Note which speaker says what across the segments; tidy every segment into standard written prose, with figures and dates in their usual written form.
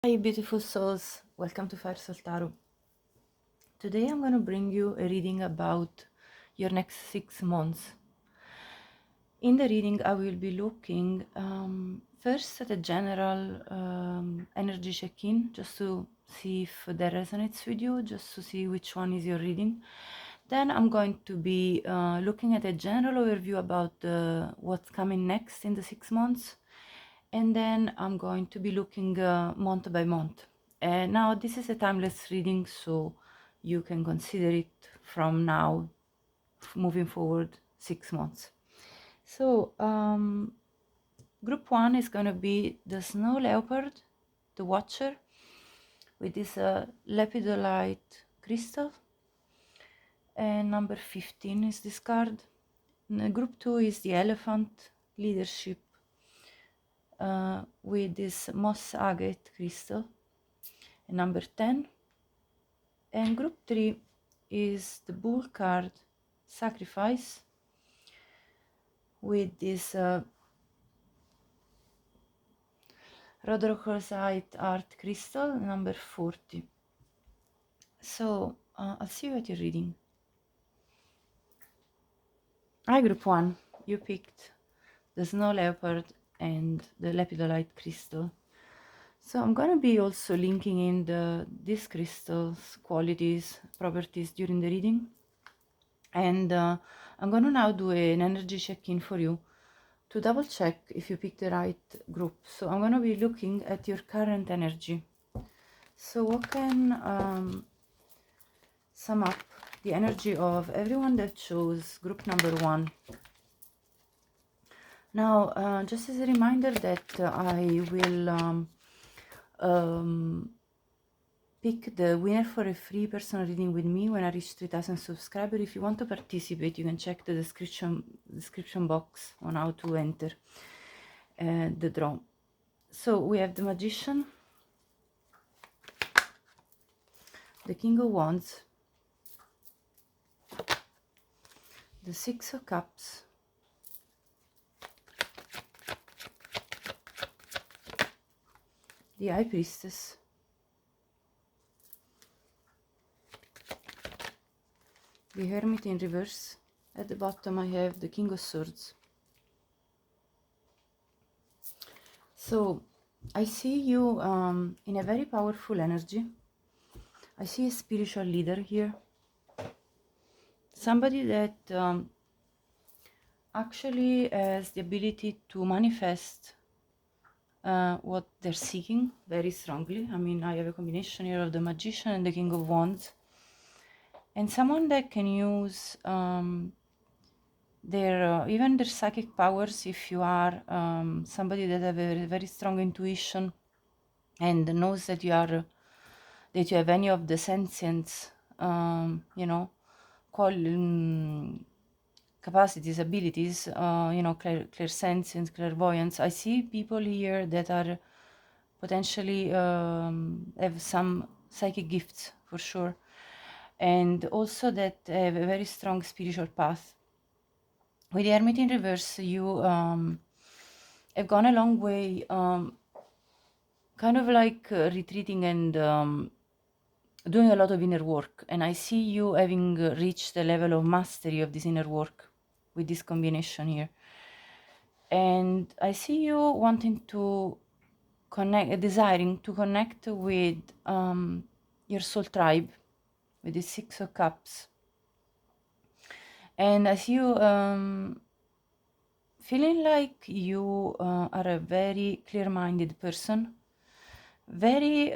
Speaker 1: Hi beautiful souls, welcome to Firesoultarot. Today I'm going to bring you a reading about your next 6 months. In the reading I will be looking first at a general energy check-in, just to see if that resonates with you, just to see which one is your reading. Then I'm going to be looking at a general overview about what's coming next in the 6 months. And then I'm going to be looking month by month. Now this is a timeless reading, so you can consider it from now moving forward 6 months. So group 1 is going to be the snow leopard, the watcher, with this lepidolite crystal, and number 15 is this card. Group 2 is the elephant, leadership, with this moss agate crystal, and number 10. And group 3 is the bull card, sacrifice, with this rhodochrosite art crystal, number 40. So I'll see you at your reading. Hi group 1, you picked the snow leopard and the lepidolite crystal. So I'm going to be also linking in these crystals, qualities, properties during the reading. And I'm going to now do an energy check-in for you to double check if you pick the right group. So I'm going to be looking at your current energy. So what can sum up the energy of everyone that chose group number 1? Now, just as a reminder that I will pick the winner for a free personal reading with me when I reach 3,000 subscribers. If you want to participate, you can check the description box on how to enter the draw. So we have the Magician, the King of Wands, the Six of Cups, the High Priestess, the Hermit in reverse. At the bottom I have the King of Swords. So I see you in a very powerful energy. I see a spiritual leader here. Somebody that actually has the ability to manifest what they're seeking very strongly. I mean, I have a combination here of the Magician and the King of Wands. And someone that can use even their psychic powers, if you are somebody that have a very strong intuition and knows that you have any of the sentience, capacities, abilities, clairsentience, clairvoyance. I see people here that are potentially have some psychic gifts for sure, and also that have a very strong spiritual path. With the Hermit in reverse, you have gone a long way, kind of like retreating and doing a lot of inner work. And I see you having reached the level of mastery of this inner work with this combination here. And I see you wanting to connect, desiring to connect with your soul tribe, with the Six of Cups. And I see you feeling like you are a very clear-minded person, very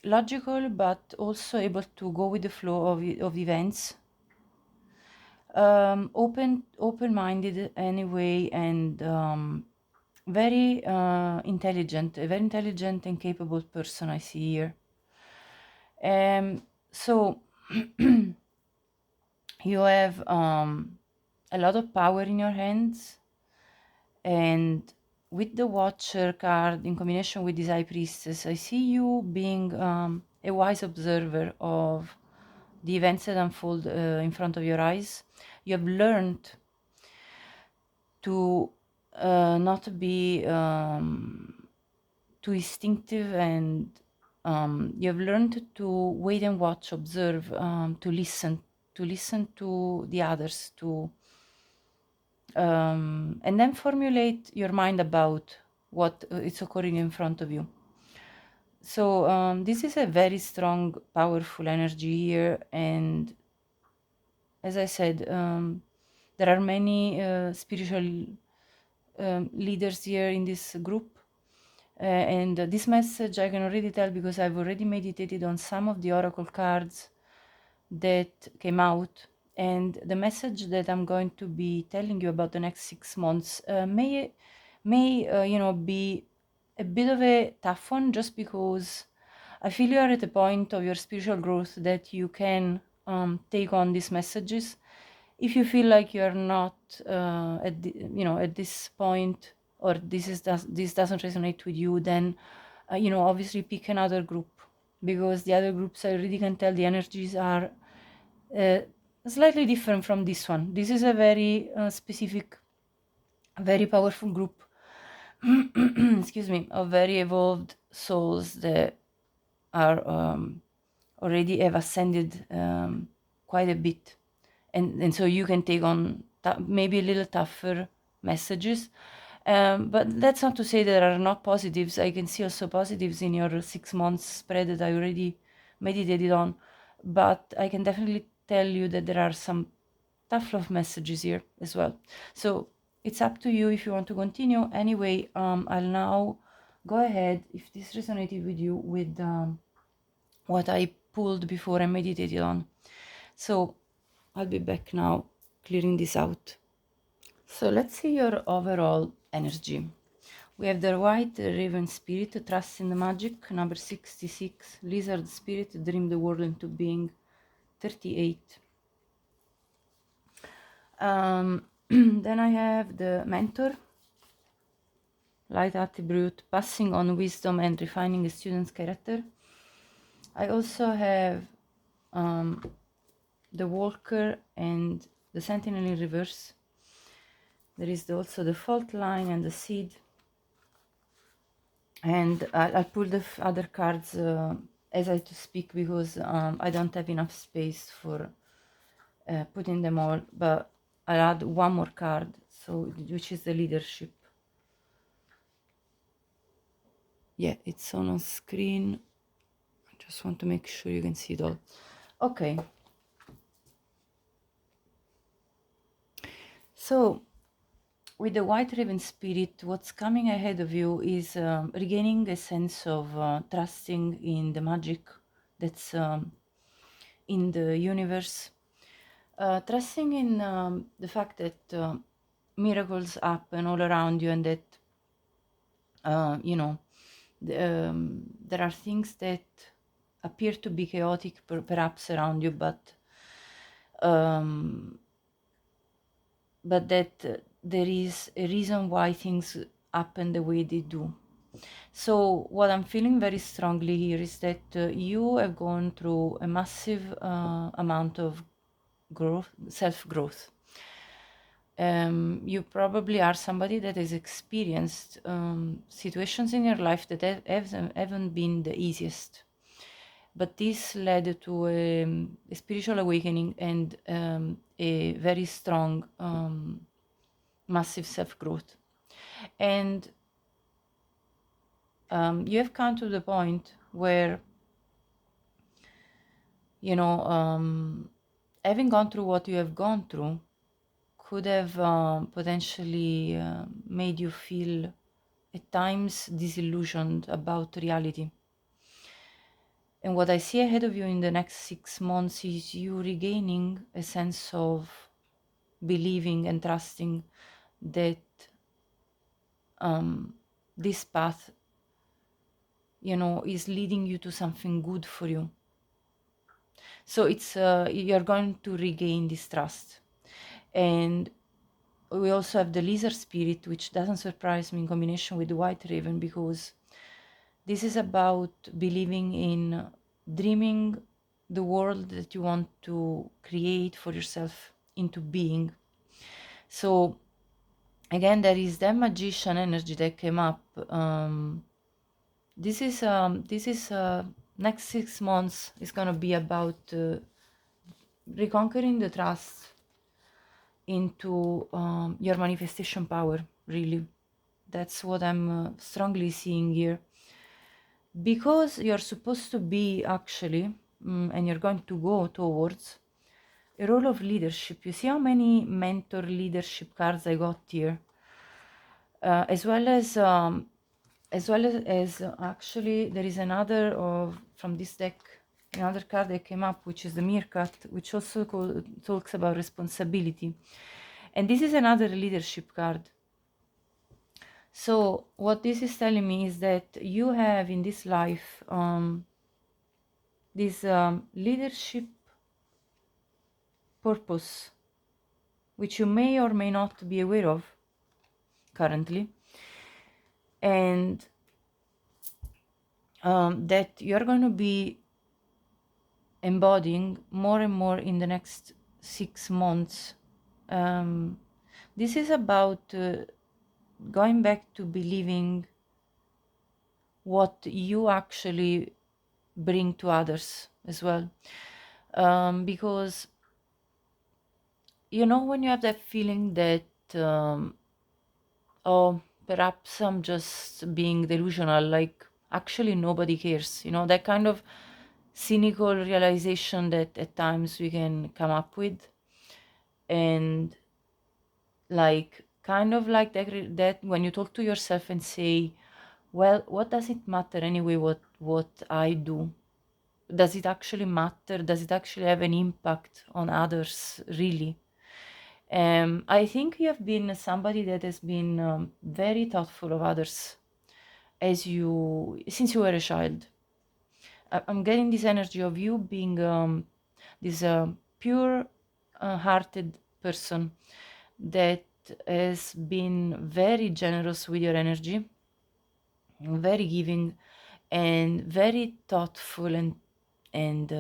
Speaker 1: logical, but also able to go with the flow of events. Open-minded anyway, and very intelligent, a very intelligent and capable person I see here. So you have a lot of power in your hands, and with the Watcher card in combination with this High Priestess, I see you being a wise observer of the events that unfold in front of your eyes. You have learned to not be too instinctive, and you've learned to wait and watch, observe, to listen to the others, to and then formulate your mind about what is occurring in front of you. So this is a very strong, powerful energy here, and as I said, there are many spiritual leaders here in this group. And this message I can already tell because I've already meditated on some of the oracle cards that came out. And the message that I'm going to be telling you about the next 6 months may be a bit of a tough one, just because I feel you are at a point of your spiritual growth that you can take on these messages. If you feel like you are not at this point, or this doesn't resonate with you, then obviously pick another group, because the other groups, I already can tell the energies are slightly different from this one. This is a very specific, very powerful group excuse me, of very evolved souls that are already have ascended quite a bit, and so you can take on maybe a little tougher messages, but that's not to say there are not positives. I can see also positives in your 6 months spread that I already meditated on, but I can definitely tell you that there are some tough love messages here as well. So it's up to you if you want to continue. Anyway, I'll now go ahead, if this resonated with you, with what I pulled before I meditated on. So I'll be back now, clearing this out. So let's see your overall energy. We have the White Raven Spirit, Trust in the Magic, number 66, Lizard Spirit, Dream the World into Being, 38. Then I have the Mentor, Light Attribute, Passing on Wisdom and Refining a Student's Character. I also have the Walker and the Sentinel in reverse. There is also the Fault Line and the Seed. And I'll pull the other cards as I speak, because I don't have enough space for putting them all, but I'll add one more card, so which is the Leadership. Yeah, it's on screen. I just want to make sure you can see it all. Okay. So with the White Raven Spirit, what's coming ahead of you is regaining a sense of trusting in the magic that's in the universe, trusting in the fact that miracles happen all around you, and that there are things that appear to be chaotic perhaps around you, but that there is a reason why things happen the way they do. So what I'm feeling very strongly here is that you have gone through a massive amount of growth, self-growth. You probably are somebody that has experienced situations in your life that haven't been the easiest, but this led to a spiritual awakening and a very strong, massive self-growth. And you have come to the point where, having gone through what you have gone through could have potentially made you feel at times disillusioned about reality. And what I see ahead of you in the next 6 months is you regaining a sense of believing and trusting that this path, is leading you to something good for you. So it's you're going to regain this trust. And we also have the Lizard Spirit, which doesn't surprise me in combination with the White Raven, because this is about believing in dreaming the world that you want to create for yourself into being. So again, there is that Magician energy that came up this is next 6 months is gonna be about reconquering the trust into your manifestation power. Really, that's what I'm strongly seeing here, because you're supposed to be actually, and you're going to go towards a role of leadership. You see how many mentor leadership cards I got here, as well as actually there is another of from this deck, another card that came up, which is the Meerkat, which also talks about responsibility, and this is another leadership card. So what this is telling me is that you have in this life this leadership purpose, which you may or may not be aware of currently, and that you're going to be embodying more and more in the next 6 months. This is about going back to believing what you actually bring to others as well, because you know when you have that feeling that oh, perhaps I'm just being delusional, like actually nobody cares, you know, that kind of cynical realization that at times we can come up with, and like kind of like that when you talk to yourself and say, well, what does it matter anyway what I do? Does it actually matter? Does it actually have an impact on others, really? I think you have been somebody that has been very thoughtful of others since you were a child. I'm getting this energy of you being this pure hearted person that has been very generous with your energy, very giving, and very thoughtful and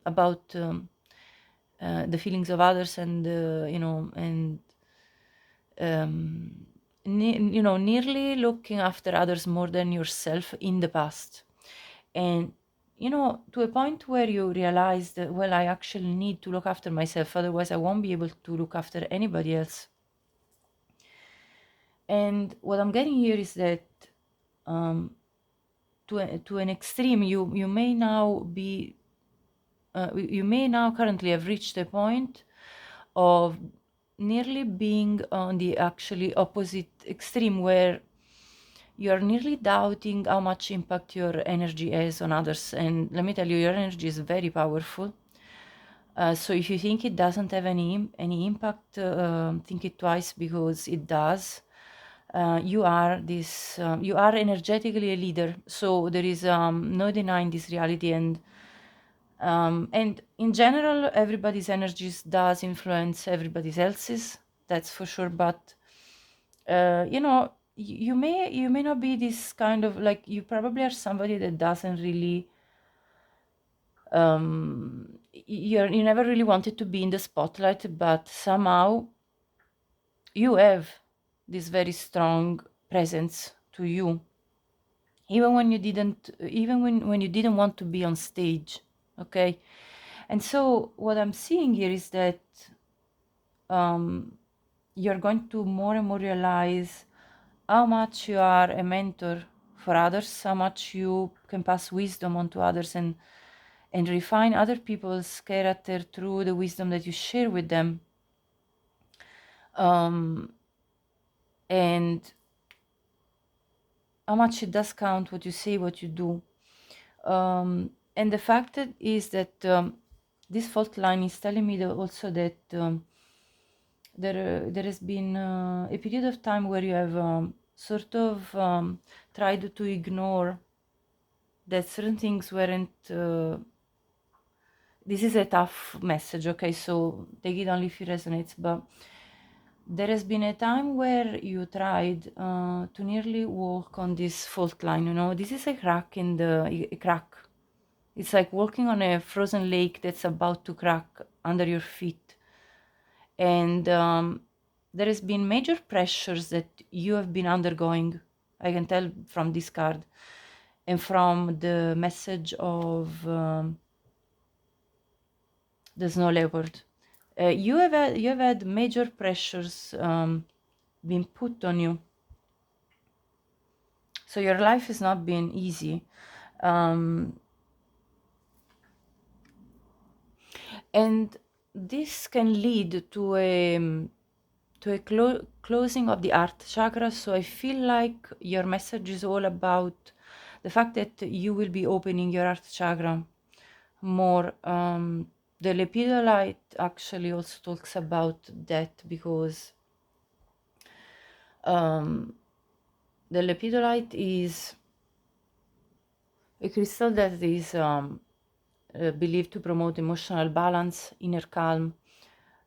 Speaker 1: about the feelings of others, and you know, and you know, nearly looking after others more than yourself in the past. And you know, to a point where you realize that, well, I actually need to look after myself, otherwise I won't be able to look after anybody else. And what I'm getting here is that to an extreme, you may now be you may now currently have reached a point of nearly being on the actually opposite extreme, where you're nearly doubting how much impact your energy has on others. And let me tell you, your energy is very powerful. So if you think it doesn't have any impact, think it twice, because it does. You are you are energetically a leader, so there is no denying this reality. And in general, everybody's energies does influence everybody else's, that's for sure. But you know, you may not be this kind of, like, you probably are somebody that doesn't really you never really wanted to be in the spotlight, but somehow you have this very strong presence to you, even when you didn't want to be on stage. Okay. And so what I'm seeing here is that you're going to more and more realize how much you are a mentor for others, how much you can pass wisdom on to others, and refine other people's character through the wisdom that you share with them. And how much it does count what you say, what you do. And the fact that is that this fault line is telling me also that there has been a period of time where you have sort of tried to ignore that certain things weren't. This is a tough message, okay? So take it only if it resonates. But there has been a time where you tried to nearly walk on this fault line. You know, this is a crack in a crack. It's like walking on a frozen lake that's about to crack under your feet. And there has been major pressures that you have been undergoing. I can tell from this card. and from the message of the snow leopard. You have had major pressures being put on you, so your life has not been easy, and this can lead to a closing of the heart chakra. So I feel like your message is all about the fact that you will be opening your heart chakra more. The lepidolite actually also talks about that, because the lepidolite is a crystal that is believed to promote emotional balance, inner calm,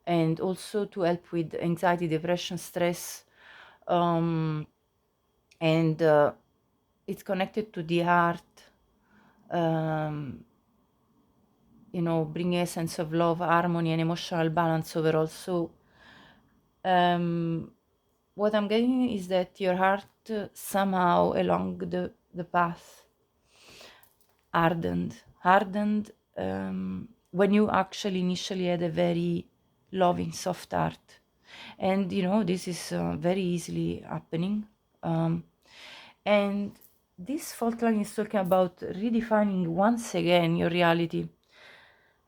Speaker 1: and also to help with anxiety, depression, stress, and it's connected to the heart, bringing a sense of love, harmony, and emotional balance overall. So what I'm getting is that your heart somehow along the path hardened when you actually initially had a very loving, soft heart. And this is very easily happening. And this fault line is talking about redefining once again your reality.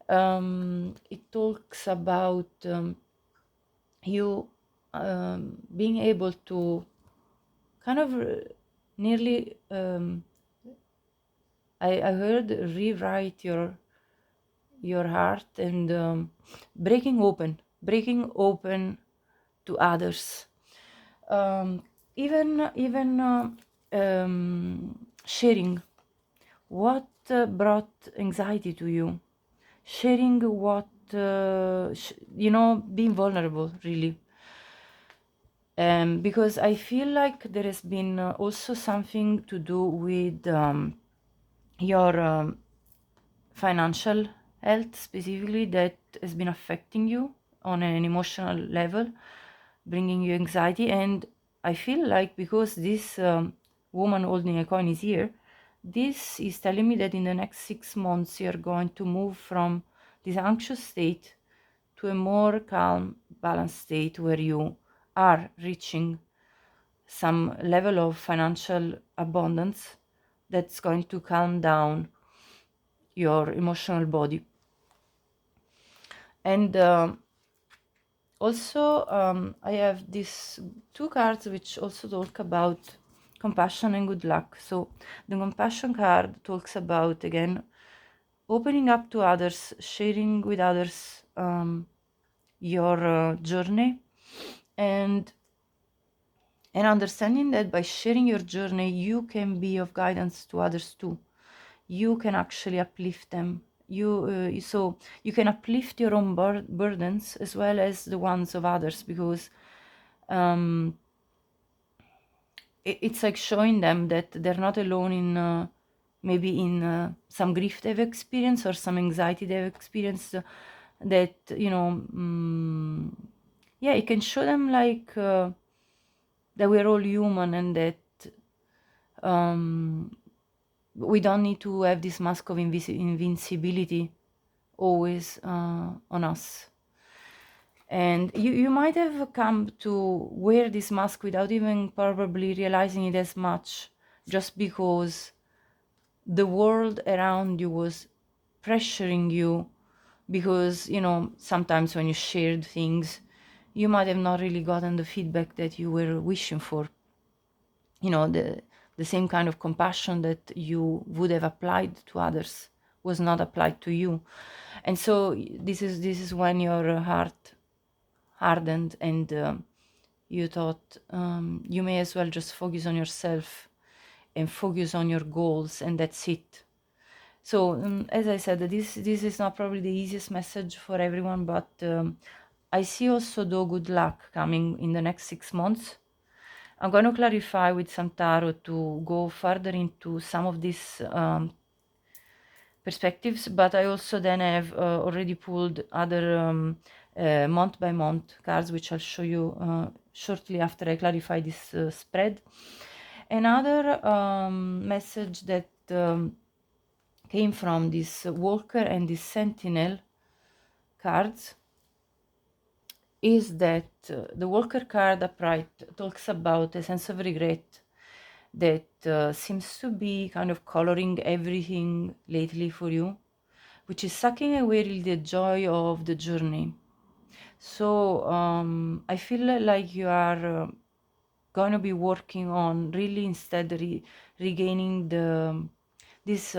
Speaker 1: It talks about you being able to kind of nearly, I heard, rewrite your heart, and breaking open to others, even sharing what brought anxiety to you, sharing what being vulnerable, really. Because I feel like there has been also something to do with your financial health specifically, that has been affecting you on an emotional level, bringing you anxiety. And I feel like, because this woman holding a coin is here, this is telling me that in the next 6 months you're going to move from this anxious state to a more calm, balanced state, where you are reaching some level of financial abundance that's going to calm down your emotional body. And also I have these 2 cards which also talk about compassion and good luck. So the compassion card talks about, again, opening up to others, sharing with others your journey, and understanding that by sharing your journey you can be of guidance to others too. You can actually uplift them. So you can uplift your own burdens as well as the ones of others, because it's like showing them that they're not alone in maybe in some grief they've experienced or some anxiety they've experienced, that yeah, it can show them like that we're all human, and that we don't need to have this mask of invincibility always on us. And you might have come to wear this mask without even probably realizing it as much, just because the world around you was pressuring you, because sometimes when you shared things you might have not really gotten the feedback that you were wishing for. The same kind of compassion that you would have applied to others was not applied to you. And so this is when your heart hardened, and you thought you may as well just focus on yourself and focus on your goals, and that's it. So as I said, this is not probably the easiest message for everyone, but I see also, though, good luck coming in the next 6 months. I'm going to clarify with some tarot to go further into some of these perspectives, but I also then have already pulled other month by month cards, which I'll show you shortly after I clarify this spread. Another message that came from this Walker and this Sentinel cards is that the Walker card upright talks about a sense of regret that seems to be kind of coloring everything lately for you, which is sucking away really the joy of the journey. So I feel like you are going to be working on really instead regaining this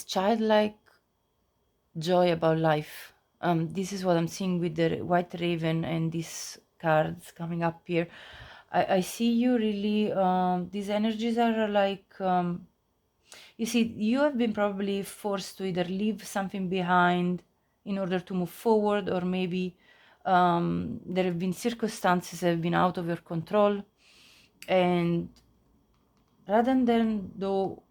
Speaker 1: childlike joy about life. This is what I'm seeing with the White Raven and these cards coming up here. I see you really, these energies are like, you see, you have been probably forced to either leave something behind in order to move forward, or maybe there have been circumstances that have been out of your control. And rather than though,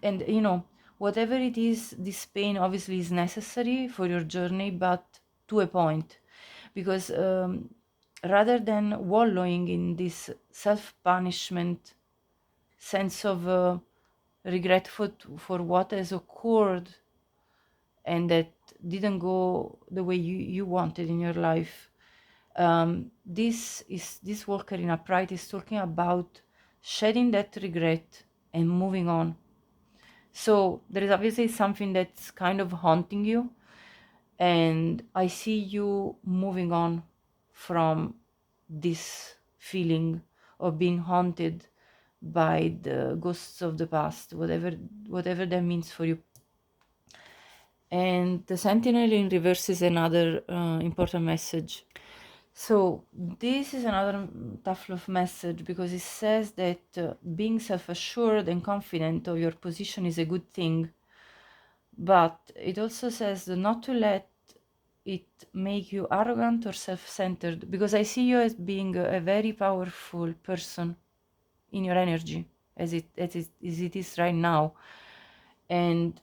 Speaker 1: and you know, whatever it is, this pain obviously is necessary for your journey, but to a point, because rather than wallowing in this self-punishment sense of regret for what has occurred and that didn't go the way you wanted in your life, this Walker in upright is talking about shedding that regret and moving on. So there is obviously something that's kind of haunting you, and I see you moving on from this feeling of being haunted by the ghosts of the past, whatever that means for you. And the Sentinel in reverse is another important message. So this is another tough love message, because it says that being self-assured and confident of your position is a good thing, but it also says not to let it make you arrogant or self-centered, because I see you as being a very powerful person in your energy as it is right now. And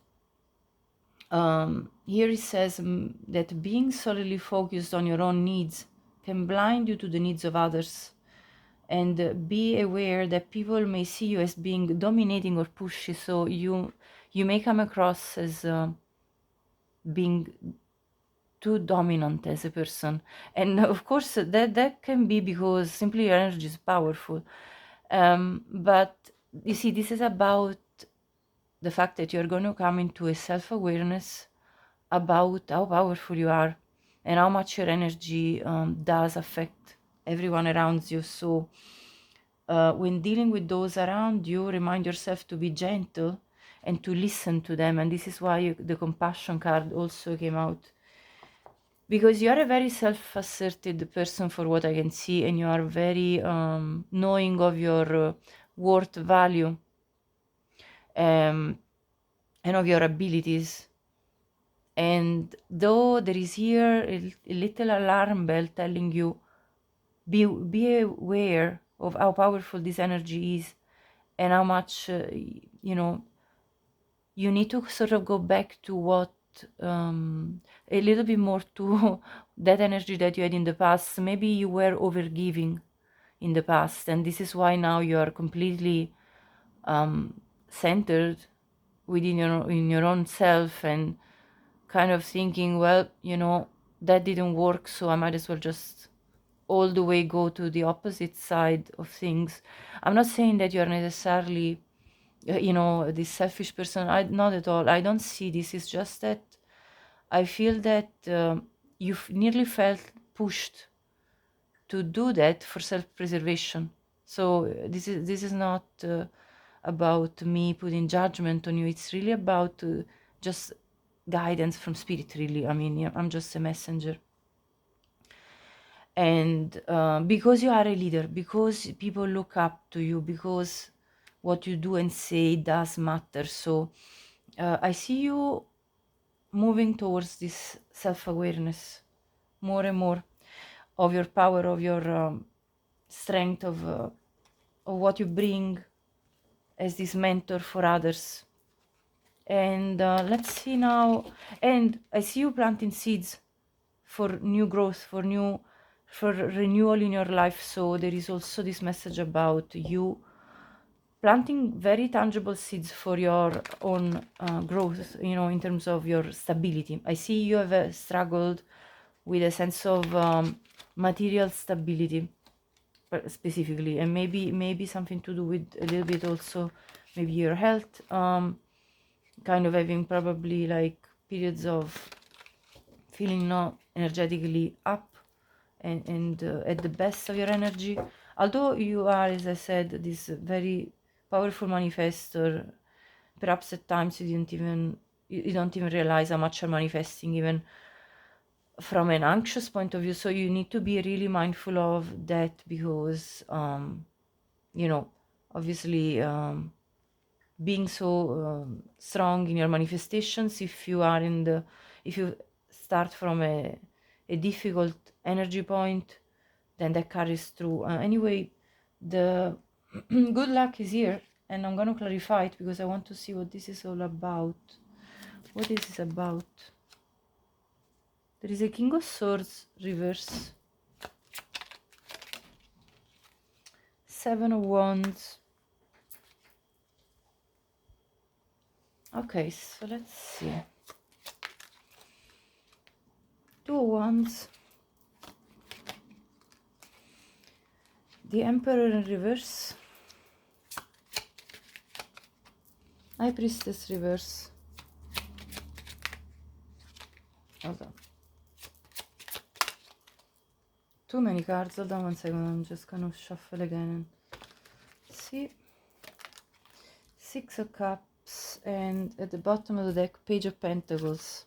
Speaker 1: here it says that being solely focused on your own needs can blind you to the needs of others, and be aware that people may see you as being dominating or pushy, so you may come across as being too dominant as a person. And of course that can be because simply your energy is powerful, but you see, this is about the fact that you're going to come into a self-awareness about how powerful you are and how much your energy does affect everyone around you. So when dealing with those around you, remind yourself to be gentle and to listen to them. And this is why the compassion card also came out, because you are a very self-asserted person for what I can see, and you are very knowing of your worth, value, and of your abilities. And though there is here a little alarm bell telling you, be aware of how powerful this energy is and how much, you need to sort of go back to what, a little bit more to that energy that you had in the past. Maybe you were overgiving in the past, and this is why now you are completely centered within your own self, and kind of thinking, well, that didn't work, so I might as well just all the way go to the opposite side of things. I'm not saying that you're necessarily this selfish person. Not at all. I don't see this. It's just that I feel that you've nearly felt pushed to do that for self-preservation. So this is not about me putting judgment on you. It's really about just guidance from spirit, really. I mean, yeah, I'm just a messenger. And because you are a leader, because people look up to you, because what you do and say does matter. So I see you moving towards this self-awareness more and more of your power, of your strength, of what you bring as this mentor for others. And let's see now. And I see you planting seeds for new growth, for renewal in your life. So there is also this message about you planting very tangible seeds for your own growth, you know, in terms of your stability. I see you have struggled with a sense of material stability specifically, and maybe something to do with a little bit also maybe your health, kind of having probably like periods of feeling not energetically up and at the best of your energy. Although you are, as I said, this very powerful manifestor, perhaps at times you don't even realize how much you're manifesting, even from an anxious point of view. So you need to be really mindful of that, because you know, obviously, being so strong in your manifestations, if you start from a difficult energy point, then that carries through. Anyway, the good luck is here, and I'm going to clarify it because I want to see what this is all about. What this is about. There is a King of Swords reverse, Seven of Wands. Okay, so let's see. Two of Wands, the Emperor in reverse, High Priestess reverse. Hold on. Too many cards. Hold on one second. I'm just gonna shuffle again and see. Six of Cups, and at the bottom of the deck, Page of Pentacles.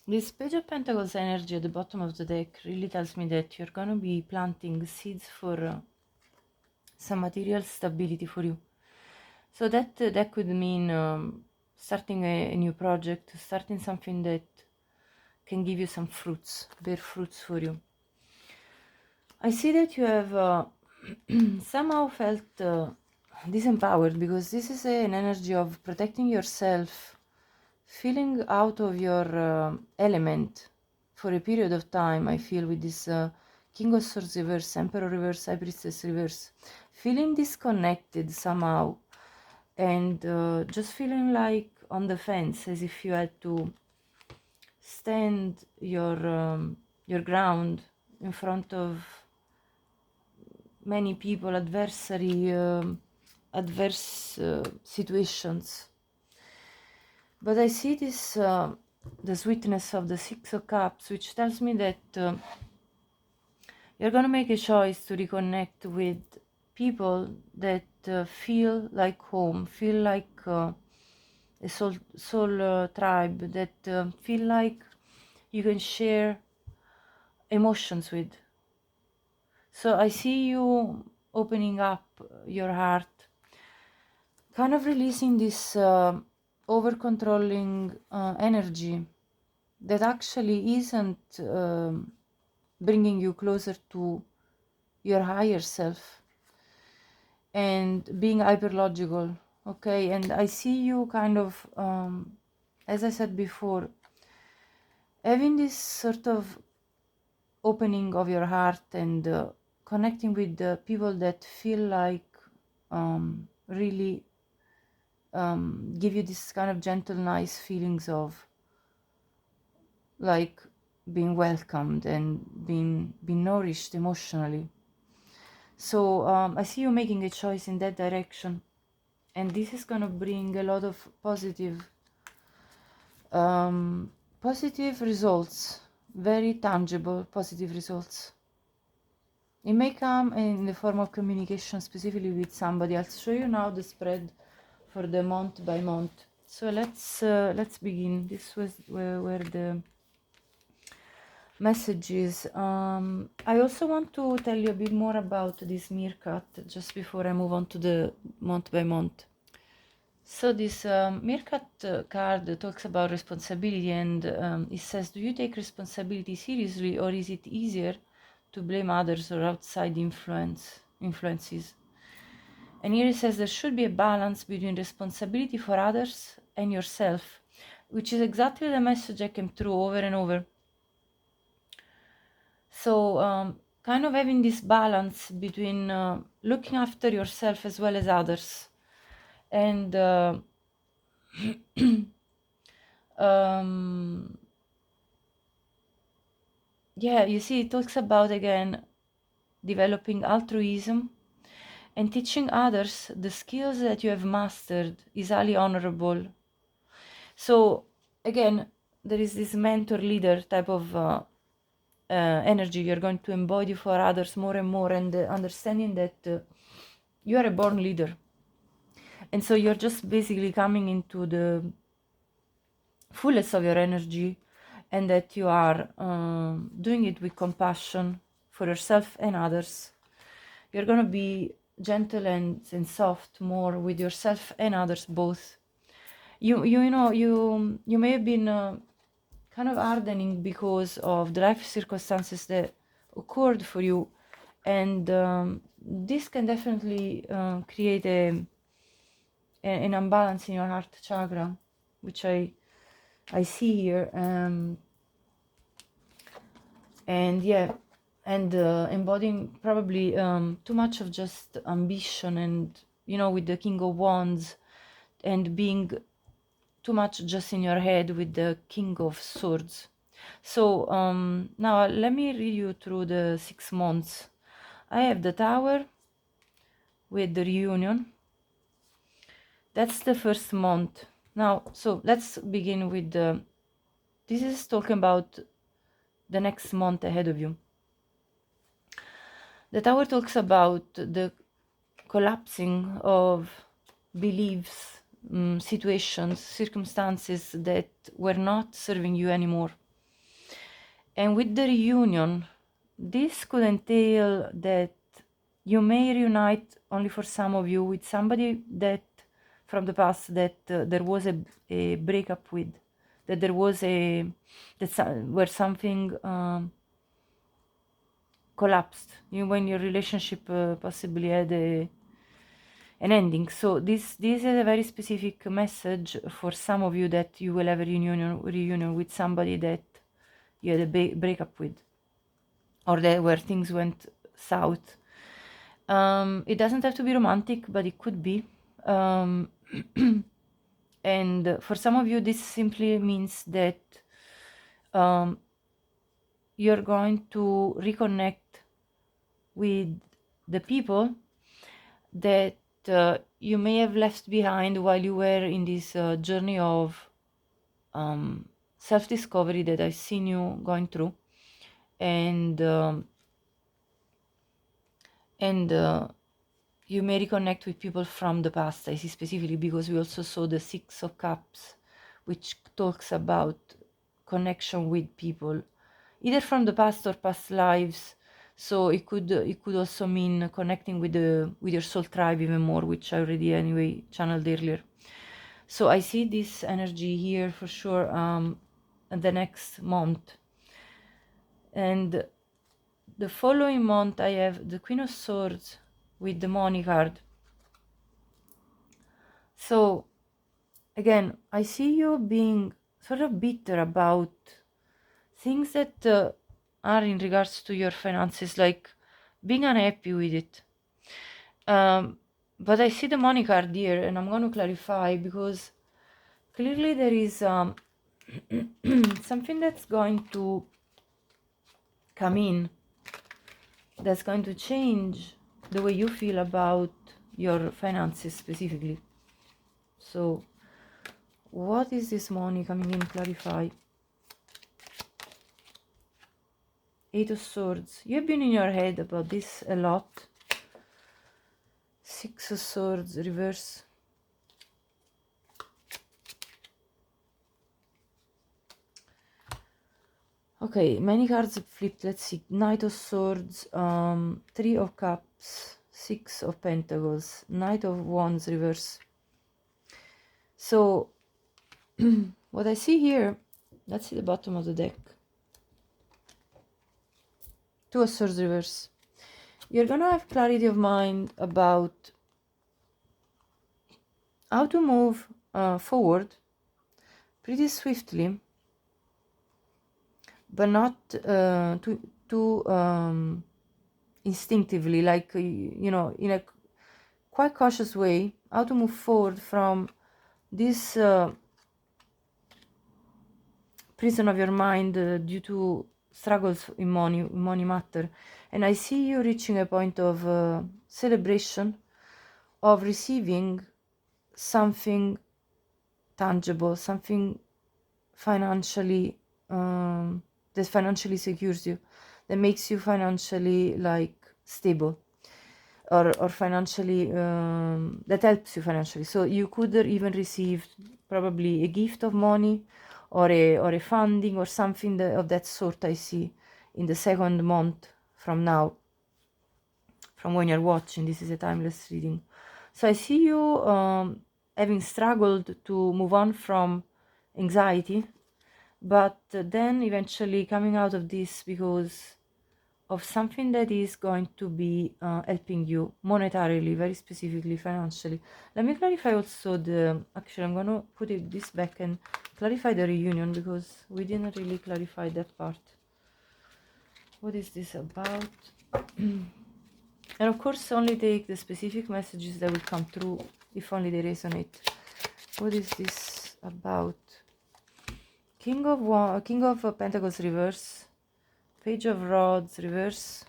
Speaker 1: This Page of Pentacles energy at the bottom of the deck really tells me that you're gonna be planting seeds for some material stability for you. So that could mean starting a new project, starting something that can give you some fruits, bear fruits for you. I see that you have somehow felt disempowered, because this is an energy of protecting yourself, feeling out of your element for a period of time. I feel with this King of Swords reverse, Emperor reverse, High Priestess reverse, feeling disconnected somehow, and just feeling like on the fence, as if you had to stand your ground in front of many people, adverse situations. But I see this the sweetness of the Six of Cups, which tells me that you're gonna make a choice to reconnect with people that feel like home, feel like a soul tribe, that feel like you can share emotions with. So I see you opening up your heart, kind of releasing this over-controlling energy that actually isn't bringing you closer to your higher self, and being hyperlogical. Okay, and I see you kind of, as I said before, having this sort of opening of your heart and connecting with the people that feel like really give you this kind of gentle, nice feelings of like being welcomed and being nourished emotionally. So I see you making a choice in that direction, and this is gonna bring a lot of positive results, very tangible positive results. It may come in the form of communication specifically with somebody. I'll show you now the spread for the month by month. So let's begin. This was where the messages. I also want to tell you a bit more about this meerkat just before I move on to the month by month. So this meerkat card talks about responsibility, and it says, do you take responsibility seriously, or is it easier to blame others or outside influences? And here it says there should be a balance between responsibility for others and yourself, which is exactly the message I came through over and over. So kind of having this balance between looking after yourself as well as others. And yeah, you see, it talks about, again, developing altruism and teaching others the skills that you have mastered is highly honorable. So again, there is this mentor leader type of energy you're going to embody for others more and more, and understanding that you are a born leader. And so you're just basically coming into the fullness of your energy, and that you are doing it with compassion for yourself and others. You're going to be gentle and soft more with yourself and others both. You know, you may have been kind of hardening because of the life circumstances that occurred for you, and this can definitely create an imbalance in your heart chakra, which I see here. And yeah, and embodying probably too much of just ambition, and you know, with the King of Wands, and being too much just in your head with the King of Swords. So now let me read you through the 6 months. I have the Tower with the reunion. That's the first month. Now, so let's begin with this is talking about the next month ahead of you. The Tower talks about the collapsing of beliefs, situations, circumstances that were not serving you anymore. And with the reunion, this could entail that you may reunite, only for some of you, with somebody that from the past that there was a breakup with, that there was where something collapsed, when your relationship possibly had an ending. So this is a very specific message for some of you, that you will have a reunion with somebody that you had a breakup with, or where things went south. It doesn't have to be romantic, but it could be. And for some of you, this simply means that you're going to reconnect with the people that you may have left behind while you were in this journey of self-discovery that I've seen you going through. And you may reconnect with people from the past. I see specifically because we also saw the 6 of Cups, which talks about connection with people, either from the past or past lives. So it could also mean connecting with your soul tribe even more, which I already anyway channeled earlier. So I see this energy here for sure the next month. And the following month I have the Queen of Swords with the Money card. So again, I see you being sort of bitter about things that are in regards to your finances, like being unhappy with it. But I see the Money card here, and I'm going to clarify, because clearly there is something that's going to come in, that's going to change the way you feel about your finances specifically. So what is this money coming in? Clarify. 8 of Swords. You've been in your head about this a lot. 6 of Swords, reverse. Okay, many cards flipped. Let's see. Knight of Swords, 3 of Cups, 6 of Pentacles, Knight of Wands, reverse. So what I see here, let's see the bottom of the deck. 2 of Swords, reverse. You're gonna have clarity of mind about how to move forward pretty swiftly, but not too instinctively, like, you know, in a quite cautious way, how to move forward from this prison of your mind due to struggles in money matter. And I see you reaching a point of celebration, of receiving something tangible, something financially that financially secures you, that makes you financially like stable, or financially that helps you financially. So you could even receive probably a gift of money, or a funding or something of that sort. I see in the second month from now, from when you're watching. This is a timeless reading. So I see you having struggled to move on from anxiety, but then eventually coming out of this because of something that is going to be helping you monetarily, very specifically financially. Let me clarify also actually I'm going to put this back and clarify the reunion, because we didn't really clarify that part. What is this about? And of course only take the specific messages that will come through if only they resonate. What is this about? King of Pentacles reverse, Page of Rods reverse.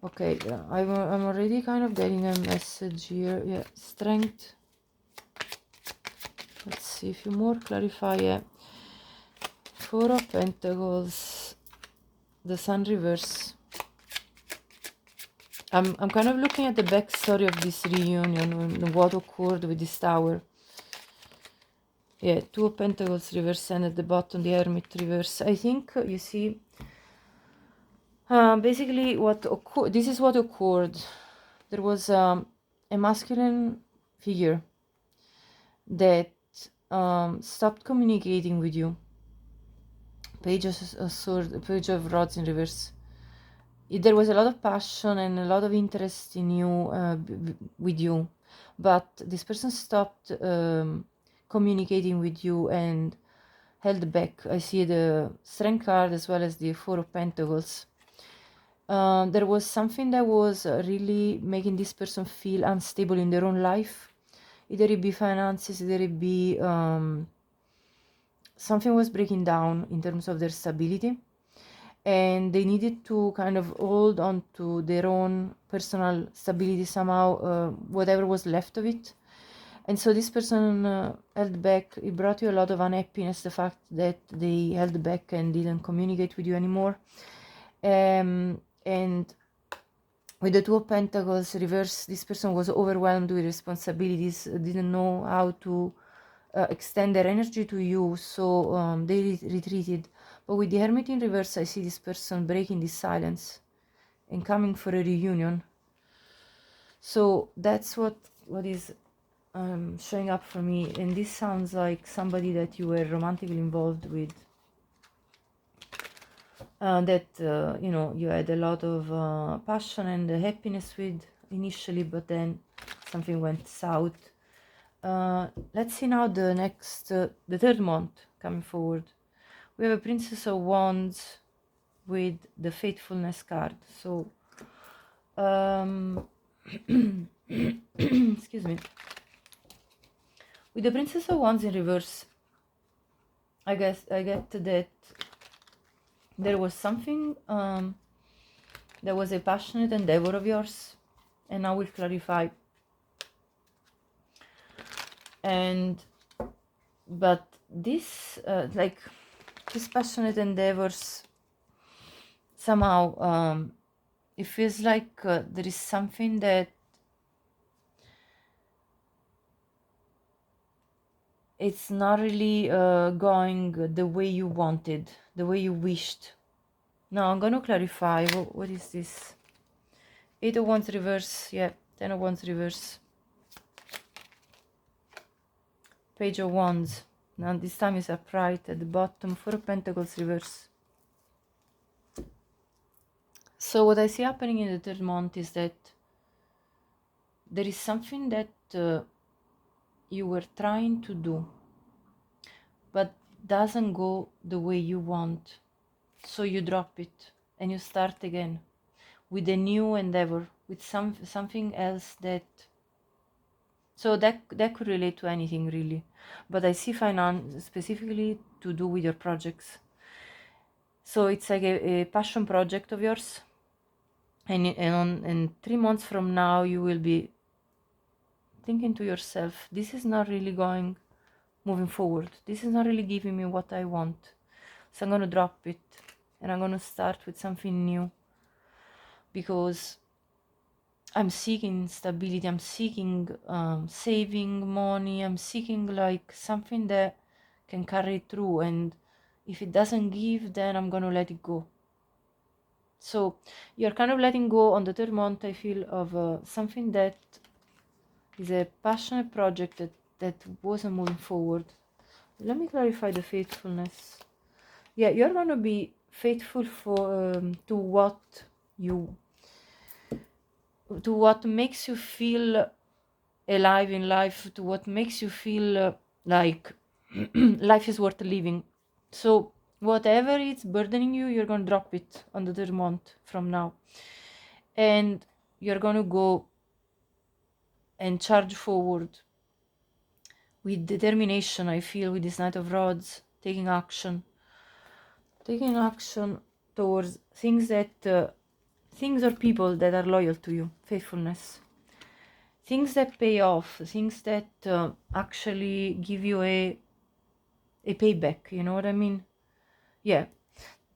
Speaker 1: Okay, yeah, I'm already kind of getting a message here. Yeah, Strength. Let's see if you more clarify. Yeah, Four of Pentacles, the Sun reverse. I'm kind of looking at the backstory of this reunion and what occurred with this tower. Yeah, Two of Pentacles reverse, and at the bottom the Hermit reverse. I think you see, basically what occurred. This is what occurred. There was a masculine figure that stopped communicating with you. Page of Rods in reverse. There was a lot of passion and a lot of interest in you, with you, but this person stopped communicating with you and held back. I see the Strength card as well as the Four of Pentacles. There was something that was really making this person feel unstable in their own life. Either it be finances, either it be something was breaking down in terms of their stability, and they needed to kind of hold on to their own personal stability somehow, whatever was left of it. And so this person held back. It brought you a lot of unhappiness, the fact that they held back and didn't communicate with you anymore. And with the Two of Pentacles reverse, this person was overwhelmed with responsibilities, didn't know how to extend their energy to you, so they retreated. But with the Hermit in reverse, I see this person breaking this silence and coming for a reunion. So that's what is showing up for me. And this sounds like somebody that you were romantically involved with, that you know, you had a lot of passion and happiness with initially, but then something went south. Let's see now the next, the third month coming forward. We have a Princess of Wands with the Faithfulness card. So, excuse me. With the Princess of Wands in reverse, I guess I get that there was something that was a passionate endeavor of yours, and I will clarify. But this like these passionate endeavors, somehow it feels like there is something that it's not really going the way you wanted, the way you wished. Now I'm going to clarify. What is this? Eight of Wands reverse. Yeah, Ten of Wands reverse. Page of Wands. Now this time is upright at the bottom. Four of Pentacles reverse. So what I see happening in the third month is that there is something that you were trying to do, but doesn't go the way you want. So you drop it and you start again with a new endeavor, with something else that, so that could relate to anything really, but I see finance specifically to do with your projects. So it's like a passion project of yours, and 3 months from now you will be thinking to yourself, this is not really moving forward, this is not really giving me what I want, so I'm going to drop it and I'm going to start with something new, because I'm seeking stability, I'm seeking saving money, I'm seeking like something that can carry through, and if it doesn't give, then I'm gonna let it go. So you're kind of letting go on the 3rd month, I feel, of something that is a passionate project that wasn't moving forward. Let me clarify the faithfulness. Yeah, you're gonna be faithful to what makes you feel alive in life, to what makes you feel like life is worth living. So whatever is burdening you, you're gonna drop it on the 3rd month from now, and you're gonna go and charge forward with determination. I feel with this Knight of Rods, taking action towards things or people that are loyal to you, faithfulness, things that pay off, things that actually give you a payback, you know what I mean? Yeah.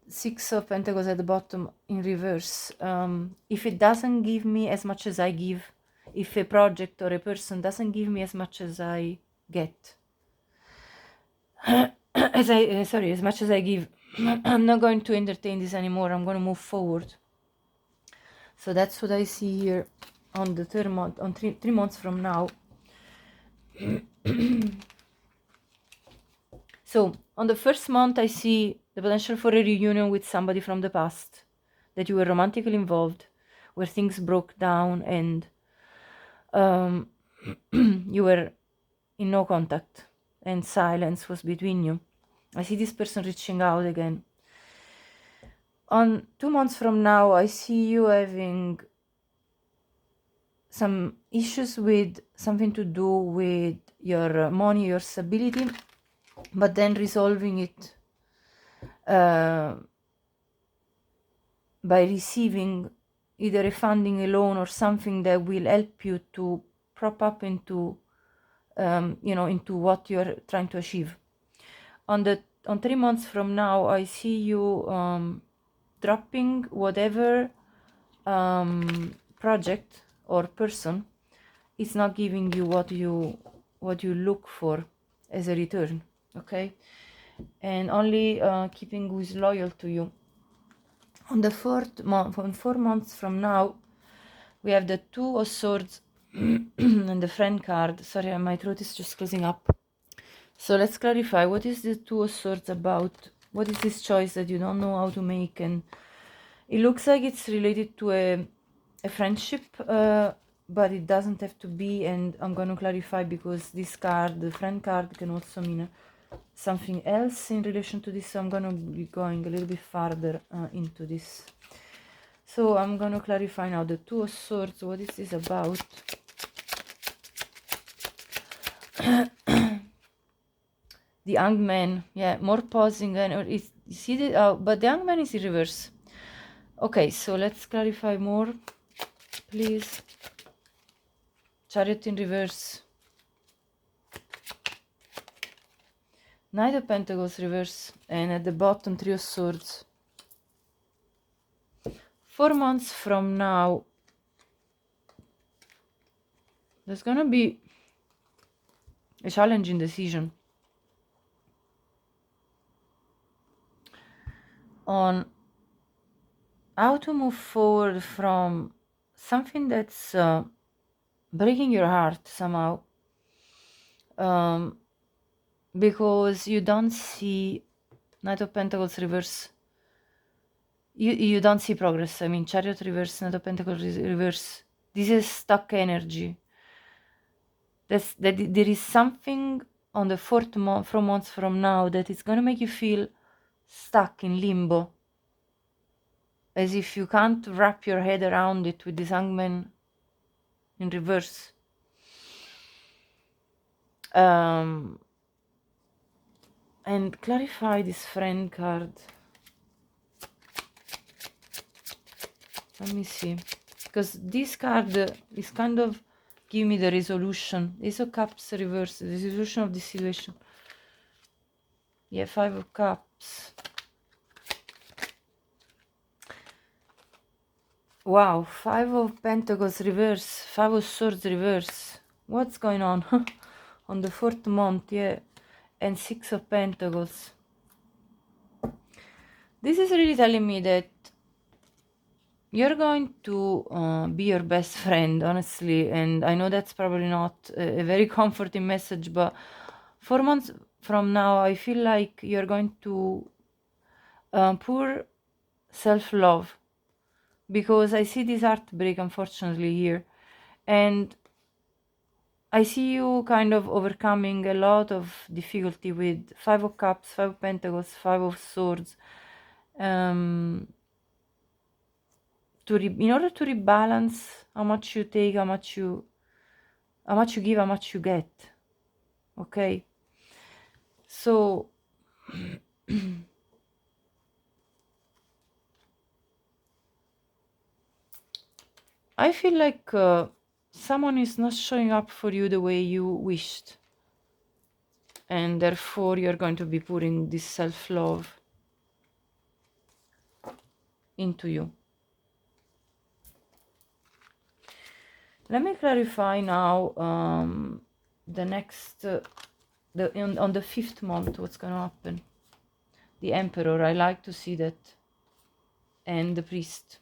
Speaker 1: 6 of Pentacles at the bottom in reverse. If it doesn't give me as much as I give, if a project or a person doesn't give me as much as I get, as much as I give, I'm not going to entertain this anymore. I'm going to move forward. So that's what I see here on the 3rd month, on 3 months from now. So on the 1st month, I see the potential for a reunion with somebody from the past, that you were romantically involved, where things broke down and you were in no contact and silence was between you. I see this person reaching out again. On 2 months from now, I see you having some issues with something to do with your money, your stability, but then resolving it by receiving either a funding, a loan, or something that will help you to prop up into into what you're trying to achieve. On 3 months from now, I see you dropping whatever project or person is not giving you what you look for as a return, okay, and only keeping who is loyal to you. On the 4th month, on 4 months from now, we have the 2 of Swords and the Friend card. Sorry, my throat is just closing up. So let's clarify, what is the 2 of Swords about? What is this choice that you don't know how to make? And it looks like it's related to a friendship, but it doesn't have to be, and I'm going to clarify, because this card, the Friend card, can also mean something else in relation to this, so I'm going to be going a little bit farther into this. So I'm going to clarify now the 2 of Swords. What is this about? The Hanged Man, yeah, more pausing, and you see the, but the Hanged Man is in reverse. Okay, so let's clarify more, please. Chariot in reverse. Knight of Pentacles reverse, and at the bottom 3 of Swords. 4 months from now, there's gonna be a challenging decision on how to move forward from something that's breaking your heart somehow, because you don't see Knight of Pentacles reverse. You don't see progress. I mean, Chariot reverse, Knight of Pentacles reverse. This is stuck energy. That there is something on the 4th month, 4 months from now, that is gonna make you feel stuck in limbo. as if you can't wrap your head around it with this Hangman in reverse. And clarify this friend card. Let me see, because this card is kind of give me the resolution. Ace of Cups reverse, the resolution of this situation. Yeah, Five of Cups. Wow, Five of Pentacles reverse, Five of Swords reverse. What's going on? On the 4th month, yeah. And Six of Pentacles. This is really telling me that you're going to be your best friend, honestly. And I know that's probably not a very comforting message, but 4 months from now, I feel like you're going to pour self-love, because I see this heartbreak, unfortunately, here. And I see you kind of overcoming a lot of difficulty with Five of Cups, Five of Pentacles, Five of Swords. In order to rebalance how much you take, how much you give, how much you get. Okay? So I feel like someone is not showing up for you the way you wished. And therefore you're going to be putting this self-love into you. Let me clarify now the next, on the 5th month, what's going to happen. The Emperor, I like to see that. And the Priest.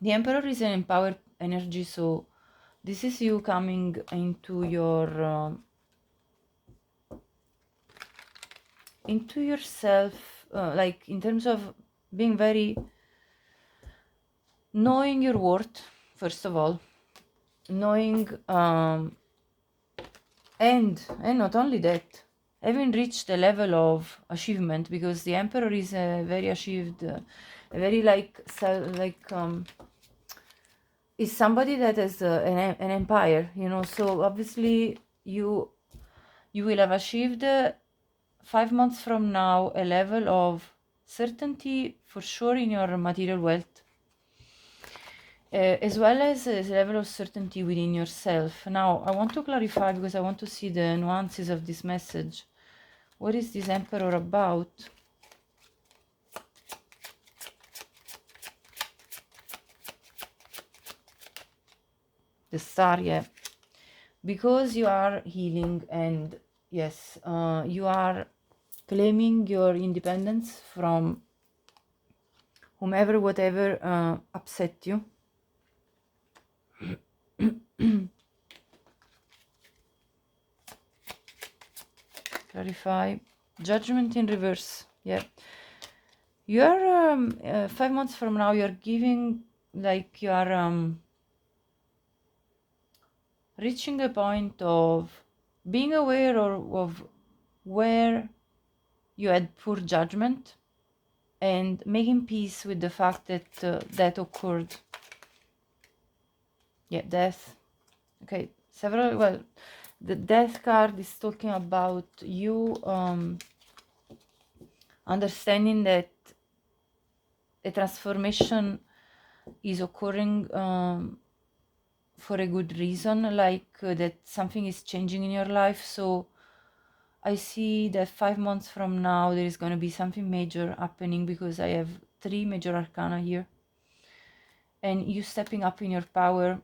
Speaker 1: The Emperor is an empowered energy, so this is you coming into your into yourself, like in terms of being very knowing your worth, first of all, knowing and not only that, having reached a level of achievement, because the Emperor is a very achieved, a very is somebody that has an empire, you know. So obviously you will have achieved 5 months from now a level of certainty for sure in your material wealth, as well as a level of certainty within yourself. Now I want to clarify, because I want to see the nuances of this message. What is this Emperor about? The Star, yeah. Because you are healing, and yes, you are claiming your independence from whomever, whatever upset you. Clarify. Judgment in reverse, yeah. You're 5 months from now, you're giving, like, you are reaching a point of being aware of where you had poor judgment, and making peace with the fact that that occurred. Yeah, death. Okay, well, the Death card is talking about you understanding that a transformation is occurring for a good reason, like that something is changing in your life. So I see that 5 months from now there is going to be something major happening, because I have 3 major arcana here, and you stepping up in your power.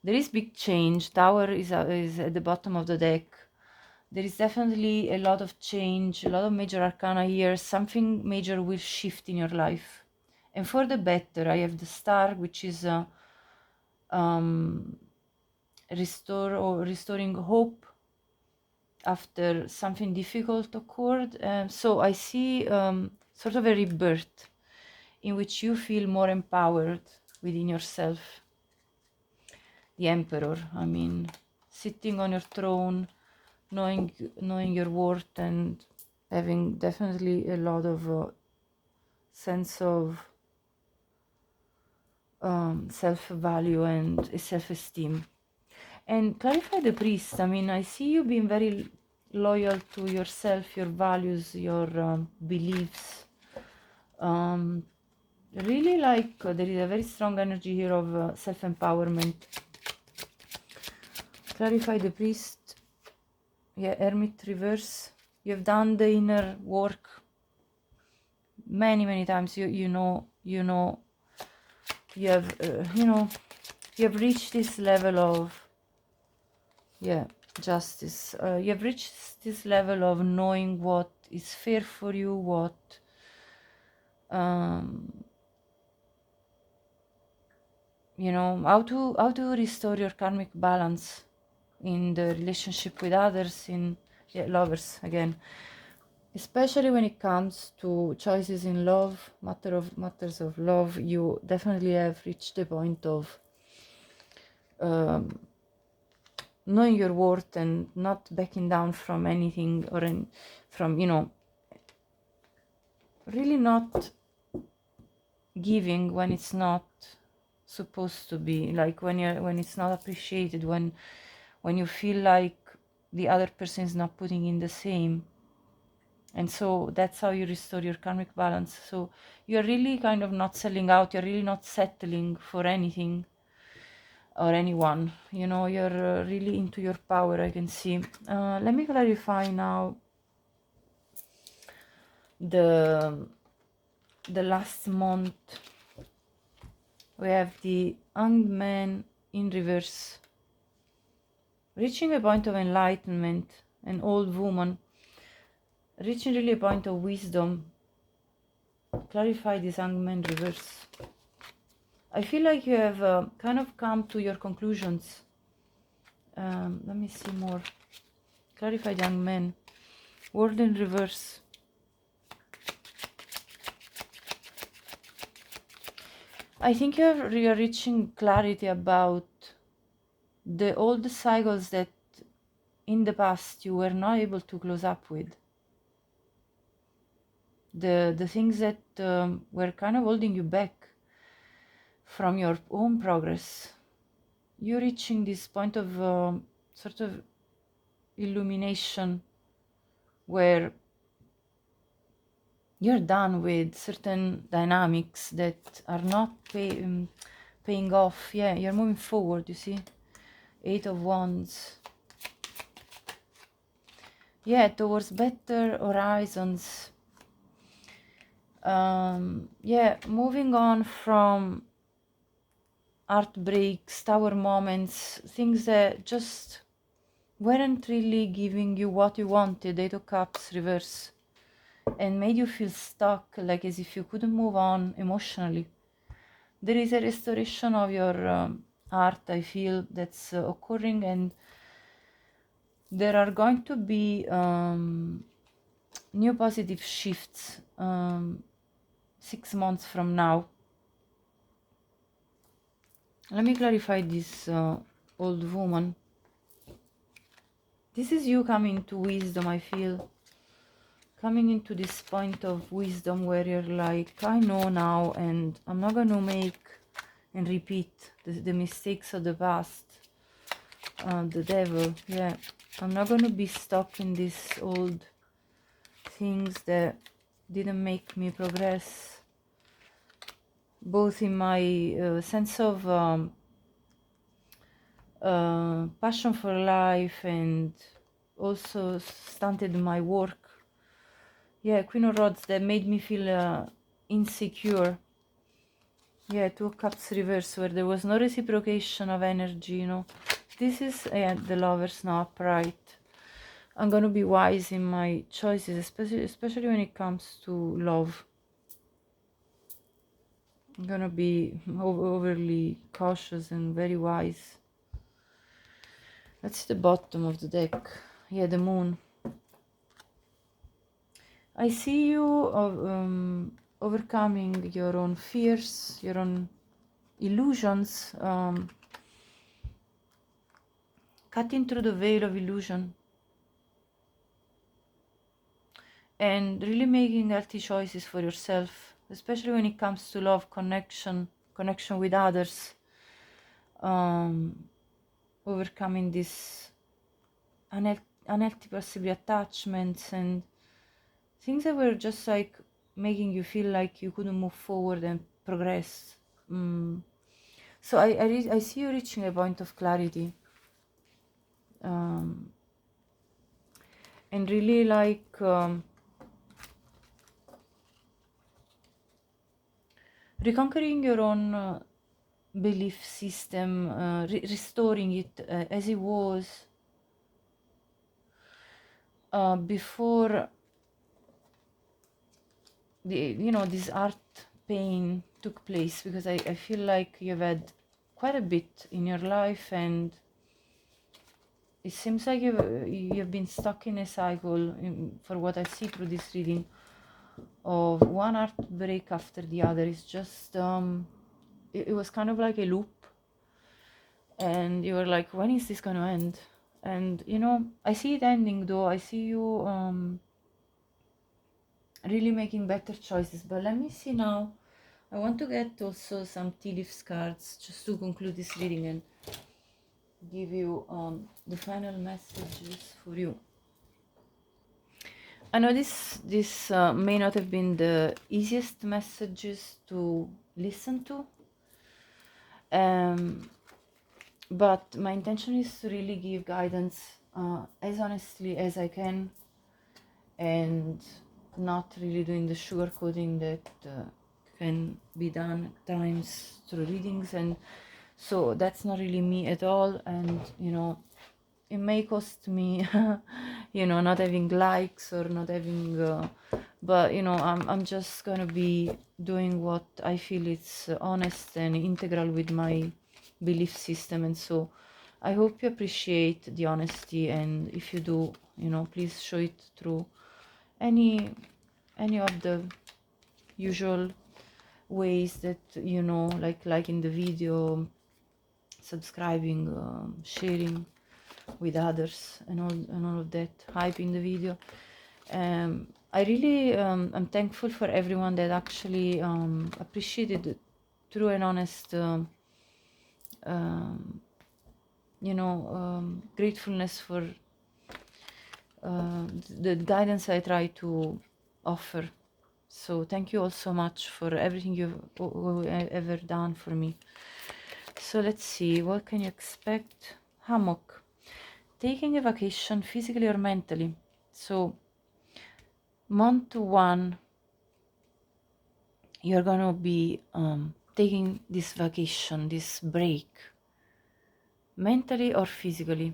Speaker 1: There is big change. Tower is at the bottom of the deck. There is definitely a lot of change, a lot of major arcana here. Something major will shift in your life, and for the better. I have the Star, which is restoring hope after something difficult occurred. So I see sort of a rebirth in which you feel more empowered within yourself. The Emperor, I mean, sitting on your throne, knowing your worth, and having definitely a lot of sense of self-value and self-esteem. And clarify the priest. I mean, I see you being very loyal to yourself, your values, your beliefs. Really like there is a very strong energy here of self-empowerment. Clarify the priest. Yeah, Hermit reverse. You've done the inner work many times. You know you have you have reached this level of justice. You have reached this level of knowing what is fair for you, what how to restore your karmic balance in the relationship with others, in lovers again, especially when it comes to choices in love, matters of love. You definitely have reached the point of knowing your worth and not backing down from anything, or from really not giving when it's not supposed to be, like when it's not appreciated, when you feel like the other person is not putting in the same. And so that's how you restore your karmic balance. So you're really kind of not selling out, you're really not settling for anything or anyone, you're really into your power, I can see. Let me clarify now the last month. We have the Hanged Man in reverse, reaching a point of enlightenment, an old woman, reaching really a point of wisdom. Clarify this Hanged Man reverse. I feel like you have kind of come to your conclusions. Let me see more. Clarify the Hanged Man. World in reverse. I think you're reaching clarity about all the cycles that in the past you were not able to close up with. The things that were kind of holding you back from your own progress. You're reaching this point of sort of illumination where you're done with certain dynamics that are not paying off. Yeah, you're moving forward, you see. 8 of Wands. Yeah, towards better horizons. Yeah, moving on from heartbreaks, tower moments, things that just weren't really giving you what you wanted. 8 of Cups reverse, and made you feel stuck, like as if you couldn't move on emotionally. There is a restoration of your heart, I feel, that's occurring, and there are going to be new positive shifts 6 months from now. Let me clarify this old woman. This is you coming to wisdom, I feel. Coming into this point of wisdom where you're like, I know now, and I'm not going to make and repeat the mistakes of the past. The devil, yeah. I'm not going to be stuck in these old things that didn't make me progress, both in my sense of passion for life, and also stunted my work. Yeah, Queen of Rods, that made me feel insecure. Yeah, 2 of Cups reverse, where there was no reciprocation of energy, This is the Lovers now upright. I'm gonna be wise in my choices, especially when it comes to love. I'm gonna be overly cautious and very wise. That's the bottom of the deck. Yeah, the Moon. I see you overcoming your own fears, your own illusions, cutting through the veil of illusion, and really making healthy choices for yourself. especially when it comes to love, connection with others, overcoming this unhealthy possibly attachments and things that were just like making you feel like you couldn't move forward and progress. So I see you reaching a point of clarity, and really like reconquering your own belief system, restoring it as it was before this art pain took place, because I feel like you've had quite a bit in your life, and it seems like you've been stuck in a cycle, for what I see through this reading, of one heartbreak after the other. It's just it was kind of like a loop, and you were like, when is this going to end? And I see it ending, though. I see you really making better choices. But let me see now. I want to get also some tea leaves cards just to conclude this reading and give you the final messages for you. I know this may not have been the easiest messages to listen to, but my intention is to really give guidance as honestly as I can, and not really doing the sugarcoating that can be done at times through readings. And so that's not really me at all. And it may cost me not having likes or not having but I'm just gonna be doing what I feel is honest and integral with my belief system. And so I hope you appreciate the honesty, and if you do, please show it through any of the usual ways that like liking the video, subscribing, sharing with others, and all of that, hyping the video. I really am thankful for everyone that actually appreciated true and honest gratefulness for the guidance I try to offer. So thank you all so much for everything you've ever done for me. So let's see, what can you expect? Hammock. Taking a vacation physically or mentally. So month 1, you're gonna be taking this vacation, this break, mentally or physically.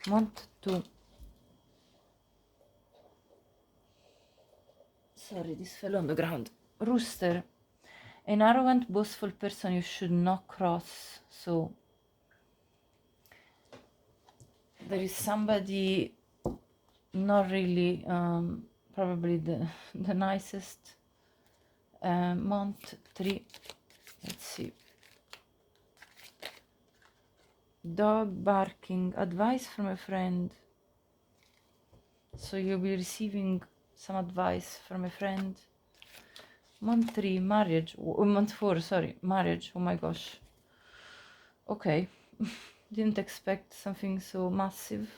Speaker 1: Month 2. Sorry, this fell on the ground. Rooster. An arrogant, boastful person you should not cross. So there is somebody not really probably the nicest. Month 3. Let's see. Dog barking. Advice from a friend. So you'll be receiving some advice from a friend. Month 3, marriage. Month 4, sorry, marriage. Oh my gosh. Okay. Didn't expect something so massive.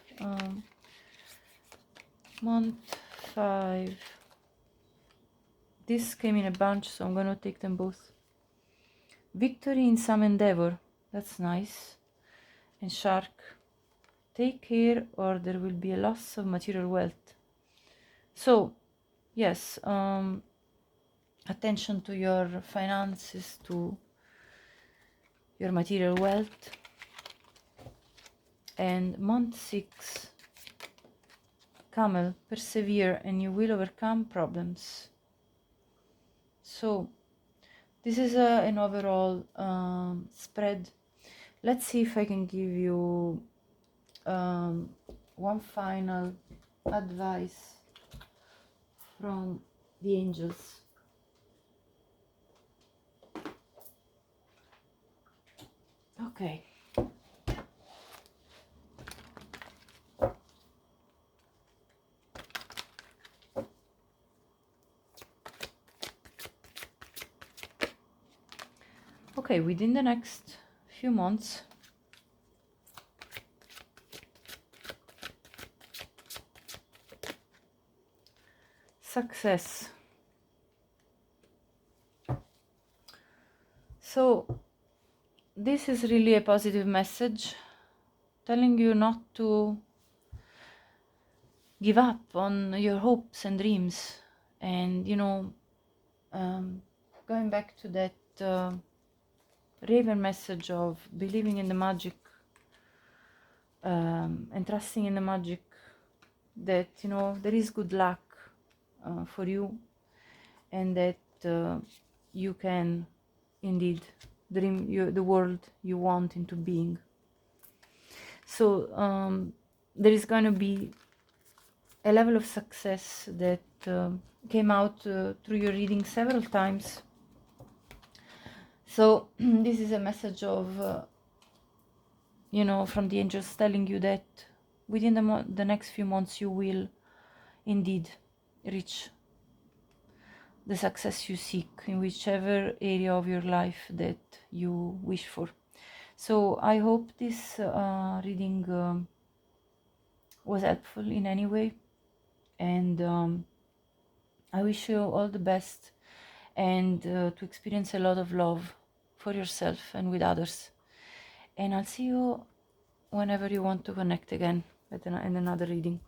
Speaker 1: Month 5. This came in a bunch, so I'm gonna take them both. Victory in some endeavor. That's nice. And shark. Take care or there will be a loss of material wealth. So, yes, attention to your finances, to your material wealth. And month 6, camel, persevere and you will overcome problems. So this is an overall spread. Let's see if I can give you one final advice from the angels. Okay. Okay, within the next few months, success. So this is really a positive message telling you not to give up on your hopes and dreams. And, you know, going back to that Raven message of believing in the magic and trusting in the magic, that, you know, there is good luck for you, and that you can indeed dream the world you want into being. So there is going to be a level of success that came out through your reading several times. So this is a message of you know, from the angels telling you that within the next few months you will indeed reach the success you seek in whichever area of your life that you wish for. So I hope this reading was helpful in any way, and I wish you all the best, and to experience a lot of love for yourself and with others. And I'll see you whenever you want to connect again in another reading.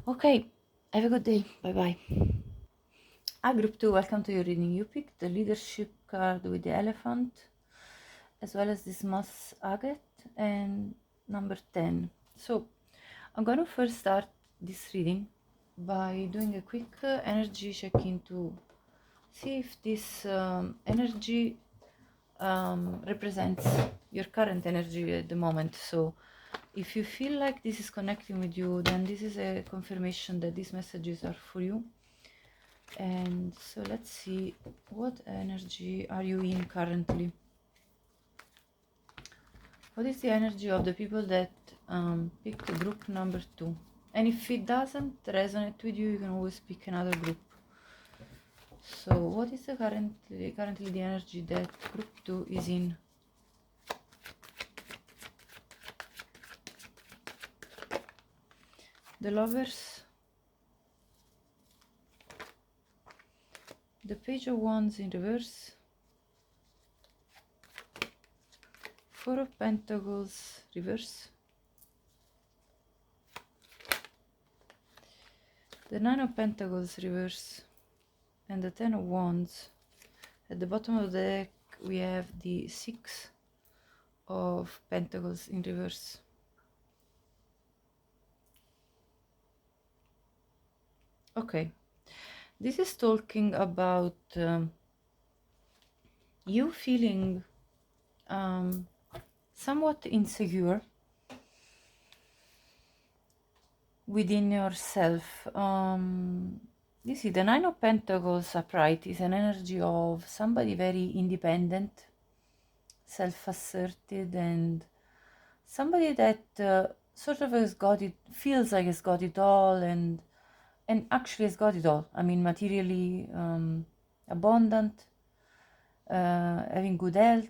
Speaker 1: Okay, have a good day. Bye bye. Group 2, welcome to your reading. You picked the leadership card with the elephant, as well as this moss agate, and number 10. So I'm going to first start this reading by doing a quick energy check-in to see if this energy represents your current energy at the moment. So if you feel like this is connecting with you, then this is a confirmation that these messages are for you. And so let's see, what energy are you in currently? What is the energy of the people that picked group number 2? And if it doesn't resonate with you, you can always pick another group. So what is the currently the energy that group 2 is in? The Lovers, the Page of Wands in reverse, Four of Pentacles reverse, the Nine of Pentacles reverse, and the Ten of Wands. At the bottom of the deck we have the Six of Pentacles in reverse. Okay, this is talking about you feeling somewhat insecure within yourself. You see, the Nine of Pentacles upright is an energy of somebody very independent, self-asserted, and somebody that sort of has got it, feels like has got it all, and actually has got it all. I mean, materially abundant, having good health,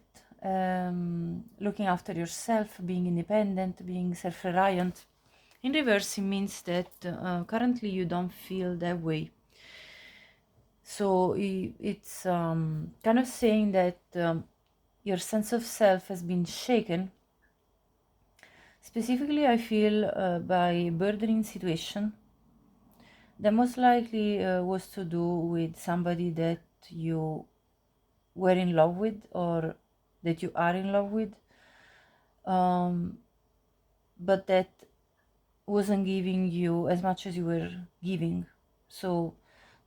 Speaker 1: looking after yourself, being independent, being self-reliant. In reverse, it means that currently you don't feel that way. So it's kind of saying that your sense of self has been shaken. Specifically, I feel by a burdening situation that most likely was to do with somebody that you were in love with, or that you are in love with, but that wasn't giving you as much as you were giving. So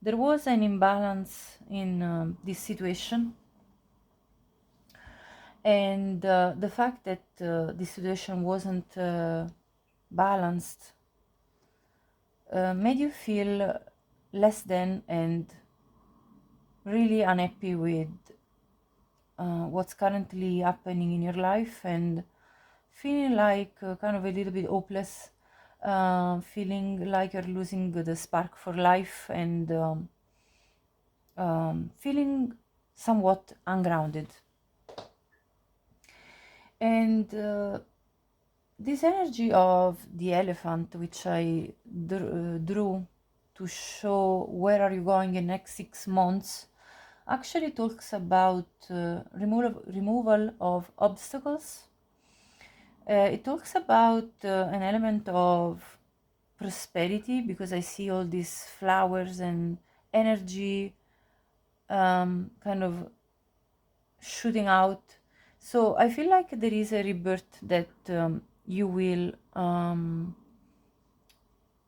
Speaker 1: there was an imbalance in this situation, and the fact that this situation wasn't balanced made you feel less than and really unhappy with what's currently happening in your life, and feeling like kind of a little bit hopeless, feeling like you're losing the spark for life, and feeling somewhat ungrounded. And this energy of the elephant, which I drew to show where are you going in the next 6 months, actually talks about removal of obstacles. It talks about an element of prosperity, because I see all these flowers and energy kind of shooting out. So I feel like there is a rebirth that you will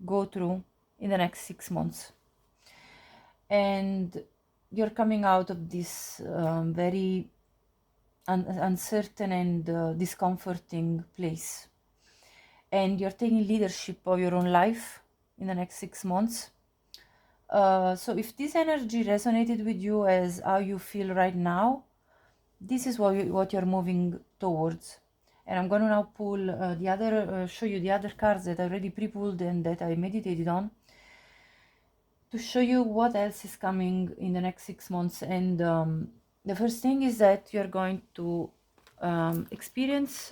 Speaker 1: go through in the next 6 months. And you're coming out of this very uncertain and discomforting place. And you're taking leadership of your own life in the next 6 months. So if this energy resonated with you as how you feel right now, this is what you're moving towards. And I'm going to now pull show you the other cards that I already pre-pulled and that I meditated on, to show you what else is coming in the next 6 months. And the first thing is that you're going to experience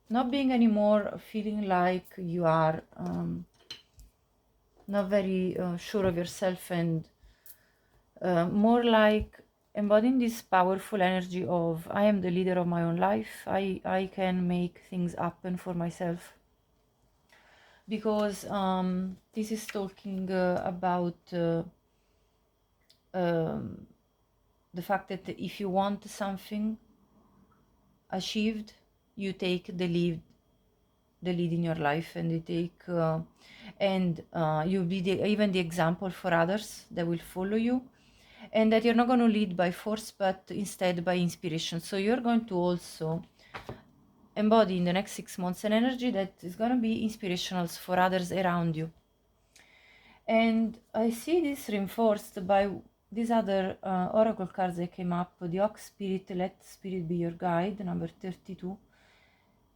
Speaker 1: not being anymore feeling like you are not very sure of yourself, and more like embodying this powerful energy of I am the leader of my own life. I can make things happen for myself. Because this is talking about the fact that if you want something achieved, you take the lead in your life, and you take you'll be even the example for others that will follow you, and that you're not going to lead by force, but instead by inspiration. So you're going to also embody in the next 6 months an energy that is going to be inspirational for others around you. And I see this reinforced by these other oracle cards that came up: the Ox Spirit, let Spirit be your guide, number 32,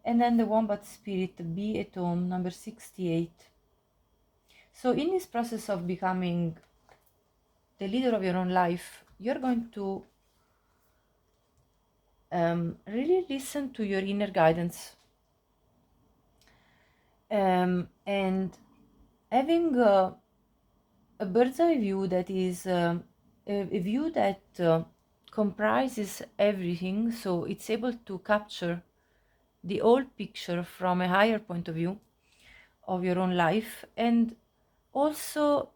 Speaker 1: and then the Wombat Spirit, be at home, number 68. So in this process of becoming the leader of your own life, you're going to really listen to your inner guidance, and having a bird's eye view that is a view that comprises everything, so it's able to capture the whole picture from a higher point of view of your own life, and also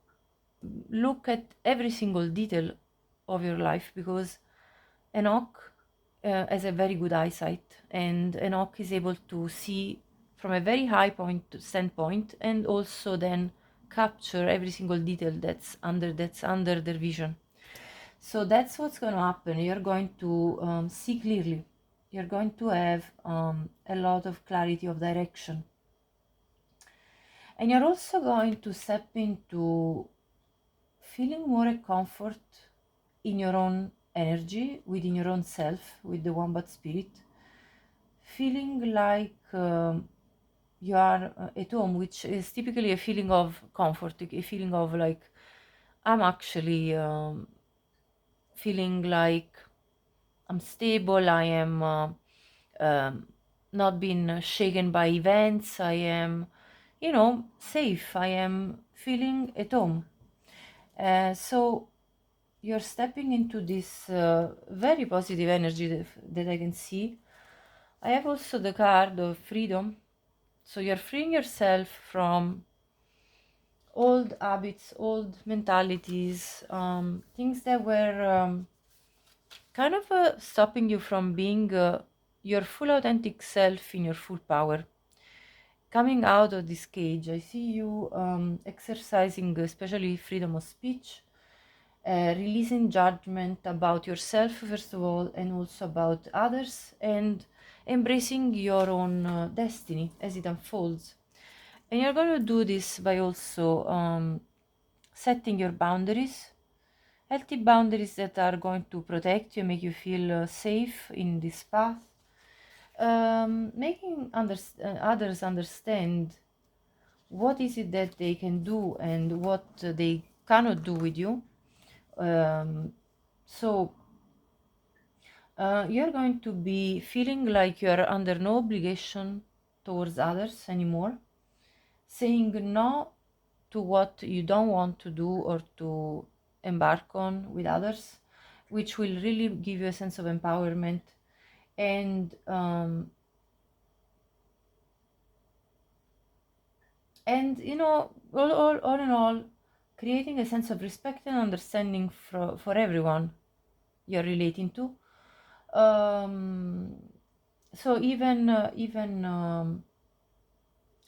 Speaker 1: look at every single detail of your life, because an oak has a very good eyesight, and an oak is able to see from a very high standpoint, and also then capture every single detail that's under their vision. So that's what's going to happen. You're going to see clearly. You're going to have a lot of clarity of direction, and you're also going to step into feeling more comfort in your own energy, within your own self, with the Wombat Spirit, feeling like you are at home, which is typically a feeling of comfort, a feeling of like, I'm actually feeling like I'm stable, I am not being shaken by events, I am, safe, I am feeling at home. So you're stepping into this very positive energy that I can see. I have also the card of freedom. So you're freeing yourself from old habits, old mentalities, things that were kind of stopping you from being your full authentic self in your full power. Coming out of this cage, I see you exercising especially freedom of speech, releasing judgment about yourself, first of all, and also about others, and embracing your own destiny as it unfolds. And you're going to do this by also setting your boundaries, healthy boundaries that are going to protect you, make you feel safe in this path, making others understand what is it that they can do and what they cannot do with you. So you're going to be feeling like you're under no obligation towards others anymore, saying no to what you don't want to do or to embark on with others, which will really give you a sense of empowerment. And you know, all in all, creating a sense of respect and understanding for everyone you're relating to. So even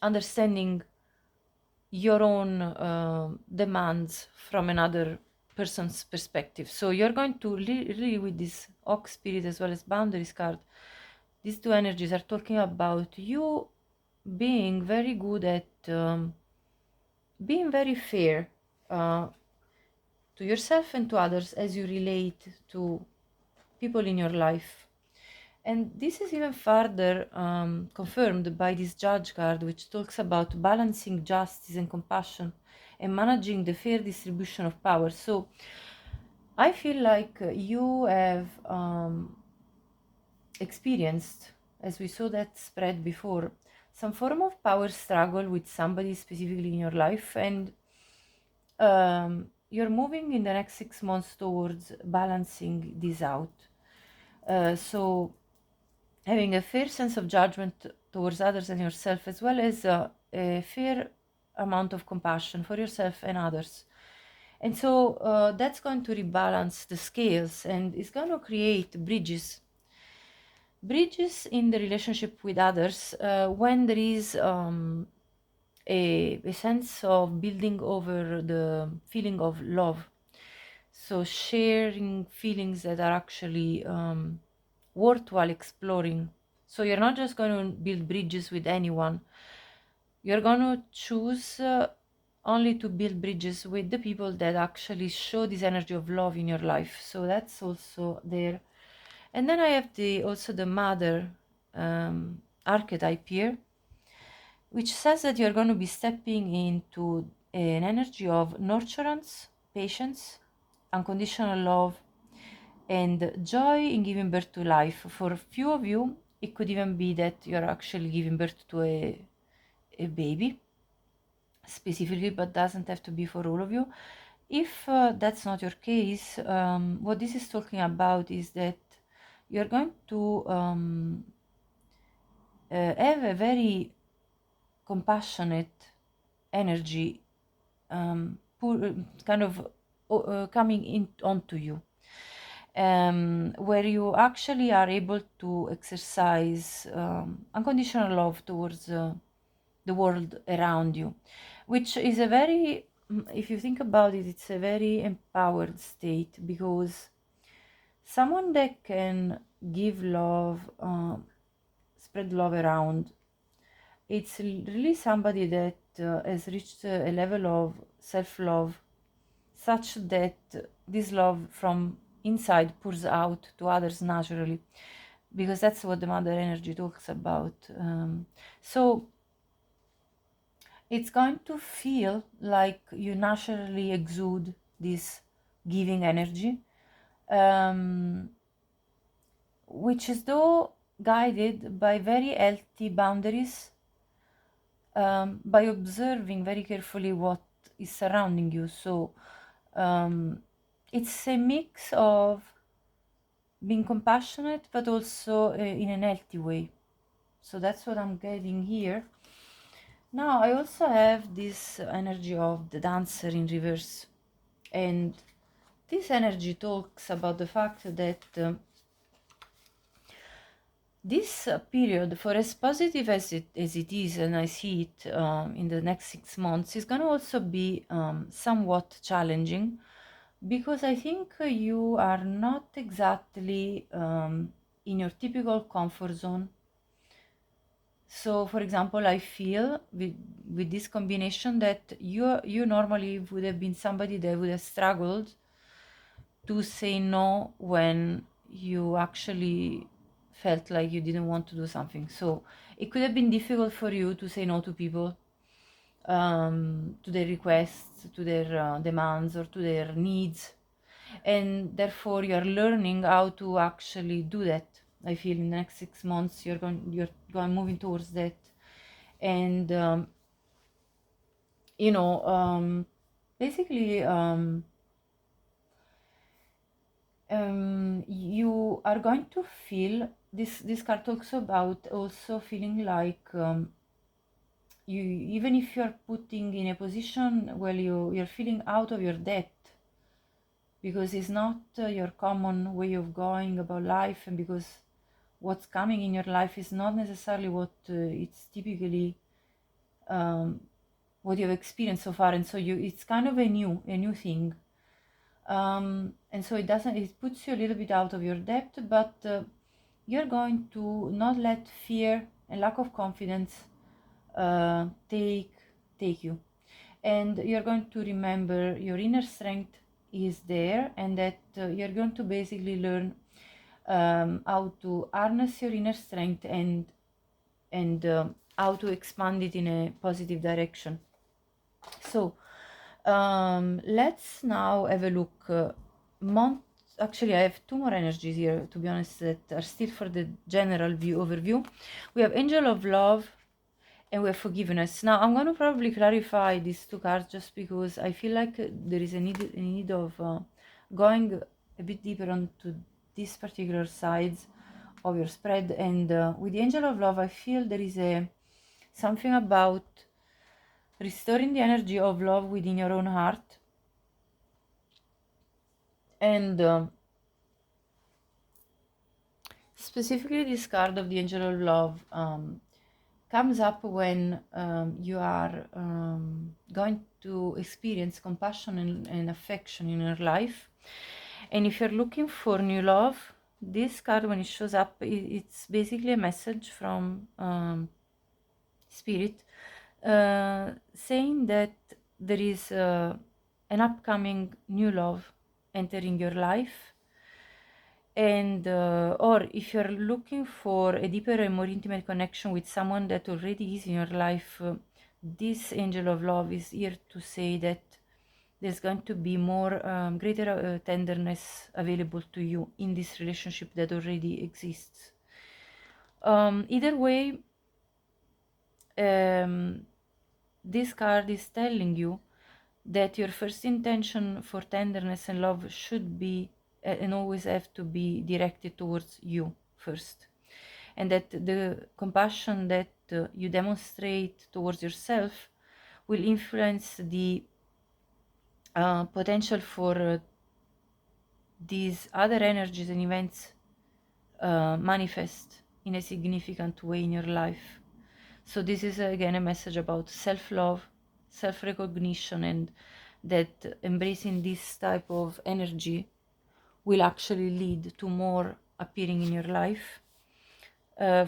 Speaker 1: understanding your own demands from another person's perspective. So you're going to really with this ox spirit as well as boundaries card, these two energies are talking about you being very good at being very fair to yourself and to others as you relate to people in your life. And this is even further confirmed by this judge card, which talks about balancing justice and compassion and managing the fair distribution of power. So I feel like you have experienced, as we saw that spread before, some form of power struggle with somebody specifically in your life, and you're moving in the next 6 months towards balancing this out. So having a fair sense of judgment towards others and yourself, as well as a fair amount of compassion for yourself and others. And so that's going to rebalance the scales and it's going to create bridges in the relationship with others when there is a sense of building over the feeling of love. So sharing feelings that are actually worthwhile exploring. So you're not just going to build bridges with anyone. You're going to choose only to build bridges with the people that actually show this energy of love in your life. So that's also there. And then I have also the mother archetype here, which says that you're going to be stepping into an energy of nurturance, patience, unconditional love, and joy in giving birth to life. For a few of you, it could even be that you're actually giving birth to a baby specifically, but doesn't have to be for all of you. If that's not your case, what this is talking about is that you're going to have a very compassionate energy kind of coming in onto you, where you actually are able to exercise unconditional love towards the world around you, which is a very, if you think about it, it's a very empowered state, because someone that can give love, spread love around, it's really somebody that has reached a level of self-love such that this love from inside pours out to others naturally, because that's what the mother energy talks about. So it's going to feel like you naturally exude this giving energy, which is though guided by very healthy boundaries, by observing very carefully what is surrounding you. So it's a mix of being compassionate but also in an healthy way. So that's what I'm getting here. Now I also have this energy of the dancer in reverse, and this energy talks about the fact that this period, for as positive as it is, and I see it in the next 6 months, is going to also be somewhat challenging, because I think you are not exactly in your typical comfort zone. So, for example, I feel with this combination that you normally would have been somebody that would have struggled to say no when you actually felt like you didn't want to do something. So it could have been difficult for you to say no to people, to their requests, to their demands, or to their needs. and therefore you're learning how to actually do that. I feel in the next 6 months you're going moving towards that. And you know, basically you are going to feel this card talks about also feeling like you, even if you're putting in a position where you're feeling out of your depth, because it's not your common way of going about life, and because what's coming in your life is not necessarily what it's typically what you've experienced so far, and so it's kind of a new thing. And so it puts you a little bit out of your depth, but you're going to not let fear and lack of confidence take you, and you're going to remember your inner strength is there, and that you're going to basically learn how to harness your inner strength and how to expand it in a positive direction. So let's now have a look. Actually, I have two more energies here, to be honest, that are still for the general overview. We have Angel of Love and we have Forgiveness. Now, I'm going to probably clarify these two cards just because I feel like there is a need of going a bit deeper onto these particular sides of your spread. And with the Angel of Love, I feel there is something about restoring the energy of love within your own heart. And specifically, this card of the Angel of Love comes up when you are going to experience compassion and affection in your life. And if you're looking for new love, this card, when it shows up, it's basically a message from Spirit saying that there is an upcoming new love entering your life. And or if you're looking for a deeper and more intimate connection with someone that already is in your life, this Angel of Love is here to say that there's going to be more greater tenderness available to you in this relationship that already exists. Either way, this card is telling you that your first intention for tenderness and love should be and always have to be directed towards you first, and that the compassion that you demonstrate towards yourself will influence the potential for these other energies and events manifest in a significant way in your life. So this is again a message about self-love, self-recognition, and that embracing this type of energy will actually lead to more appearing in your life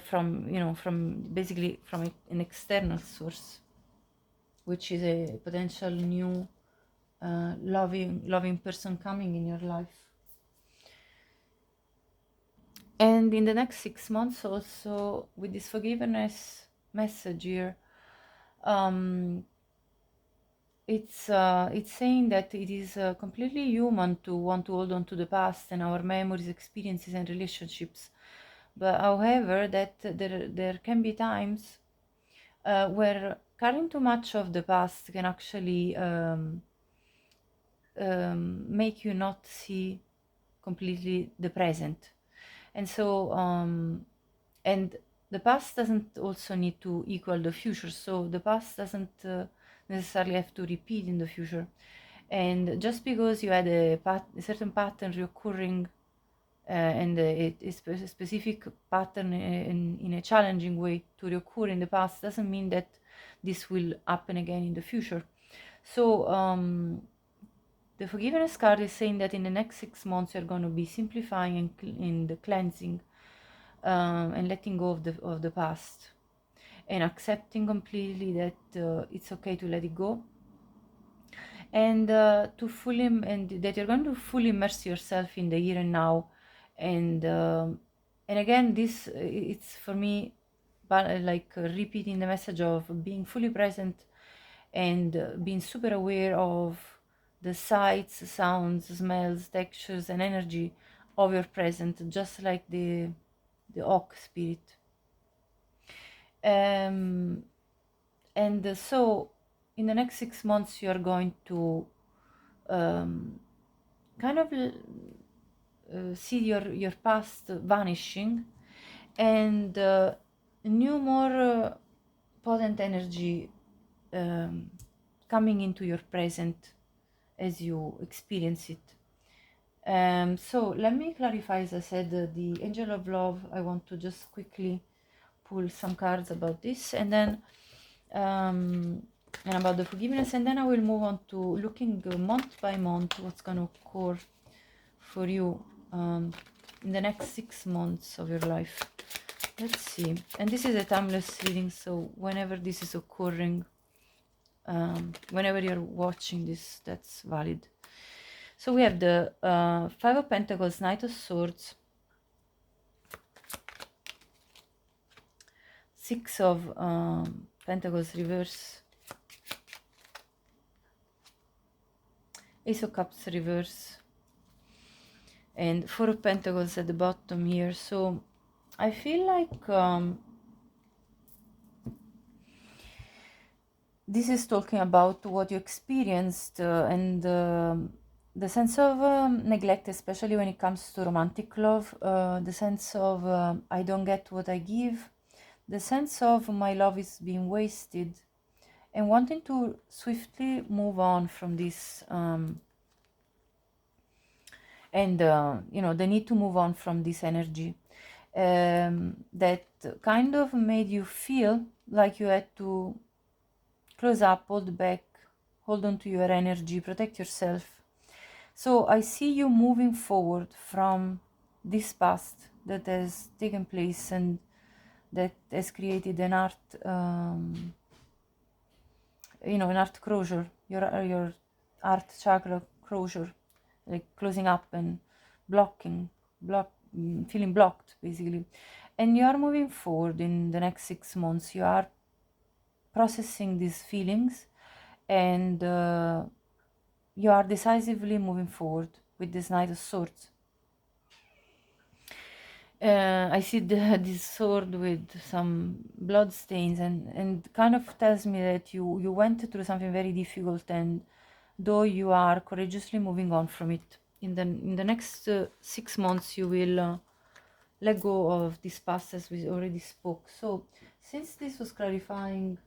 Speaker 1: from basically from an external source, which is a potential new loving person coming in your life. And in the next 6 months also, with this forgiveness message here, it's saying that it is completely human to want to hold on to the past and our memories, experiences, and relationships. But however, that there can be times where carrying too much of the past can actually make you not see completely the present. And so and the past doesn't also need to equal the future, so the past doesn't necessarily have to repeat in the future. And just because you had a certain pattern recurring and a specific pattern in a challenging way to reoccur in the past doesn't mean that this will happen again in the future. So the forgiveness card is saying that in the next 6 months you're going to be simplifying and cleansing and letting go of the past, and accepting completely that it's okay to let it go, and to fully and that you're going to fully immerse yourself in the here and now. And again, this it's for me like repeating the message of being fully present and being super aware of the sights, sounds, smells, textures, and energy of your present, just like the oak spirit. And so in the next 6 months you are going to kind of see your past vanishing, and new, more potent energy coming into your present as you experience it. So let me clarify, as I said, the Angel of Love. I want to just quickly pull some cards about this, and then and about the forgiveness, and then I will move on to looking month by month what's going to occur for you in the next 6 months of your life. Let's see. And this is a timeless reading, so whenever this is occurring, whenever you're watching this, that's valid. So we have the Five of Pentacles, Knight of Swords, Six of Pentacles reverse, Ace of Cups reverse, and Four of Pentacles at the bottom here. So I feel like this is talking about what you experienced and the sense of neglect, especially when it comes to romantic love, the sense of I don't get what I give, the sense of my love is being wasted, and wanting to swiftly move on from this, and the need to move on from this energy that kind of made you feel like you had to close up, hold back, hold on to your energy, protect yourself. So I see you moving forward from this past that has taken place and that has created an art, an art closure, your art chakra closure, like closing up and feeling blocked, basically. And you are moving forward in the next 6 months. You are processing these feelings, and you are decisively moving forward with this Knight of Swords. I see this sword with some blood stains, and kind of tells me that you went through something very difficult, and though you are courageously moving on from it, in the next 6 months you will let go of this past, as we already spoke. So since this was clarifying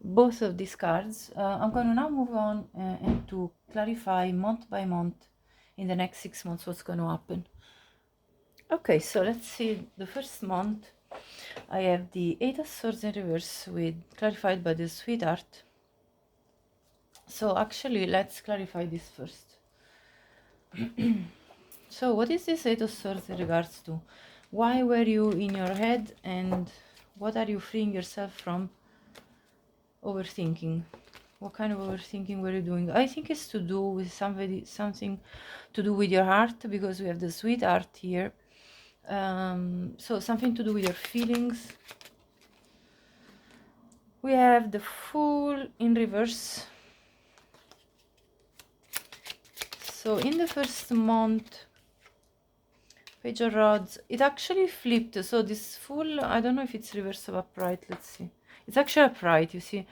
Speaker 1: both of these cards, I'm going to now move on and to clarify month by month in the next 6 months what's going to happen. Okay, so let's see the first month. I have the Eight of Swords in reverse with clarified by the Sweetheart. So actually, let's clarify this first. So what is this Eight of Swords in regards to? Why were you in your head, and what are you freeing yourself from? Overthinking. What kind of overthinking were you doing? I think it's to do with something to do with your heart, because we have the Sweetheart here. So something to do with your feelings. We have the Fool in reverse. So in the first month, Page of Rods, it actually flipped. So this Fool, I don't know if it's reverse or upright. Let's see. It's actually upright, you see.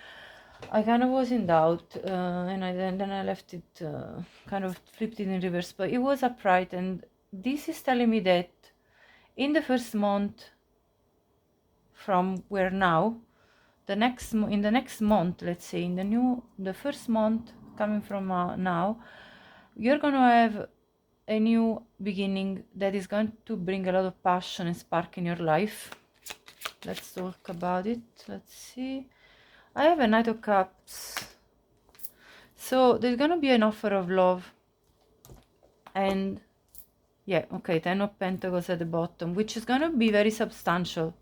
Speaker 1: I kind of was in doubt, and then I left it, kind of flipped it in reverse, but it was upright. And this is telling me that in the first month from where now, in the next month, let's say in the first month coming from now, you're going to have a new beginning that is going to bring a lot of passion and spark in your life. Let's talk about it. Let's see. I have a Knight of Cups. So there's going to be an offer of love. And yeah, okay, Ten of Pentacles at the bottom, which is going to be very substantial.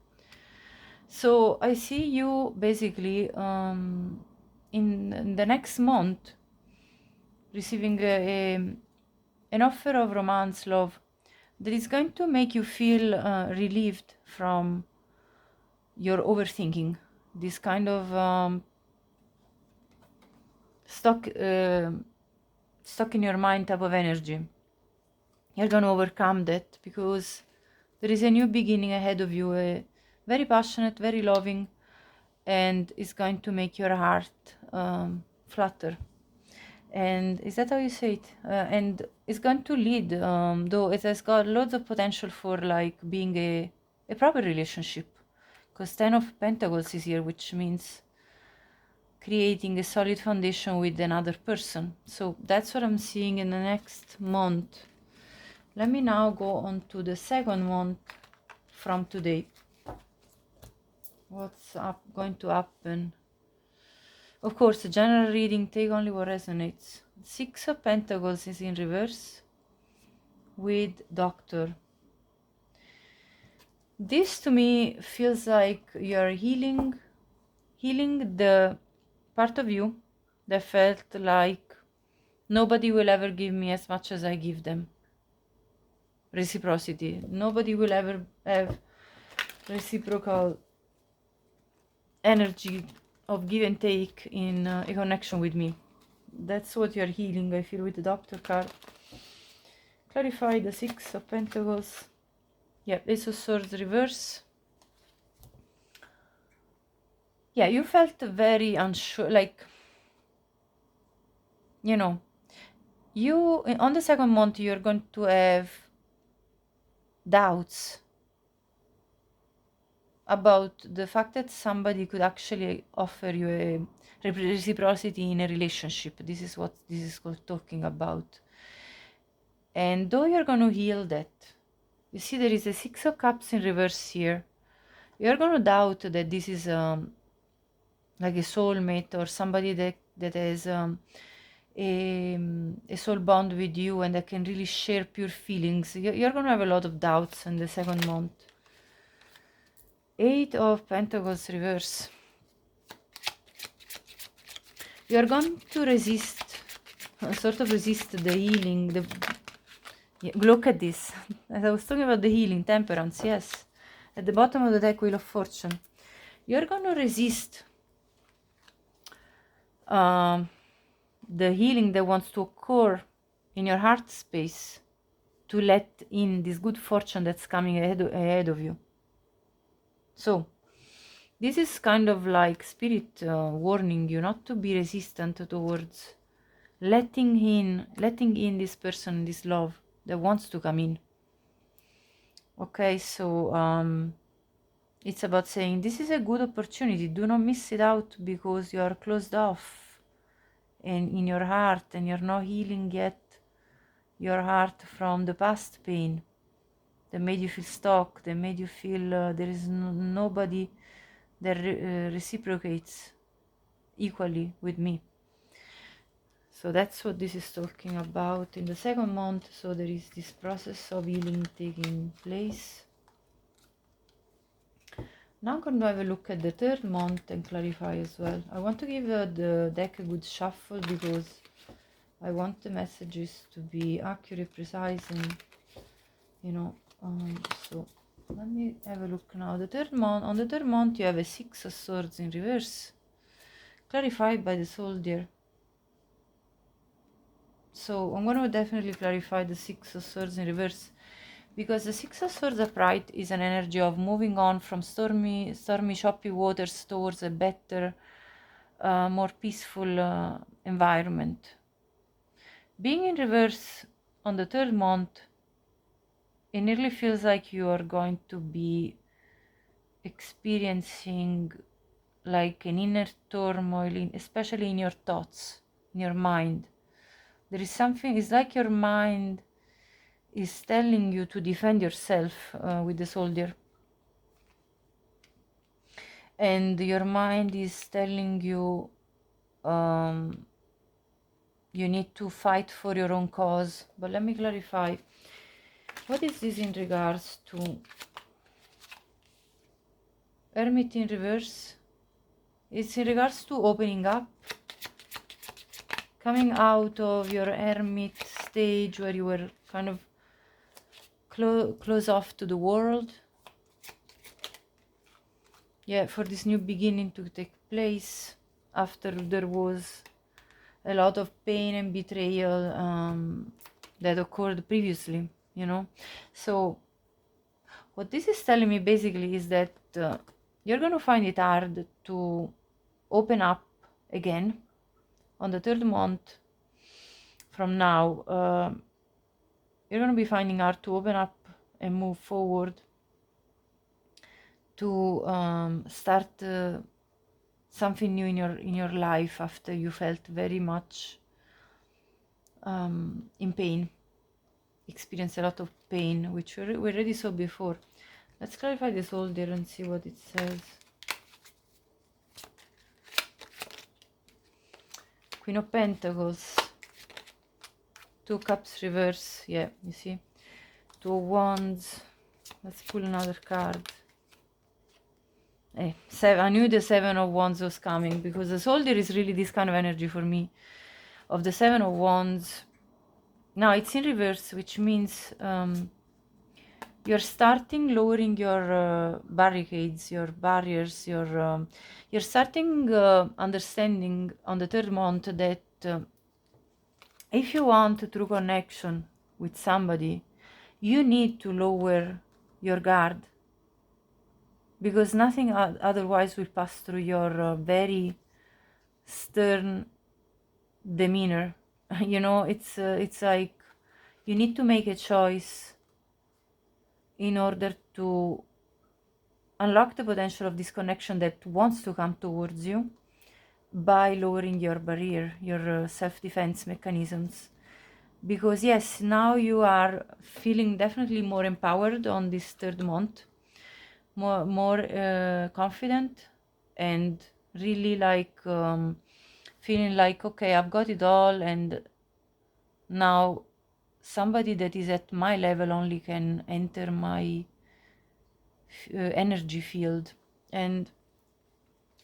Speaker 1: So I see you basically in the next month receiving an offer of romance, love, that is going to make you feel relieved from your overthinking. This kind of stuck stuck in your mind type of energy. You're going to overcome that because there is a new beginning ahead of you, a very passionate, very loving, and it's going to make your heart flutter. And is that how you say it? And it's going to lead, though it has got loads of potential for like being a proper relationship, because 10 of Pentacles is here, which means creating a solid foundation with another person. So that's what I'm seeing in the next month. Let me now go on to the second month from today. What's going to happen? Of course, a general reading, take only what resonates. 6 of Pentacles is in reverse with Doctor. This to me feels like you're healing the part of you that felt like nobody will ever give me as much as I give them. Reciprocity. Nobody will ever have reciprocal energy of give and take in a connection with me. That's what you're healing, I feel, with the Doctor card. Clarify the 6 of Pentacles. Yeah, Ace of Swords reverse. Yeah, you felt very unsure, like, you know, you, on the second month, you're going to have doubts about the fact that somebody could actually offer you a reciprocity in a relationship. This is what this is talking about. And though you're going to heal that, you see there is a 6 of Cups in reverse here. You're going to doubt that this is like a soulmate or somebody that has a soul bond with you and that can really share pure feelings. You're going to have a lot of doubts in the second month. 8 of Pentacles reverse. You're going to resist, sort of resist the healing. Yeah, look at this. As I was talking about the healing, temperance, yes. At the bottom of the deck, Wheel of Fortune. You're going to resist the healing that wants to occur in your heart space to let in this good fortune that's coming ahead of you. So this is kind of like spirit warning you not to be resistant towards letting in this person, this love that wants to come in. Okay, so it's about saying this is a good opportunity. Do not miss it out because you are closed off and in your heart and you're not healing yet your heart from the past pain that made you feel stuck, that made you feel there is nobody that reciprocates equally with me. So that's what this is talking about in the second month. So there is this process of healing taking place. Now I'm going to have a look at the third month and clarify as well. I want to give the deck a good shuffle because I want the messages to be accurate, precise, and you know, so let me have a look now. The third month, on the third month you have a 6 of Swords in reverse, clarified by the Soldier. So I'm going to definitely clarify the 6 of Swords in reverse, because the 6 of Swords upright is an energy of moving on from stormy, choppy waters towards a better, more peaceful environment. Being in reverse on the third month, it nearly feels like you are going to be experiencing like an inner turmoil, especially in your thoughts, in your mind. There is something, it's like your mind is telling you to defend yourself with the Soldier. And your mind is telling you you need to fight for your own cause. But let me clarify. What is this in regards to? Hermit in reverse. It's in regards to opening up, coming out of your hermit stage where you were kind of close off to the world. Yeah, for this new beginning to take place after there was a lot of pain and betrayal that occurred previously, you know. So what this is telling me basically is that you're going to find it hard to open up again on the third month from now. You're going to be finding hard to open up and move forward, to start something new in your life after you felt very much in pain, experienced a lot of pain, which we already saw before. Let's clarify this holder and see what it says. Queen of Pentacles, Two Cups reverse, yeah, you see, Two of Wands. Let's pull another card. I knew the Seven of Wands was coming, because the soldier is really this kind of energy for me, of the Seven of Wands. Now it's in reverse, which means you're starting lowering your barricades, your barriers, you're starting understanding on the third month that if you want a true connection with somebody, you need to lower your guard, because nothing otherwise will pass through your very stern demeanor. You know, it's like you need to make a choice in order to unlock the potential of this connection that wants to come towards you, by lowering your barrier, your self-defense mechanisms. Because yes, now you are feeling definitely more empowered on this third month, more confident, and really like feeling like, okay, I've got it all, and now somebody that is at my level only can enter my energy field. And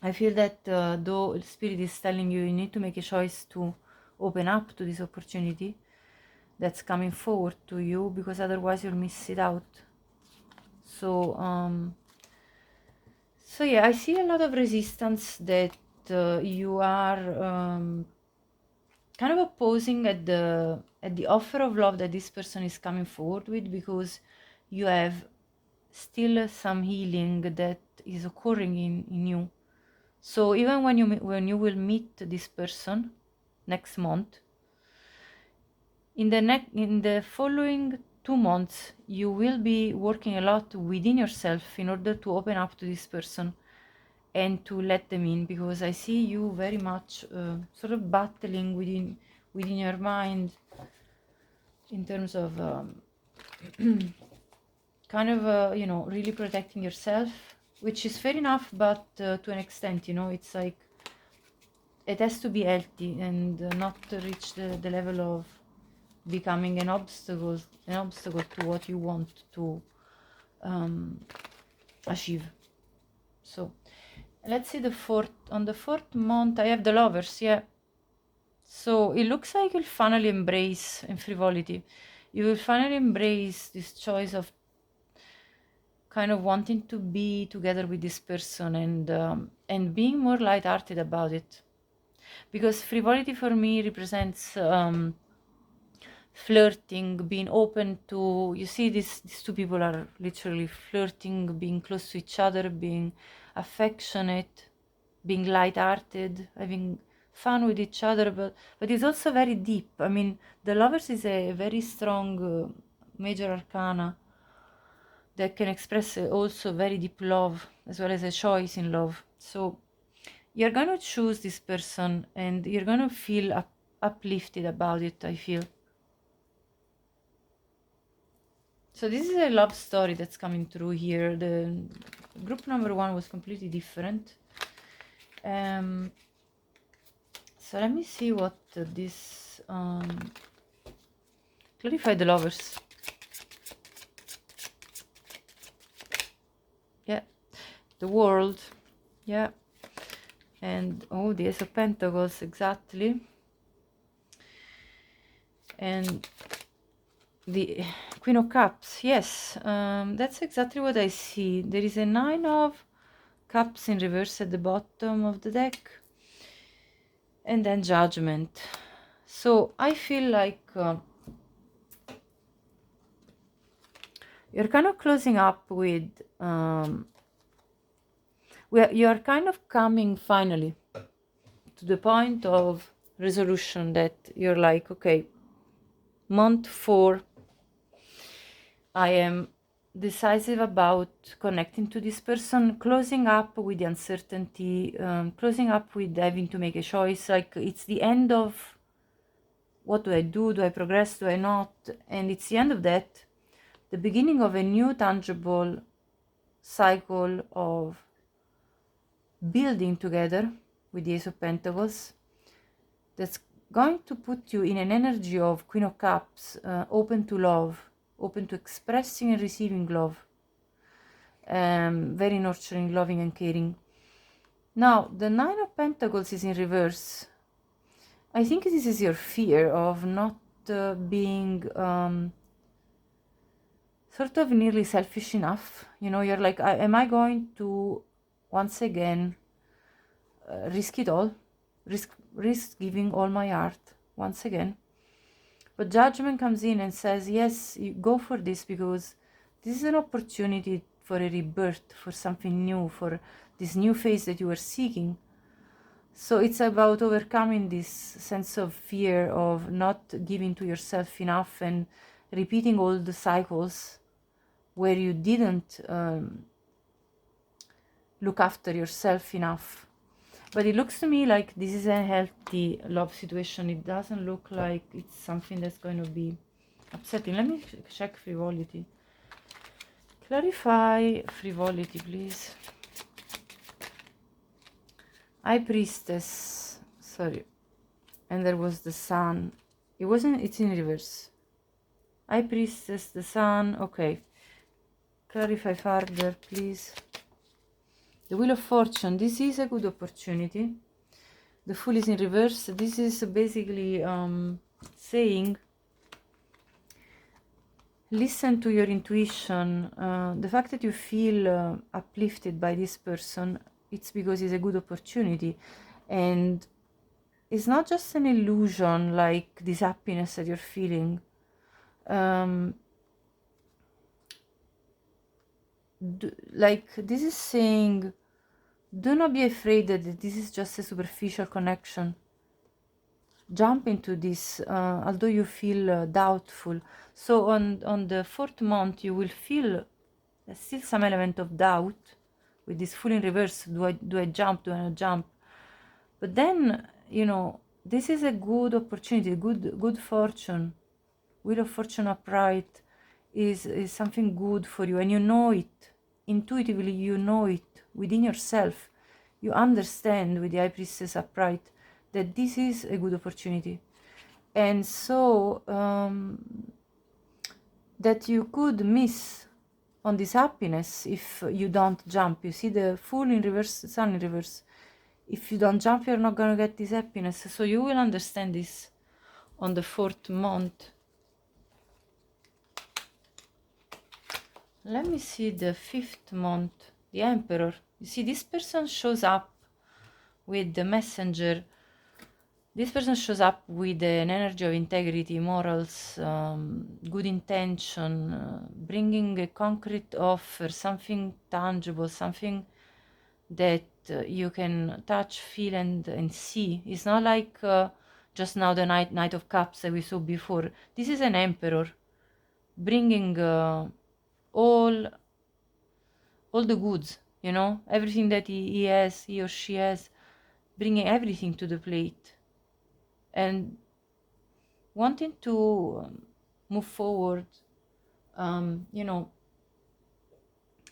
Speaker 1: I feel that though Spirit is telling you, you need to make a choice to open up to this opportunity that's coming forward to you, because otherwise you'll miss it out. So so yeah, I see a lot of resistance that you are kind of opposing at the offer of love that this person is coming forward with, because you have still some healing that is occurring in you. So even when you will meet this person next month, in the following 2 months, you will be working a lot within yourself in order to open up to this person and to let them in, because I see you very much sort of battling within your mind in terms of kind of you know, really protecting yourself, which is fair enough, but to an extent, you know, it's like it has to be healthy and not to reach the level of becoming an obstacle to what you want to achieve. So let's see on the fourth month I have the Lovers. Yeah, so it looks like you'll finally embrace in frivolity. You will finally embrace this choice of kind of wanting to be together with this person, and being more lighthearted about it, because frivolity for me represents flirting, being open to, you see, these two people are literally flirting, being close to each other, being affectionate, being light-hearted, having fun with each other, but it's also very deep. I mean, the Lovers is a very strong major arcana that can express also very deep love, as well as a choice in love. So you're gonna choose this person and you're gonna feel uplifted about it, I feel. So this is a love story that's coming through here. The group number 1 was completely different. So let me see what this clarify the Lovers. Yeah, the World. Yeah, and oh, the Ace of Pentacles, exactly. And the Queen of Cups. Yes, that's exactly what I see. There is a 9 of Cups in reverse at the bottom of the deck. and then Judgment. So I feel like you're kind of closing up with you're kind of coming finally to the point of resolution, that you're like, okay, month 4, I am decisive about connecting to this person, closing up with the uncertainty, closing up with having to make a choice. Like, it's the end of what do I do? Do I progress? Do I not? And it's the end of that, the beginning of a new tangible cycle of building together with the Ace of Pentacles, that's going to put you in an energy of Queen of Cups, open to love, open to expressing and receiving love, very nurturing, loving and caring. Now, the Nine of Pentacles is in reverse. I think this is your fear of not being sort of nearly selfish enough. You know, you're like, am I going to once again risk it all, risk giving all my heart once again? But Judgment comes in and says, yes, you go for this, because this is an opportunity for a rebirth, for something new, for this new phase that you were seeking. So it's about overcoming this sense of fear of not giving to yourself enough and repeating all the cycles where you didn't look after yourself enough. But it looks to me like this is a healthy love situation. It doesn't look like it's something that's going to be upsetting. Let me check frivolity. Clarify frivolity, please. High Priestess, sorry, and there was the Sun. It's in reverse. High Priestess, the Sun, okay. Clarify further, please. The Wheel of Fortune, this is a good opportunity. The Fool is in reverse. This is basically saying, listen to your intuition. The fact that you feel uplifted by this person, it's because it's a good opportunity. And it's not just an illusion, like this happiness that you're feeling. Like, this is saying, do not be afraid that this is just a superficial connection. Jump into this, although you feel doubtful. So on the 4th month, you will feel still some element of doubt with this Fool in reverse. Do I jump? Do I not jump? But then, you know, this is a good opportunity, good fortune. Wheel of Fortune upright is something good for you, and you know it. Intuitively, you know it within yourself. You understand with the High Priestess upright that this is a good opportunity. And so that you could miss on this happiness if you don't jump. You see the Fool in reverse, Sun in reverse. If you don't jump, you're not going to get this happiness. So you will understand this on the 4th month. Let me see the 5th month, the Emperor. You see, this person shows up with the Messenger. This person shows up with an energy of integrity, morals, good intention, bringing a concrete offer, something tangible, something that you can touch, feel, and see. It's not like just now the Knight of Cups that we saw before. This is an Emperor bringing all the goods, you know, everything that he has, he or she has, bringing everything to the plate and wanting to move forward, you know,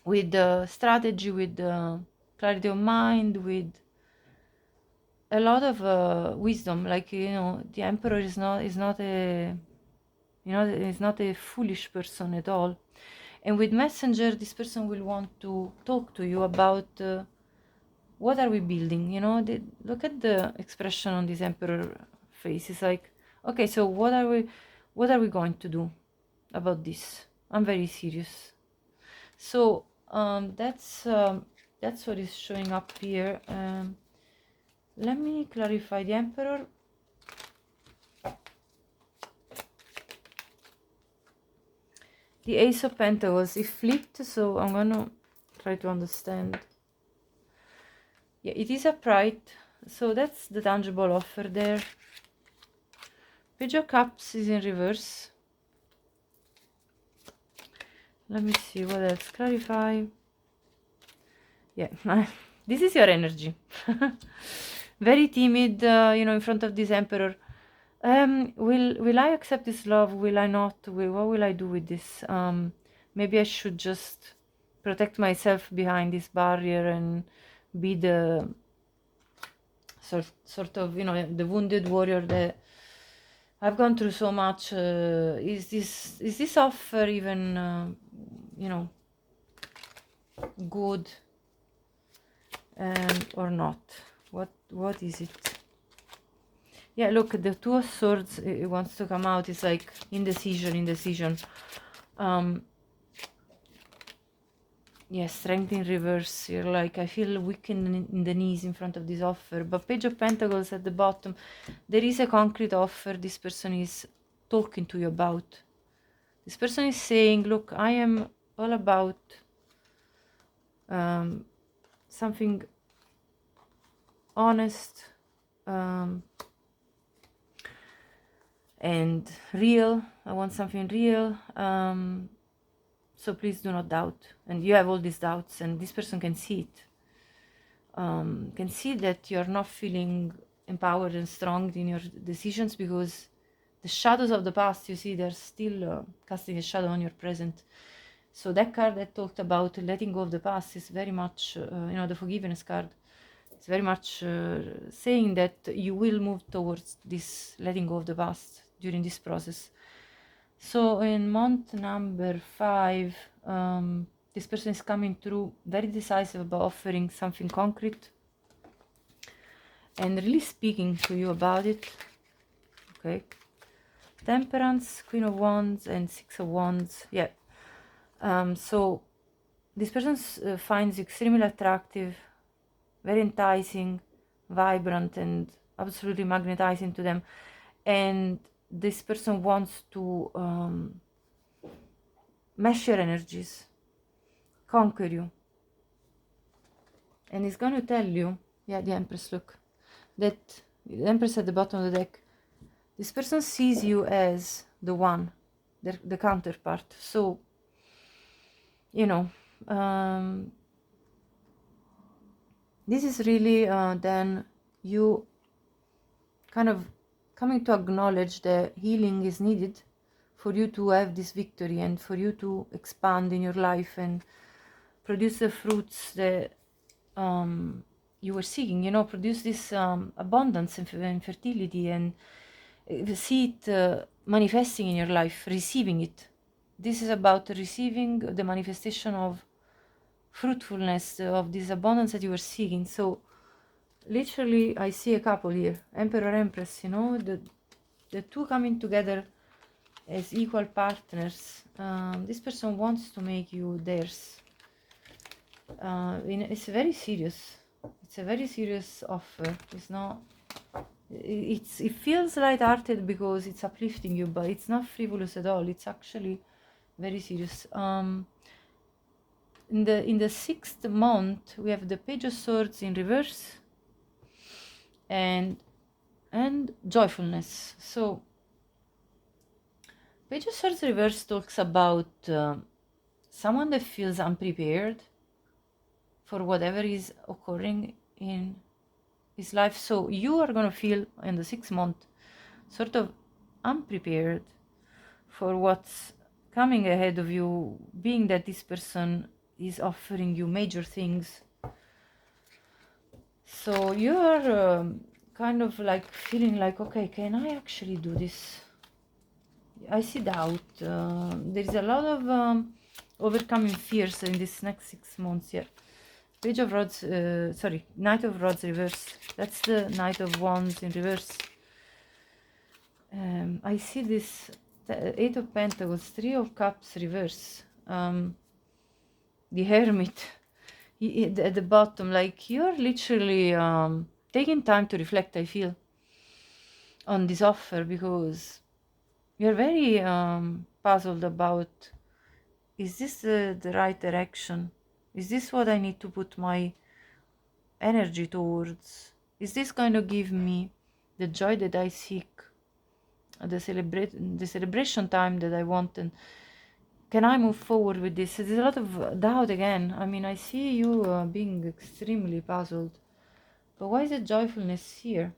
Speaker 1: with the strategy, with the clarity of mind, with a lot of wisdom. Like, you know, the Emperor is not a, you know, is not a foolish person at all. And with Messenger, this person will want to talk to you about what are we building, you know. Look at the expression on this Emperor face. It's like, okay, so what are we going to do about this? I'm very serious. So that's what is showing up here. let me clarify. The Emperor, the Ace of Pentacles, it flipped, so I'm gonna try to understand. Yeah, it is upright, so that's the tangible offer there. Page of Cups is in reverse. Let me see what else. Clarify. Yeah, this is your energy. Very timid, you know, in front of this Emperor. Will I accept this love? Will I not? What will I do with this? Maybe I should just protect myself behind this barrier and be the sort of, you know, the wounded warrior that I've gone through so much. Is this offer even, you know, good or not? What is it? Yeah, look, the Two of Swords, it wants to come out. It's like indecision. Yeah, strength in reverse. You're like, I feel weak in the knees in front of this offer. But Page of Pentacles at the bottom, there is a concrete offer this person is talking to you about. This person is saying, look, I am all about something honest and real. I want something real. So please do not doubt. And you have all these doubts, and this person can see it. Can see that you're not feeling empowered and strong in your decisions because the shadows of the past, you see, they're still casting a shadow on your present. So that card that talked about letting go of the past is very much, you know, the forgiveness card. It's very much saying that you will move towards this letting go of the past during this process. So in month number 5, this person is coming through very decisive about offering something concrete and really speaking to you about it. Okay. Temperance, Queen of Wands, and Six of Wands. Yeah. So this person finds you extremely attractive, very enticing, vibrant, and absolutely magnetizing to them. And this person wants to mesh your energies, conquer you. And he's going to tell you, yeah, the Empress, look, that the Empress at the bottom of the deck, this person sees you as the one, the counterpart. So, you know, this is really then you kind of coming to acknowledge that healing is needed for you to have this victory and for you to expand in your life and produce the fruits that you were seeking, you know, produce this abundance and fertility, and see it manifesting in your life, receiving it. This is about receiving the manifestation of fruitfulness, of this abundance that you were seeking. So literally I see a couple here, Emperor, Empress, you know, the two coming together as equal partners. This person wants to make you theirs. It's very serious. It's a very serious offer. It's not. It feels light-hearted because it's uplifting you, but it's not frivolous at all. It's actually very serious. In the 6th month, we have the Page of Swords in reverse, and joyfulness. So Page of Swords reverse talks about someone that feels unprepared for whatever is occurring in his life. So you are going to feel in the 6th month sort of unprepared for what's coming ahead of you, being that this person is offering you major things. So you are kind of like feeling like, okay, can I actually do this? I see doubt. There is a lot of overcoming fears in this next 6 months here. Page of Rods, Knight of Rods reverse. That's the Knight of Wands in reverse. I see this Eight of Pentacles, Three of Cups reverse. The Hermit at the bottom, like you're literally taking time to reflect, I feel, on this offer, because you're very puzzled about, is this the right direction? Is this what I need to put my energy towards? Is this going to give me the joy that I seek, the celebration time that I want? And can I move forward with this? There's a lot of doubt again. I mean, I see you being extremely puzzled. But why is the joyfulness here?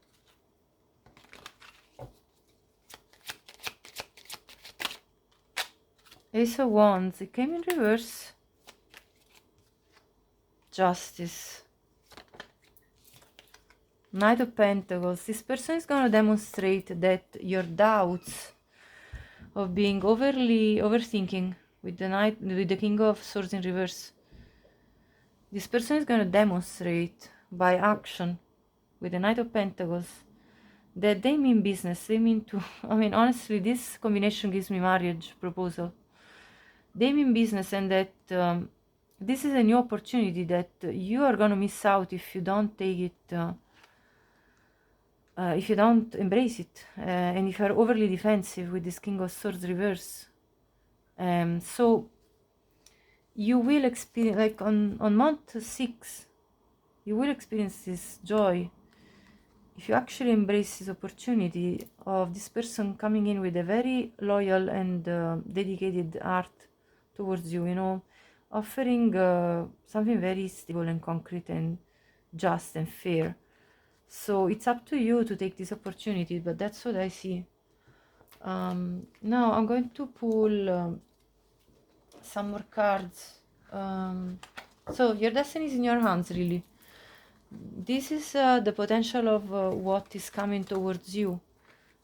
Speaker 1: Ace of Wands. It came in reverse. Justice. Knight of Pentacles. This person is going to demonstrate that your doubts of being overthinking with the King of Swords in reverse. This person is going to demonstrate by action with the Knight of Pentacles that they mean business. They mean to, I mean, honestly, this combination gives me marriage proposal. They mean business, and that this is a new opportunity that you are going to miss out if you don't take it, if you don't embrace it, and if you're overly defensive with this King of Swords reverse. So you will experience, like on month 6, you will experience this joy if you actually embrace this opportunity of this person coming in with a very loyal and dedicated heart towards you, you know, offering something very stable and concrete and just and fair. So it's up to you to take this opportunity, but that's what I see. Now I'm going to pull some more cards. So your destiny is in your hands, really. This is the potential of what is coming towards you,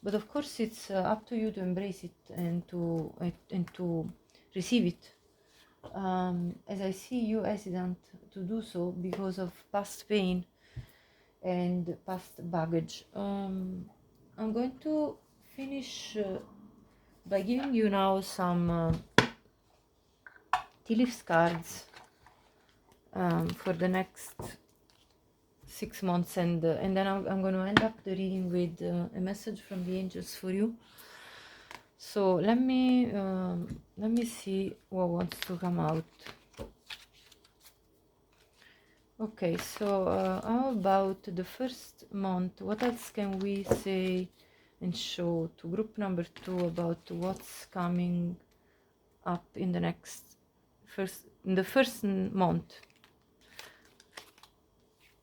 Speaker 1: but of course it's up to you to embrace it and to receive it. As I see you hesitant to do so because of past pain and past baggage. I'm going to finish by giving you now some tea leaves cards for the next 6 months, and then I'm going to end up the reading with a message from the angels for you. So let me see what wants to come out. Okay, so how about the first month? What else can we say and show to group number 2 about what's coming up in the first month?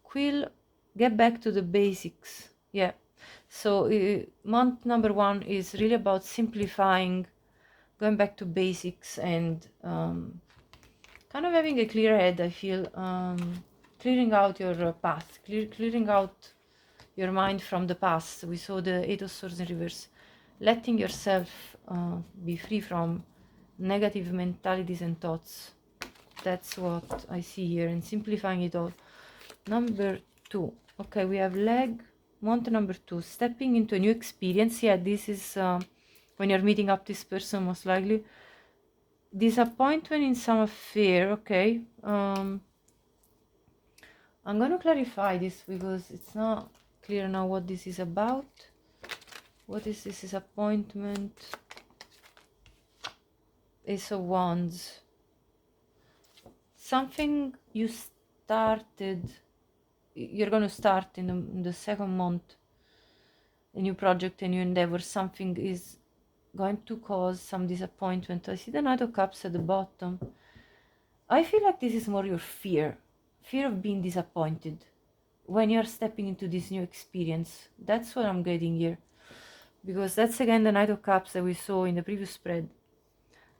Speaker 1: Quill, get back to the basics. Yeah, so month number 1 is really about simplifying, going back to basics, and kind of having a clear head, I feel. Clearing out your path, clearing out your mind from the past. We saw the 8 of Swords in reverse. Letting yourself be free from negative mentalities and thoughts. That's what I see here, and simplifying it all. Number 2. Okay, we have leg. Month number 2. Stepping into a new experience. Yeah, this is when you're meeting up this person, most likely. Disappointment in some affair. Okay. I'm going to clarify this because it's not clear now what this is about. What is this disappointment? Ace of Wands. Something you started, you're going to start in the second month, a new project, a new endeavor. Something is going to cause some disappointment. I see the Knight of Cups at the bottom. I feel like this is more your fear of being disappointed when you're stepping into this new experience. That's what I'm getting here, because that's again the Knight of Cups that we saw in the previous spread.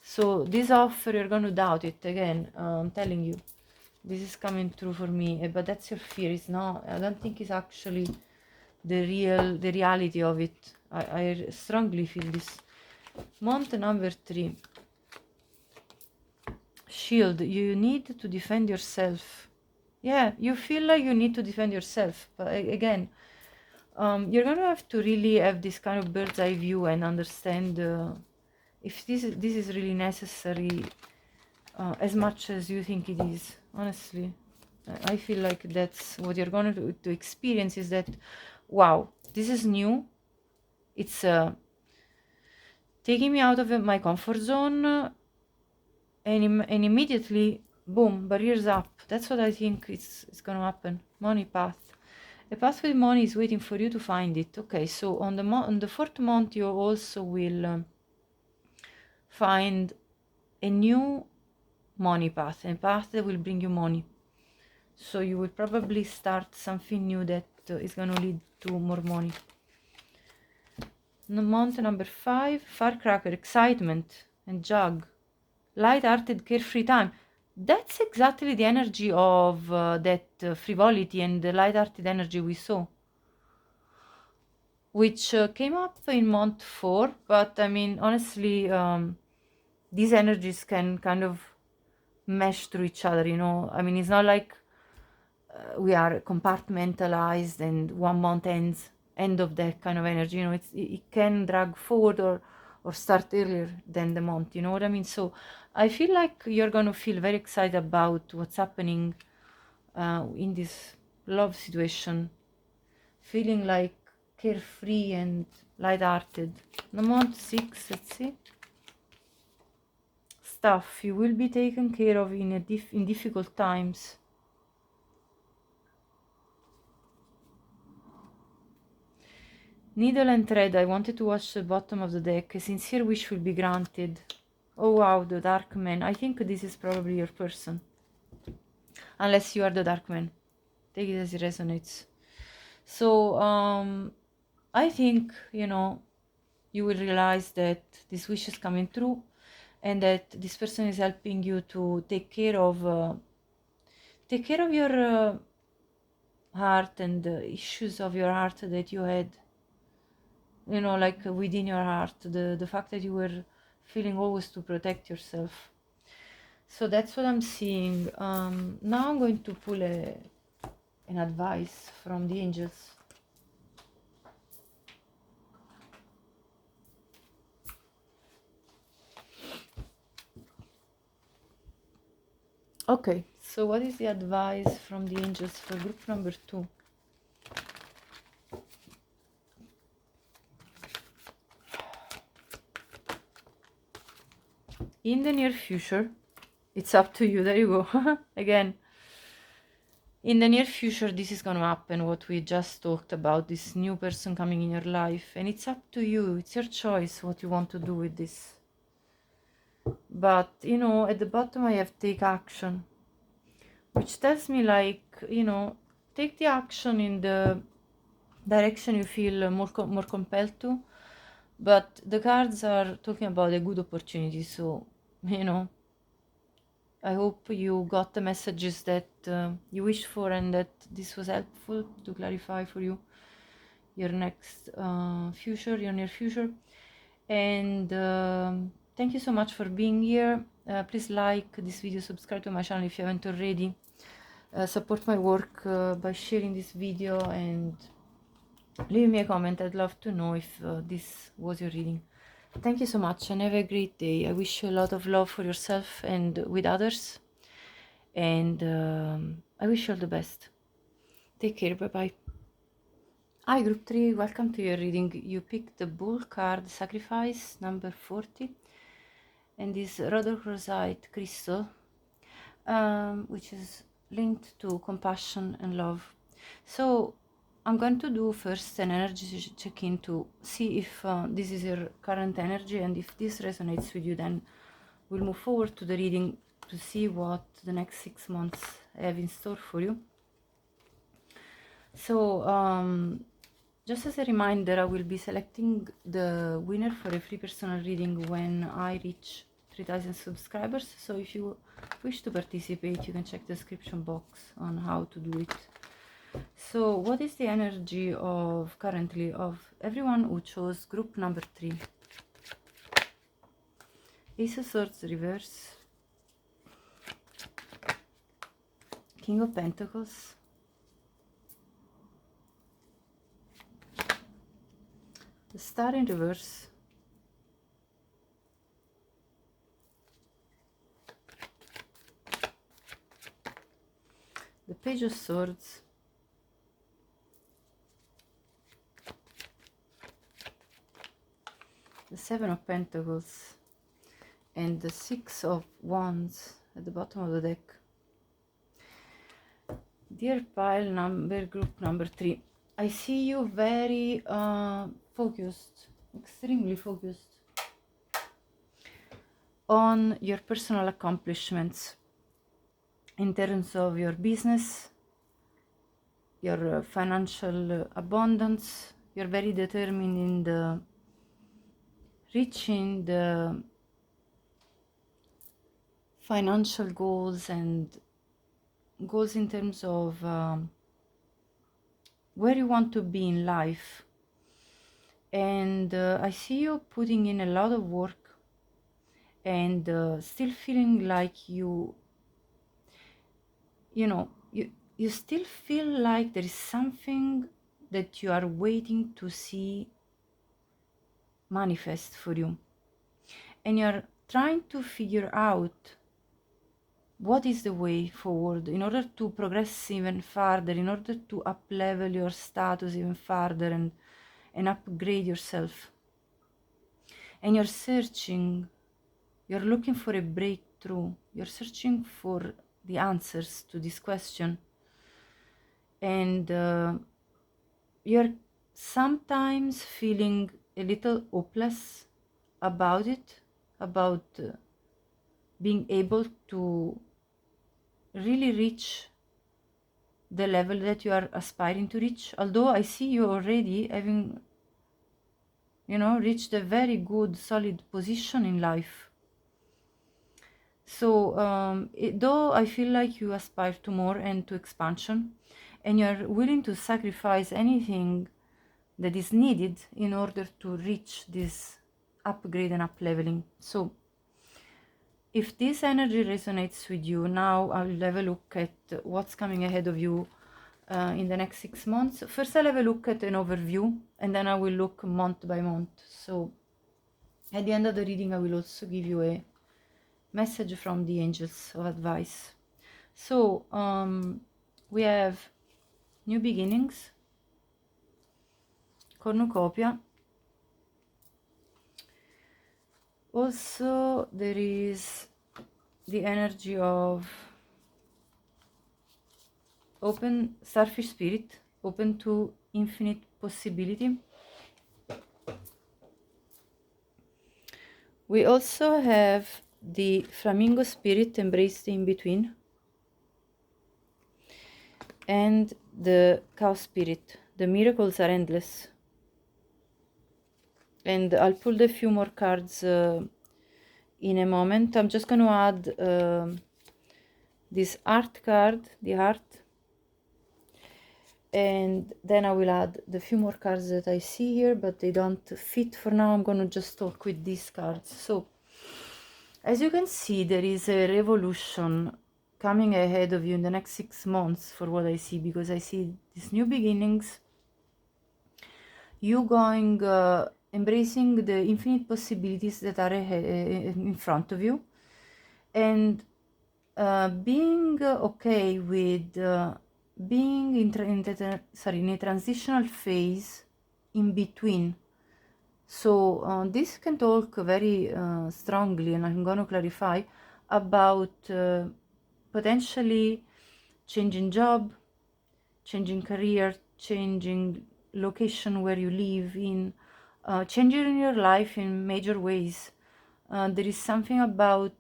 Speaker 1: So this offer, you're going to doubt it again. I'm telling you, this is coming true for me, but that's your fear. It's not, I don't think it's actually the reality of it. I strongly feel this. Month number 3. Shield. You need to defend yourself. Yeah, you feel like you need to defend yourself, but again, you're gonna have to really have this kind of bird's eye view and understand if this is really necessary, as much as you think it is, honestly. I feel like that's what you're going to experience, is that, wow, this is new. It's taking me out of my comfort zone, and immediately, boom, barriers up. That's what I think it's going to happen. Money path. A path with money is waiting for you to find it. Okay, so on the fourth month, you also will find a new money path, a path that will bring you money. So you will probably start something new that is going to lead to more money. Month number 5, firecracker, excitement and jug, light-hearted, carefree time. That's exactly the energy of that frivolity and the light-hearted energy we saw, which came up in month 4. But I mean, honestly, these energies can kind of mesh through each other, you know. I mean, it's not like we are compartmentalized and 1 month ends, end of that kind of energy, you know. It can drag forward or start earlier than the month, you know what I mean? So I feel like you're going to feel very excited about what's happening in this love situation, feeling like carefree and light-hearted. The month 6, let's see. Stuff, you will be taken care of in difficult times. Needle and thread, I wanted to watch the bottom of the deck. A sincere wish will be granted. Oh wow, the dark man. I think this is probably your person. Unless you are the dark man. Take it as it resonates. So, I think, you know, you will realize that this wish is coming true and that this person is helping you to take care of your heart and the issues of your heart that you had, you know, like within your heart, the fact that you were feeling always to protect yourself. So that's what I'm seeing. Now I'm going to pull an advice from the angels. Okay, so what is the advice from the angels for group number 2? In the near future, it's up to you. There you go. Again, in the near future, this is going to happen, what we just talked about, this new person coming in your life. And it's up to you. It's your choice what you want to do with this. But, you know, at the bottom I have take action, which tells me, like, you know, take the action in the direction you feel more compelled to. But the cards are talking about a good opportunity, so, you know, I hope you got the messages that you wished for and that this was helpful to clarify for you your next future, your near future. And thank you so much for being here. Please like this video, subscribe to my channel if you haven't already. Support my work by sharing this video and leave me a comment. I'd love to know if this was your reading. Thank you so much and have a great day. I wish you a lot of love for yourself and with others. And I wish you all the best. Take care. Bye-bye. Hi, Group 3. Welcome to your reading. You picked the Bull card, Sacrifice, number 40. And this rhodochrosite crystal, which is linked to compassion and love. So I'm going to do first an energy check-in to see if this is your current energy, and if this resonates with you, then we'll move forward to the reading to see what the next 6 months have in store for you. So just as a reminder, I will be selecting the winner for a free personal reading when I reach 3,000 subscribers. So if you wish to participate, you can check the description box on how to do it. So what is the energy of currently of everyone who chose group number 3? Ace of Swords reverse, King of Pentacles, the Star in reverse, the Page of Swords, the Seven of Pentacles, and the Six of Wands at the bottom of the deck. Dear pile number, group number 3, I see you very focused, extremely focused on your personal accomplishments in terms of your business, your financial abundance. You're very determined in the reaching the financial goals and goals in terms of where you want to be in life. And I see you putting in a lot of work and still feeling like you know, you still feel like there is something that you are waiting to see manifest for you. And you're trying to figure out what is the way forward in order to progress even further, in order to up-level your status even further and upgrade yourself. And you're searching, you're looking for a breakthrough, you're searching for the answers to this question. And you're sometimes feeling a little hopeless about it, about being able to really reach the level that you are aspiring to reach. Although I see you already having, reached a very good, solid position in life. So, though I feel like you aspire to more and to expansion, and you're willing to sacrifice anything that is needed in order to reach this upgrade and up-leveling. So, if this energy resonates with you, now I'll have a look at what's coming ahead of you in the next 6 months. First, I'll have a look at an overview, and then I will look month by month. So, at the end of the reading, I will also give you a message from the angels of advice. So, we have new beginnings, cornucopia. Also, there is the energy of open starfish spirit, open to infinite possibility. We also have the flamingo spirit, embrace the in-between, and the cow spirit, the miracles are endless. And I'll pull a few more cards in a moment. I'm just going to add this art card, the heart, and then I will add the few more cards that I see here, but they don't fit for now. I'm going to just talk with these cards. So, as you can see, there is a revolution coming ahead of you in the next 6 months for what I see, because I see these new beginnings, you going, embracing the infinite possibilities that are in front of you, and being okay with being in a transitional phase in between. So this can talk very strongly, and I'm going to clarify about potentially changing job, changing career, changing location where you live in, changing your life in major ways. There is something about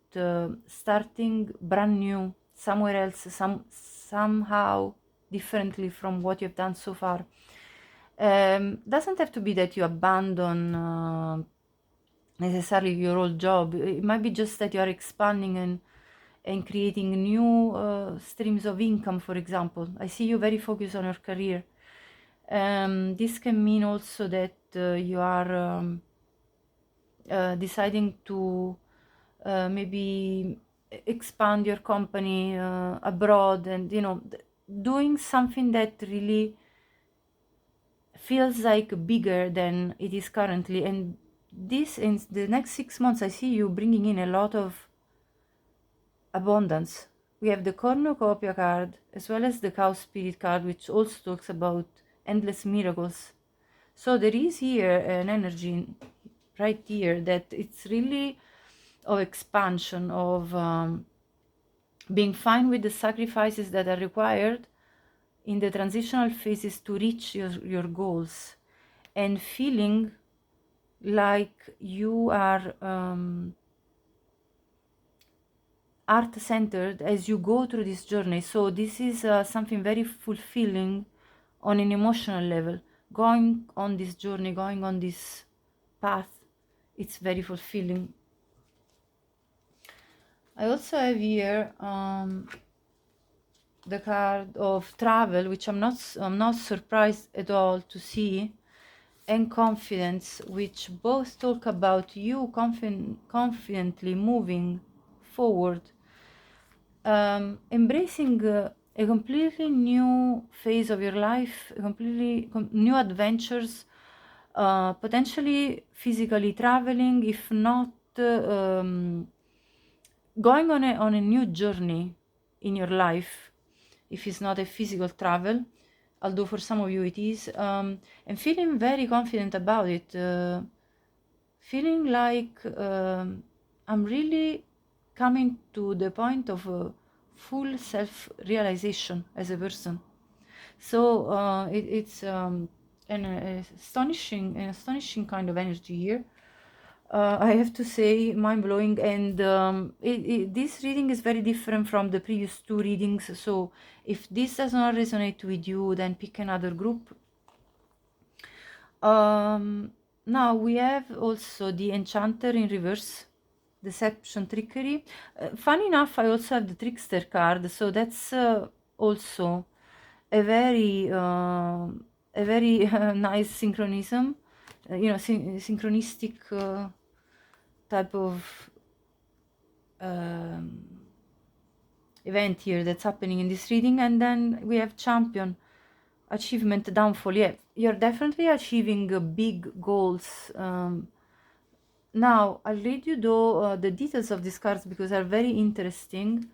Speaker 1: starting brand new somewhere else, somehow differently from what you've done so far. Doesn't have to be that you abandon necessarily your old job. It might be just that you are expanding and creating new streams of income, for example. I see you very focused on your career. This can mean also that you are deciding to maybe expand your company abroad, and doing something that really feels like bigger than it is currently. And this, in the next 6 months, I see you bringing in a lot of abundance, we have the cornucopia card as well as the cow spirit card, which also talks about endless miracles. So there is here an energy right here that it's really of expansion, of being fine with the sacrifices that are required in the transitional phases to reach your goals, and feeling like you are art-centered as you go through this journey. So this is something very fulfilling on an emotional level. Going on this journey, going on this path, it's very fulfilling. I also have here the card of travel, which I'm not surprised at all to see, and confidence, which both talk about you confidently moving forward, embracing a completely new phase of your life, completely new adventures, potentially physically traveling, if not going on a new journey in your life, if it's not a physical travel, although for some of you it is, and feeling very confident about it, feeling like I'm really coming to the point of full self-realization as a person. So it's an astonishing kind of energy here. I have to say, mind-blowing, and this reading is very different from the previous two readings, so if this does not resonate with you, then pick another group. Now we have also the Enchanter in reverse, Deception, Trickery. Funny enough, I also have the Trickster card, so that's also a very nice synchronism, synchronistic type of event here that's happening in this reading. And then we have Champion, Achievement, Downfall. Yeah, you're definitely achieving big goals. Now I'll read you though the details of these cards, because they're very interesting,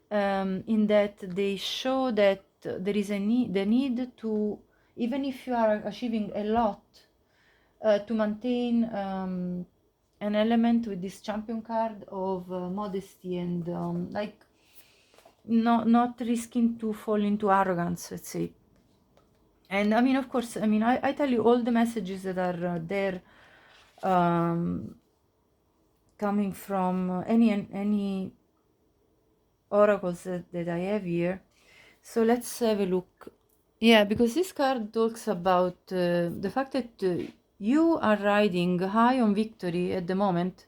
Speaker 1: in that they show that there is the need to, even if you are achieving a lot, to maintain an element with this Champion card of modesty, and like not risking to fall into arrogance, let's say. And I mean, of course, I mean, I tell you all the messages that are there, coming from any oracles that I have here. So let's have a look. Yeah, because this card talks about the fact that you are riding high on victory at the moment,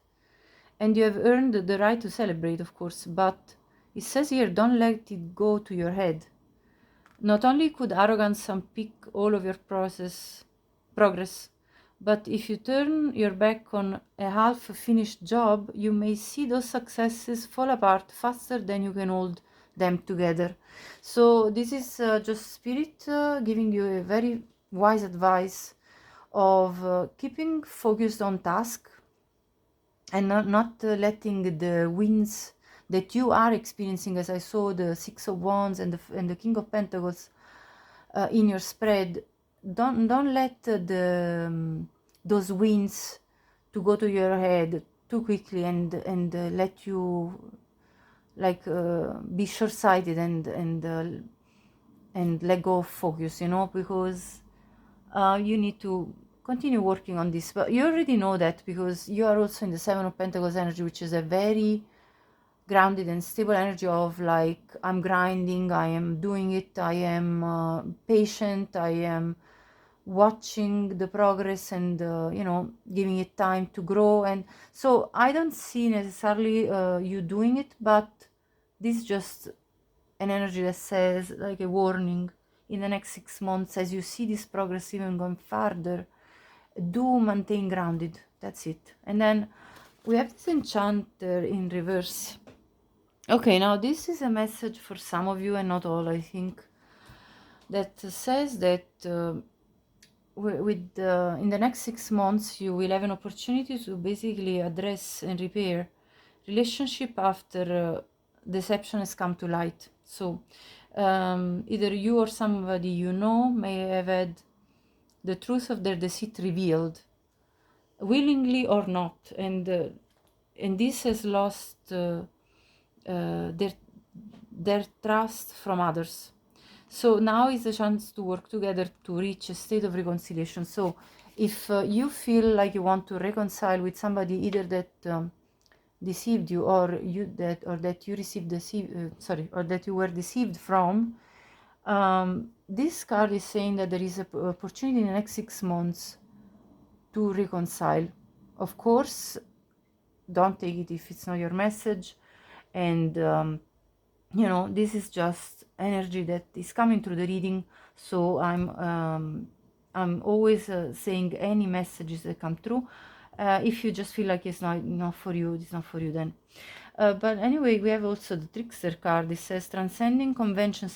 Speaker 1: and you have earned the right to celebrate, of course, but it says here, don't let it go to your head. Not only could arrogance unpick all of your progress, but if you turn your back on a half-finished job, you may see those successes fall apart faster than you can hold them together. So this is just Spirit giving you a very wise advice of keeping focused on task, and not letting the wins that you are experiencing, as I saw the Six of Wands and the King of Pentacles in your spread, don't let those wins to go to your head too quickly, and let you like be short-sighted and let go of focus, because you need to continue working on this. But you already know that, because you are also in the Seven of Pentacles energy, which is a very grounded and stable energy of like, I'm grinding, I am doing it, I am patient, I am watching the progress, and giving it time to grow. And so I don't see necessarily you doing it, but this is just an energy that says, like a warning, in the next 6 months, as you see this progress even going farther, do maintain grounded. That's it. And then we have this Enchanter in reverse. Okay, now this is a message for some of you and not all, I think, that says that in the next 6 months you will have an opportunity to basically address and repair relationship after deception has come to light. So either you or somebody you know may have had the truth of their deceit revealed, willingly or not, and this has lost their trust from others. So now is the chance to work together to reach a state of reconciliation. So if you feel like you want to reconcile with somebody, either that deceived you, or that you received or that you were deceived from, this card is saying that there is an opportunity in the next 6 months to reconcile. Of course, don't take it if it's not your message, and you know, this is just energy that is coming through the reading. So I'm always saying any messages that come through. If you just feel like it's not for you, it's not for you then. But anyway, we have also the Trickster card. It says transcending convention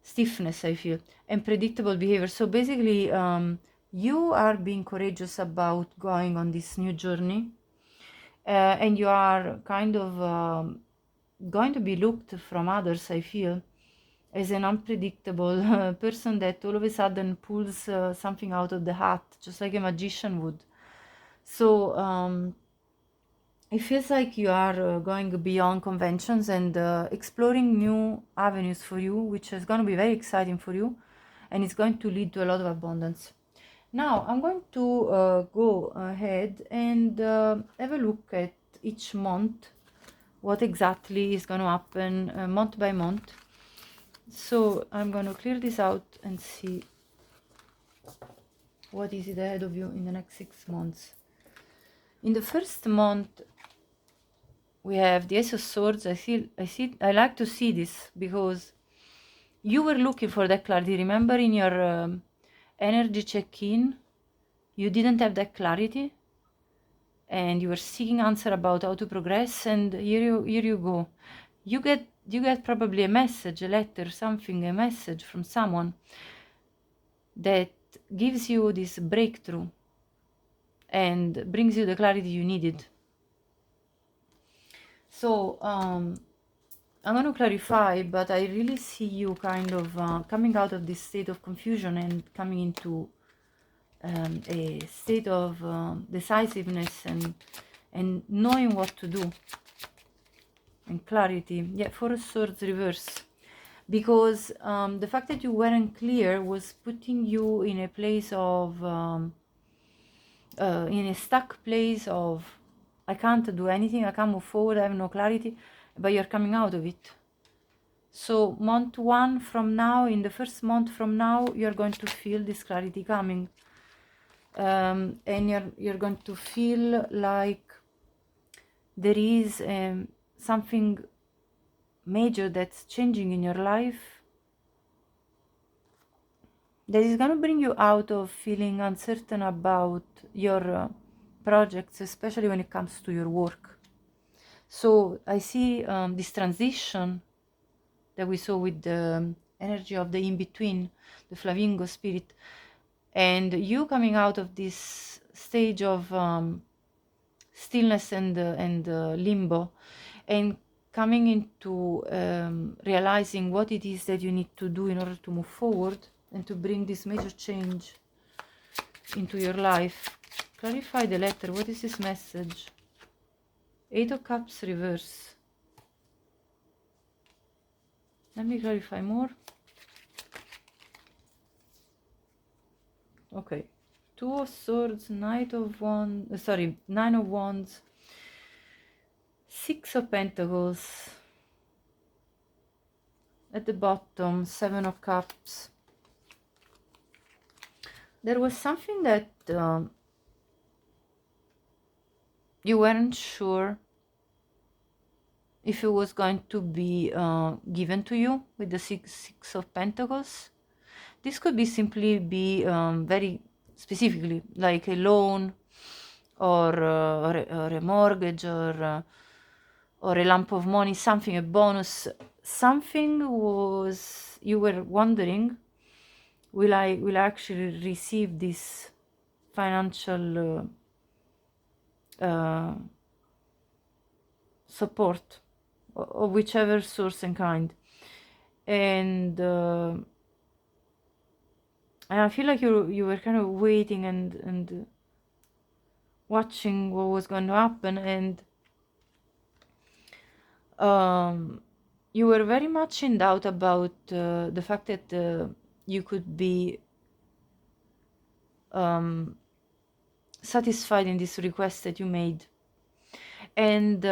Speaker 1: stiffness, I feel, and predictable behavior. So basically, you are being courageous about going on this new journey, and you are kind of going to be looked from others, I feel, as an unpredictable person that all of a sudden pulls something out of the hat, just like a magician would. So it feels like you are going beyond conventions and exploring new avenues for you, which is going to be very exciting for you, and it's going to lead to a lot of abundance. Now I'm going to go ahead and have a look at each month, what exactly is going to happen month by month. So I'm going to clear this out and see what is it ahead of you in the next 6 months. In the first month, we have the Ace of Swords. I like to see this because you were looking for that clarity. Remember, in your energy check-in, you didn't have that clarity, and you were seeking answer about how to progress. And here you go. You get probably a message, a letter, something, a message from someone that gives you this breakthrough and brings you the clarity you needed. So I'm going to clarify, but I really see you kind of coming out of this state of confusion and coming into a state of decisiveness and knowing what to do, and clarity. Yeah, Four of Swords reverse. Because the fact that you weren't clear was putting you in a place of, in a stuck place of, I can't do anything, I can't move forward, I have no clarity, but you're coming out of it. So month 1 from now, in the first month from now, you're going to feel this clarity coming. And you're going to feel like there is something major that's changing in your life that is going to bring you out of feeling uncertain about your projects, especially when it comes to your work. So I see this transition that we saw with the energy of the in-between, the Flamingo spirit, and you coming out of this stage of stillness and limbo, and coming into realizing what it is that you need to do in order to move forward and to bring this major change into your life. Clarify the letter. What is this message? Eight of Cups reverse. Let me clarify more. Okay. Two of Swords, Nine of Wands, Six of Pentacles. At the bottom, Seven of Cups. There was something that you weren't sure if it was going to be given to you with the Six of Pentacles. This could be simply very specifically like a loan or a mortgage or a lump of money, something, a bonus. Something was, you were wondering, will I actually receive this financial support of whichever source and kind. And I feel like you were kind of waiting and watching what was going to happen, and you were very much in doubt about the fact that you could be satisfied in this request that you made, and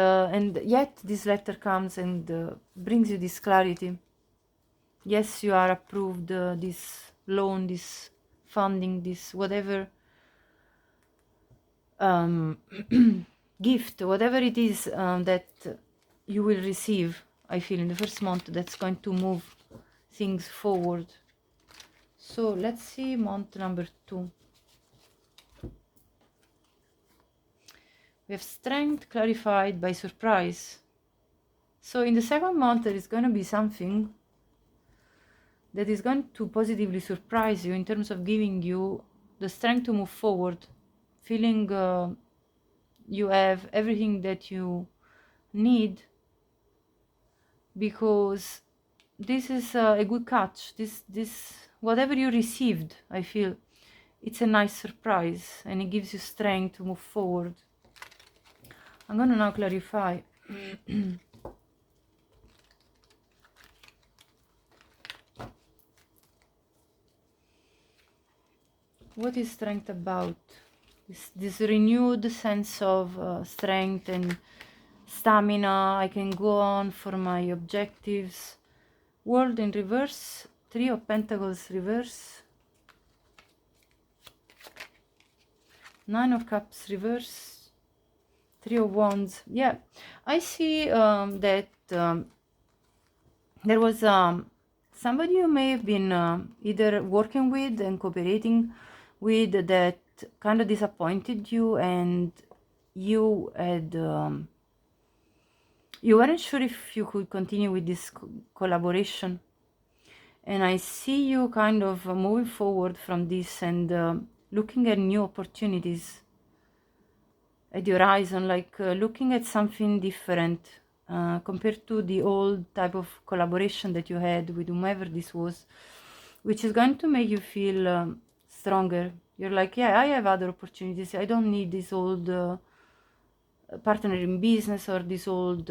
Speaker 1: yet this letter comes and brings you this clarity. Yes, you are approved this loan, this funding, this whatever gift, whatever it is that you will receive, I feel, in the first month, that's going to move things forward. So let's see month number 2. We have strength clarified by surprise. So in the second month there is going to be something that is going to positively surprise you in terms of giving you the strength to move forward, feeling you have everything that you need, because this is a good catch. This whatever you received, I feel it's a nice surprise and it gives you strength to move forward. I'm going to now clarify. What is strength about? This renewed sense of strength and stamina. I can go on for my objectives. World in reverse, 3 of Pentacles reverse, 9 of Cups reverse, 3 of Wands. Yeah, I see that there was somebody you may have been either working with and cooperating with that kind of disappointed you, and you had you weren't sure if you could continue with this collaboration. And I see you kind of moving forward from this and looking at new opportunities at your horizon, like looking at something different compared to the old type of collaboration that you had with whomever this was, which is going to make you feel stronger. You're like, yeah, I have other opportunities. I don't need this old partner in business or this old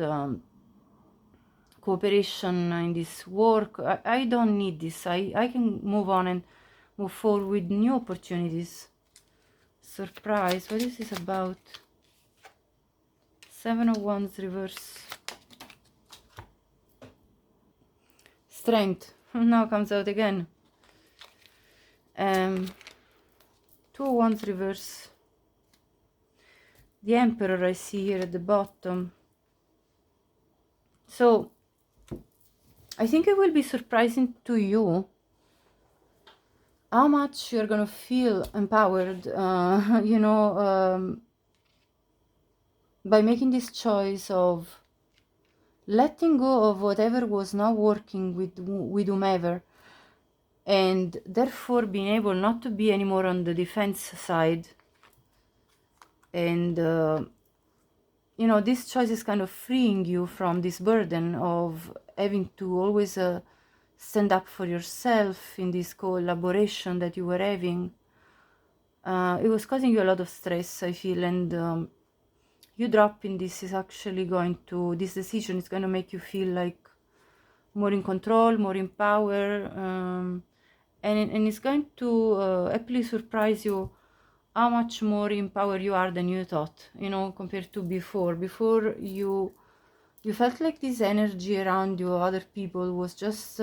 Speaker 1: cooperation in this work. I don't need this. I can move on and move forward with new opportunities. Surprise. What is this about? 7 of Wands reverse. Strength. Now comes out again. 2 of Wands reverse. The Emperor I see here at the bottom. So I think it will be surprising to you how much you're gonna feel empowered, you know, by making this choice of letting go of whatever was not working with whomever, and therefore being able not to be anymore on the defense side. And you know, this choice is kind of freeing you from this burden of having to always stand up for yourself in this collaboration that you were having. It was causing you a lot of stress, I feel, and you dropping this is actually going to, this decision is going to make you feel like more in control, more in power, and it's going to happily surprise you how much more in power you are than you thought, you know, compared to before. Before you felt like this energy around you, other people, was just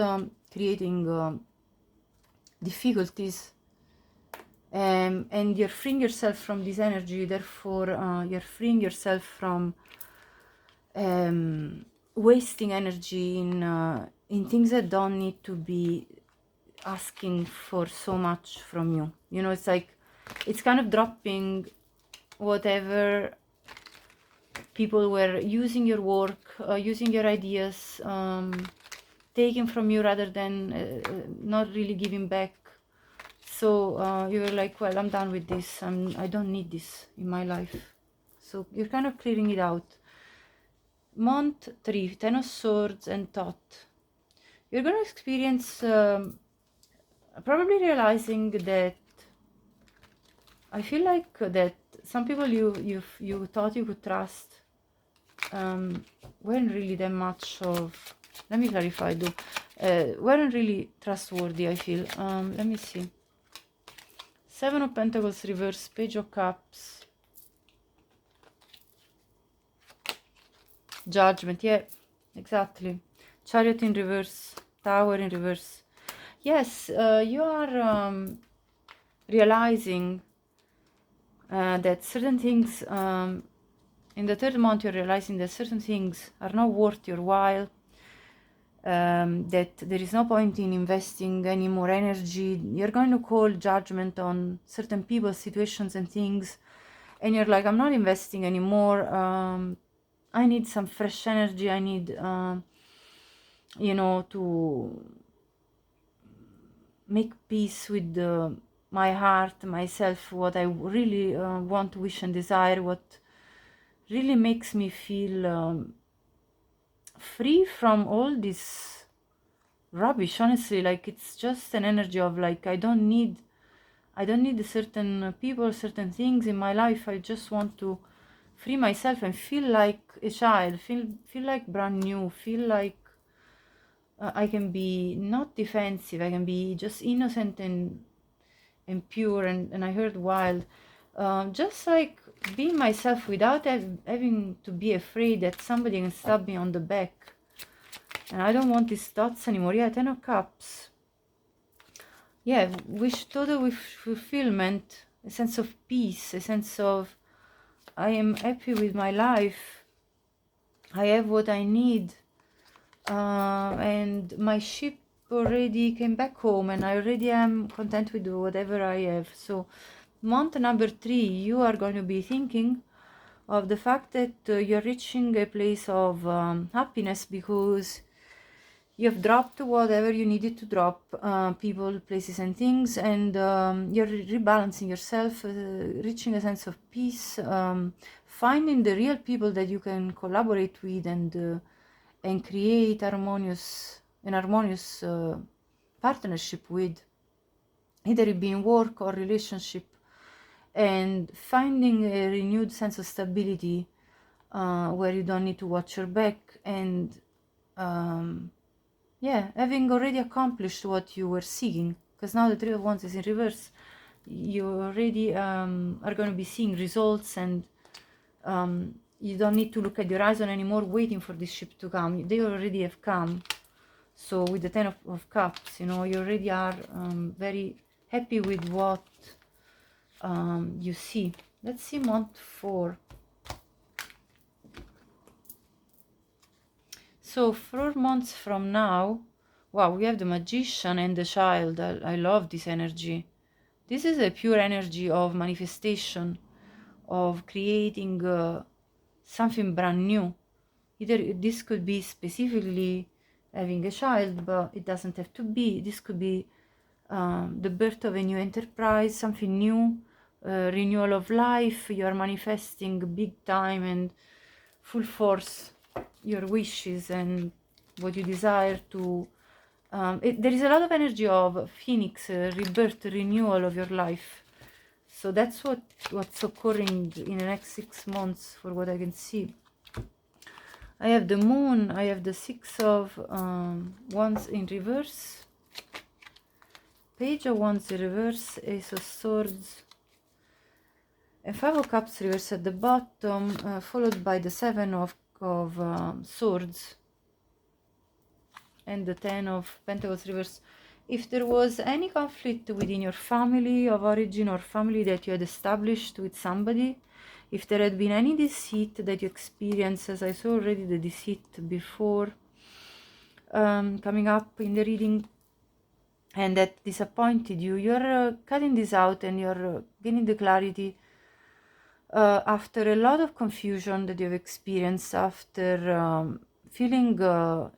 Speaker 1: creating difficulties, and you're freeing yourself from this energy. Therefore you're freeing yourself from wasting energy in things that don't need to be asking for so much from you. You know, it's like, it's kind of dropping whatever people were using your work, using your ideas, taking from you rather than not really giving back. So you were like, well, I'm done with this. I don't need this in my life. So you're kind of clearing it out. Month 3, Ten of Swords and Thought. You're going to experience probably realizing that I feel like that some people you thought you could trust weren't really that much of. Let me clarify though. Weren't really trustworthy, I feel. Let me see. Seven of Pentacles reverse, Page of Cups, Judgment. Yeah, exactly. Chariot in reverse, Tower in reverse. Yes, you are realizing that certain things in the third month, you're realizing that certain things are not worth your while, that there is no point in investing any more energy. You're going to call judgment on certain people, situations and things, and you're like, I'm not investing anymore. I need some fresh energy. I need to make peace with my heart, myself, what I really want, wish and desire, what really makes me feel free from all this rubbish. Honestly, like, it's just an energy of like, I don't need certain people, certain things in my life. I just want to free myself and feel like a child, feel like brand new, feel like I can be not defensive, I can be just innocent and pure, and I heard wild, just like being myself without having to be afraid that somebody can stab me on the back. And I don't want these thoughts anymore. Yeah, Ten of Cups. Yeah, wish, total with fulfillment, a sense of peace, a sense of I am happy with my life, I have what I need, and my ship already came back home, and I already am content with whatever I have. So month number 3, you are going to be thinking of the fact that you're reaching a place of happiness, because you've dropped whatever you needed to drop, people, places and things, and you're rebalancing yourself, reaching a sense of peace, finding the real people that you can collaborate with and create an harmonious partnership with, either it be in work or relationship, and finding a renewed sense of stability where you don't need to watch your back, and yeah, having already accomplished what you were seeking, because now the Three of Wands is in reverse. You already are going to be seeing results, and you don't need to look at your horizon anymore waiting for this ship to come. They already have come. So with the Ten of Cups, you already are very happy with what you see. Let's see month 4. So 4 months from now, wow, we have the Magician and the Child. I love this energy. This is a pure energy of manifestation, of creating something brand new. Either this could be specifically having a child, but it doesn't have to be. This could be the birth of a new enterprise, something new, renewal of life. You are manifesting big time and full force your wishes and what you desire to. There is a lot of energy of phoenix, rebirth, renewal of your life. So that's what's occurring in the next 6 months, for what I can see. I have the Moon, I have the Six of Wands in reverse, Page of Wands in reverse, Ace of Swords, and Five of Cups reverse at the bottom, followed by the Seven of Swords and the Ten of Pentacles reverse. If there was any conflict within your family of origin or family that you had established with somebody, if there had been any deceit that you experienced, as I saw already the deceit before coming up in the reading, and that disappointed you, you're cutting this out, and you're gaining the clarity after a lot of confusion that you've experienced, after feeling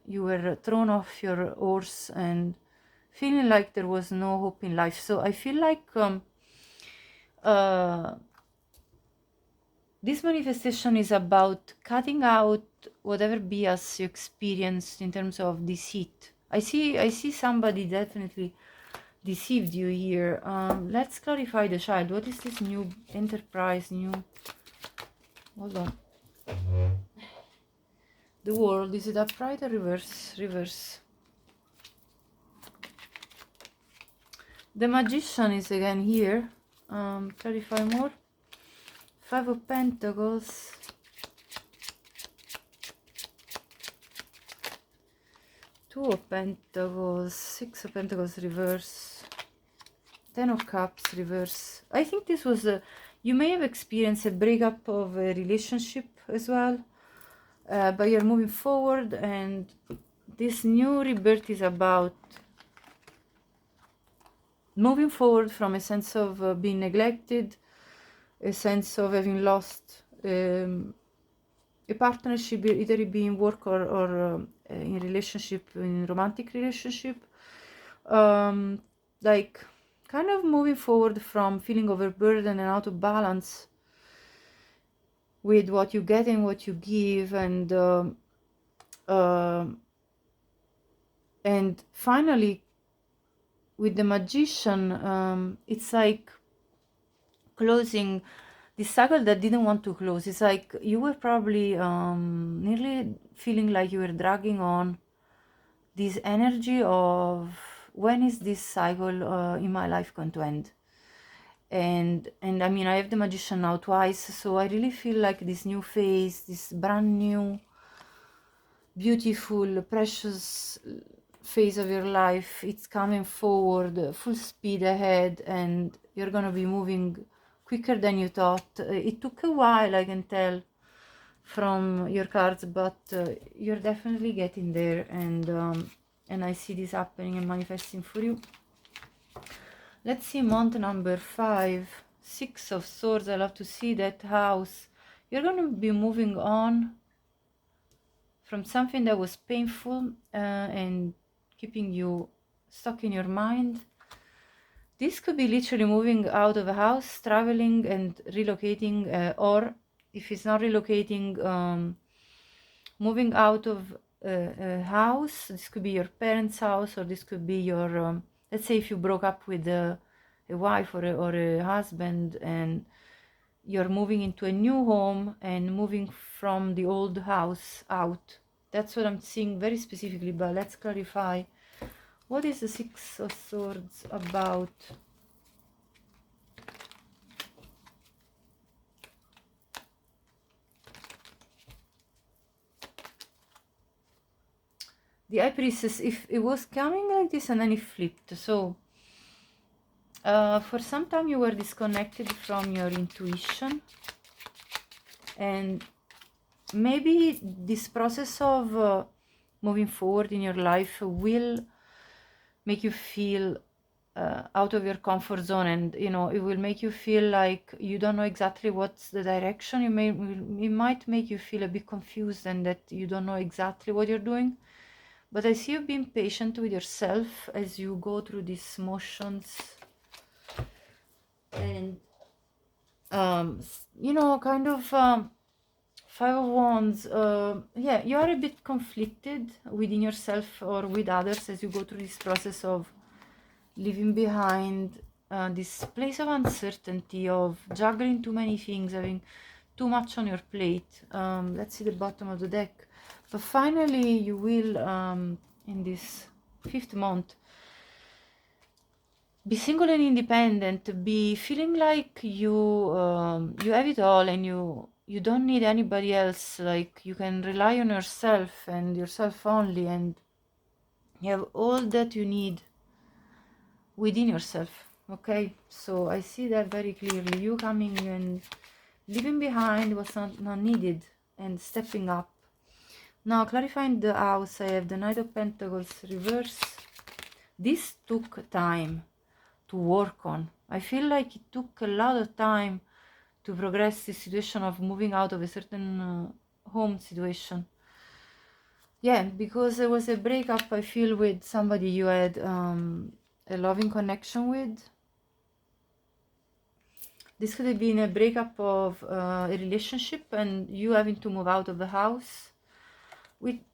Speaker 1: you were thrown off your horse and feeling like there was no hope in life. So I feel like This manifestation is about cutting out whatever bias you experienced in terms of deceit. I see somebody definitely deceived you here. Let's clarify the child. What is this new enterprise, new... Hold on. The world, is it upright or reverse? Reverse. The magician is again here. Clarify more. 5 of Pentacles. 2 of Pentacles. 6 of Pentacles reverse. 10 of Cups reverse. I think this was a... You may have experienced a breakup of a relationship as well. But you're moving forward, and this new rebirth is about moving forward from a sense of being neglected, a sense of having lost a partnership, either it be in work or in relationship, in romantic relationship. Like kind of moving forward from feeling overburdened and out of balance with what you get and what you give, and finally with the magician, it's like closing this cycle that didn't want to close. It's like you were probably nearly feeling like you were dragging on this energy of, when is this cycle in my life going to end? And I mean, I have the magician now twice, so I really feel like this new phase, this brand new beautiful precious phase of your life, it's coming forward full speed ahead, and you're gonna be moving quicker than you thought. It took a while, I can tell from your cards, but you're definitely getting there, and I see this happening and manifesting for you. Let's see month number 5. 6 of Swords. I love to see that house. You're going to be moving on from something that was painful and keeping you stuck in your mind. This could be literally moving out of a house, traveling and relocating, or if it's not relocating, moving out of a house. This could be your parents' house, or this could be your... let's say if you broke up with a wife or a husband, and you're moving into a new home and moving from the old house out. That's what I'm seeing very specifically, but let's clarify. What is the 6 of Swords about? The High Priestess, if it was coming like this and then it flipped. So for some time you were disconnected from your intuition, and maybe this process of moving forward in your life will make you feel out of your comfort zone, and you know, it will make you feel like you don't know exactly what's the direction. It might make you feel a bit confused, and that you don't know exactly what you're doing. But I see you being patient with yourself as you go through these motions, and you know, kind of 5 of Wands. Yeah, you are a bit conflicted within yourself or with others as you go through this process of leaving behind this place of uncertainty, of juggling too many things, having too much on your plate. Let's see the bottom of the deck. But finally you will, in this 5th month, be single and independent, be feeling like you have it all, and you don't need anybody else. Like you can rely on yourself and yourself only, and you have all that you need within yourself. Okay, so I see that very clearly. You coming and leaving behind what's not needed and stepping up. Now clarifying the house, I have the Knight of Pentacles reverse. This took time to work on. I feel like it took a lot of time to progress this situation of moving out of a certain home situation. Yeah, because there was a breakup, I feel, with somebody you had a loving connection with. This could have been a breakup of a relationship and you having to move out of the house.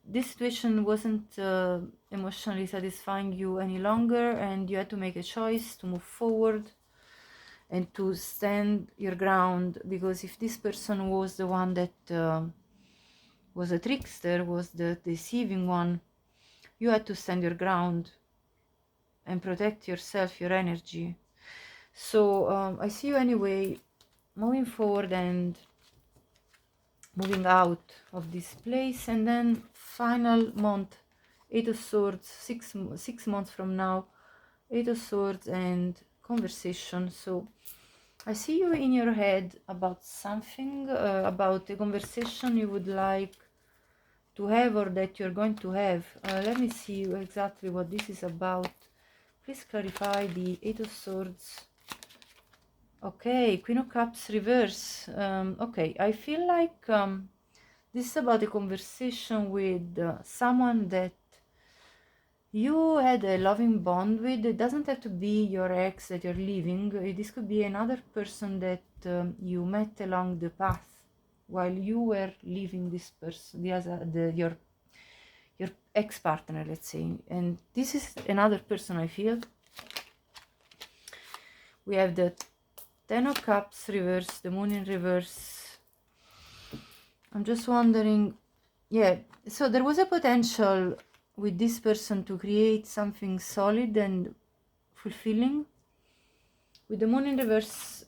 Speaker 1: This situation wasn't emotionally satisfying you any longer, and you had to make a choice to move forward and to stand your ground, because if this person was the one that was a trickster, was the deceiving one, you had to stand your ground and protect yourself, your energy. So I see you anyway moving forward and moving out of this place. And then final month, Eight of Swords, 6 months from now, Eight of Swords and conversation. So I see you in your head about something, about a conversation you would like to have or that you're going to have. Let me see exactly what this is about. Please clarify the Eight of Swords. Okay, Queen of Cups reverse. Okay, I feel like this is about a conversation with someone that you had a loving bond with. It doesn't have to be your ex that you're leaving. This could be another person that you met along the path while you were leaving this person, your ex-partner, let's say. And this is another person, I feel. We have the Ten of Cups reverse, the Moon in reverse. I'm just wondering, yeah, so there was a potential with this person to create something solid and fulfilling. With the Moon in reverse,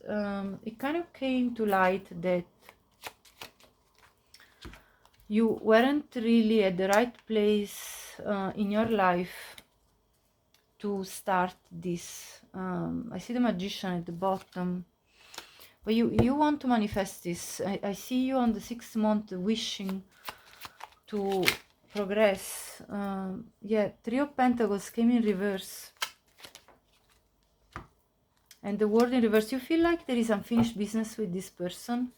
Speaker 1: it kind of came to light that you weren't really at the right place in your life to start this. I see the Magician at the bottom. But you want to manifest this. I see you on the 6th month wishing to progress. Yeah, Three of Pentacles came in reverse. And the World in reverse. You feel like there is unfinished business with this person.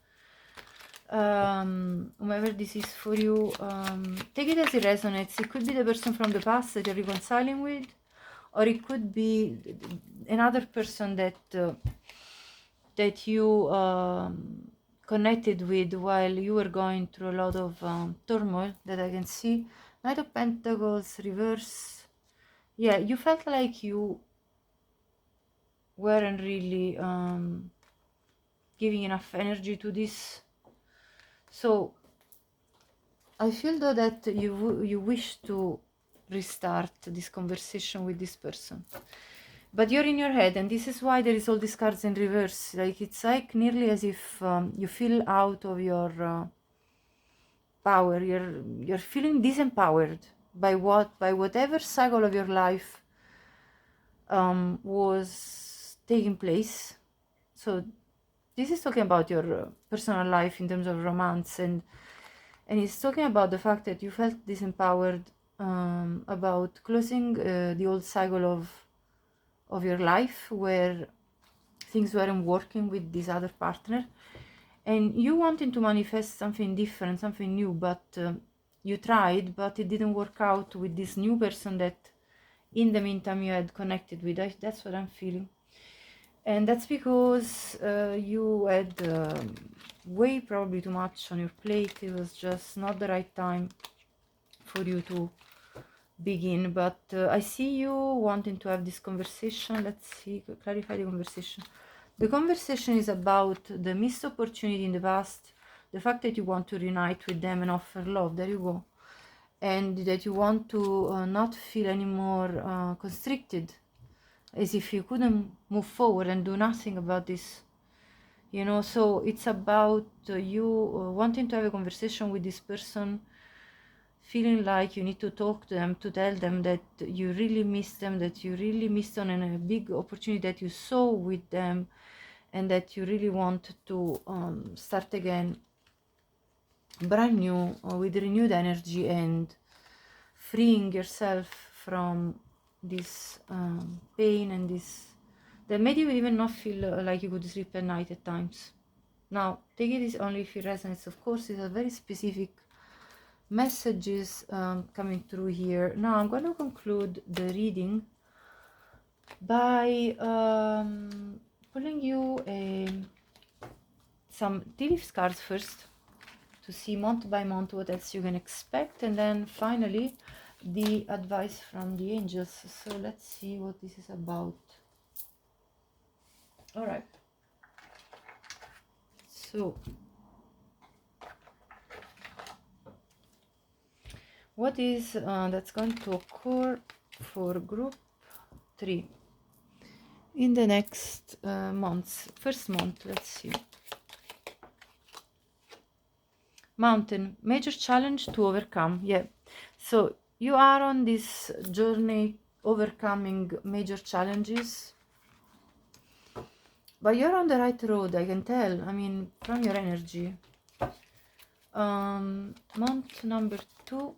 Speaker 1: Whomever this is for you, take it as it resonates. It could be the person from the past that you're reconciling with, or it could be another person that you connected with while you were going through a lot of turmoil that I can see. Knight of Pentacles reverse. Yeah, you felt like you weren't really giving enough energy to this. So I feel though that you wish to restart this conversation with this person. But you're in your head, and this is why there is all these cards in reverse. Like, it's like nearly as if you feel out of your power. You're feeling disempowered by whatever cycle of your life was taking place. So this is talking about your personal life in terms of romance, and it's talking about the fact that you felt disempowered about closing the old cycle of your life where things weren't working with this other partner, and you wanting to manifest something different, something new, but you tried, but it didn't work out with this new person that in the meantime you had connected with. That's what I'm feeling. And that's because you had way probably too much on your plate. It was just not the right time for you to begin. But I see you wanting to have this conversation. Let's see, clarify the conversation. The conversation is about the missed opportunity in the past, the fact that you want to reunite with them and offer love. There you go. And that you want to not feel anymore constricted, as if you couldn't move forward and do nothing about this, you know. So it's about you wanting to have a conversation with this person, feeling like you need to talk to them, to tell them that you really miss them, that you really missed on a big opportunity that you saw with them, and that you really want to start again brand new, with renewed energy, and freeing yourself from this pain and this that made you even not feel like you could sleep at night at times. Now, take it only if it resonates. Of course, these are very specific messages coming through here. Now, I'm going to conclude the reading by pulling you a some tea leaves cards first to see month by month what else you can expect, and then finally the advice from the angels. So let's see what this is about. All right, so what is that's going to occur for group 3 in the next months? First month, let's see. Mountain, major challenge to overcome. Yeah, so you are on this journey overcoming major challenges, but you're on the right road, I can tell. I mean, from your energy. Month number 2,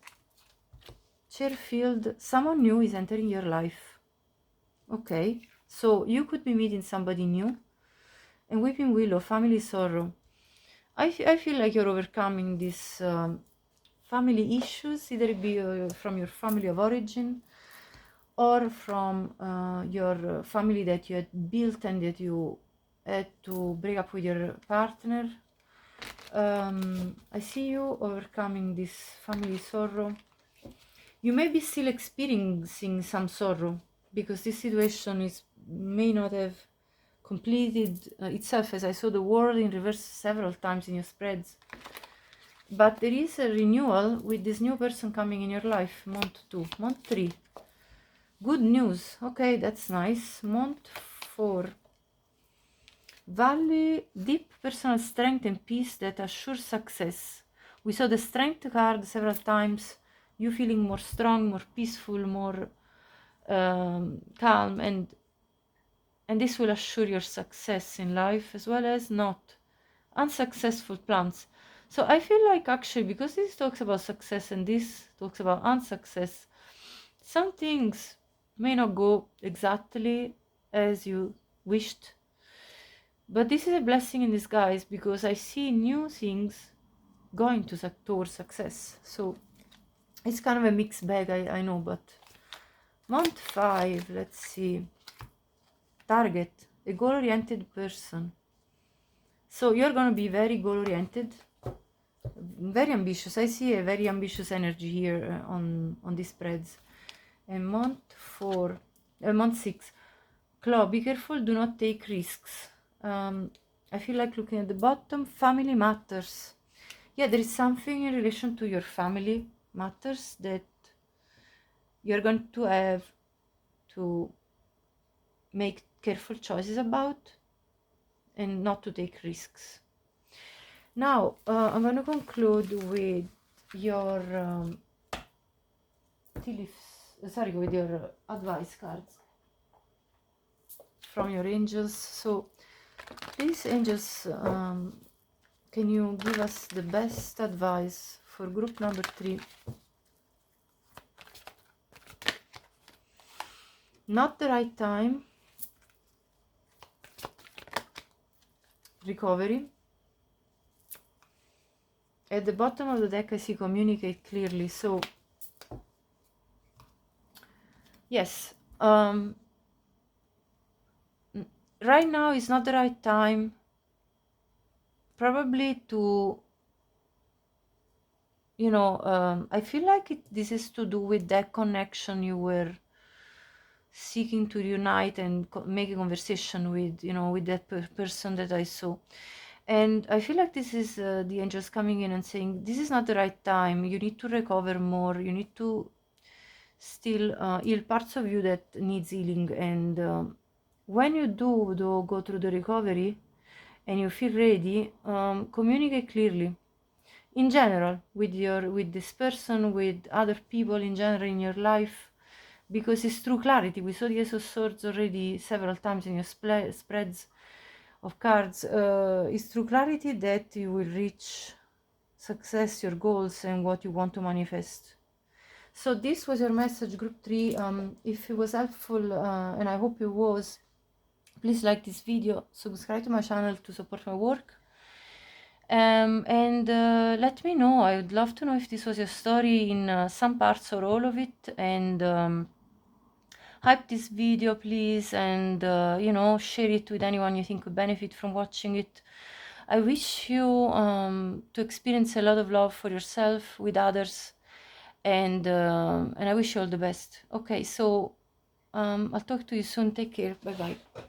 Speaker 1: Cheerfield, someone new is entering your life. Okay, so you could be meeting somebody new. And Weeping Willow, family sorrow. I feel like you're overcoming these family issues, either it be from your family of origin or from your family that you had built and that you had to break up with your partner. I see you overcoming this family sorrow. You may be still experiencing some sorrow because this situation may not have completed itself, as I saw the world in reverse several times in your spreads. But there is a renewal with this new person coming in your life. Month 2, month 3. Good news. Okay, that's nice. Month 4. Value deep personal strength and peace that assures success. We saw the strength card several times. You feeling more strong, more peaceful, more calm, and this will assure your success in life, as well as not unsuccessful plans. So I feel like actually, because this talks about success and this talks about unsuccess, some things may not go exactly as you wished, but this is a blessing in disguise because I see new things going towards success. So it's kind of a mixed bag, I know. But month 5, let's see. Target, a goal-oriented person. So you're going to be very goal-oriented, very ambitious. I see a very ambitious energy here on these spreads. And month 6, Claw, be careful, do not take risks. I feel like looking at the bottom, family matters. Yeah, there is something in relation to your family matters that you're going to have to make careful choices about and not to take risks. Now, I'm going to conclude with your with your advice cards from your angels. So, please, angels, can you give us the best advice for group number 3? Not the right time. Recovery. At the bottom of the deck I see communicate clearly. So yes, right now is not the right time probably to, you know, I feel like this is to do with that connection you were seeking to unite and make a conversation with, you know, with that person that I saw. And I feel like this is the angels coming in and saying, this is not the right time. You need to recover more. You need to still heal parts of you that needs healing. And when you do go through the recovery and you feel ready, communicate clearly. In general, with this person, with other people in general in your life, because it's true clarity. We saw the Ace of Swords already several times in your spreads of cards. It's through clarity that you will reach success, your goals, and what you want to manifest. So this was your message, group 3. If it was helpful, and I hope it was, please like this video, subscribe to my channel to support my work, and let me know. I would love to know if this was your story in some parts or all of it, and hype this video, please, and you know, share it with anyone you think could benefit from watching it. I wish you to experience a lot of love for yourself, with others, and I wish you all the best. Okay, so I'll talk to you soon. Take care. Bye bye.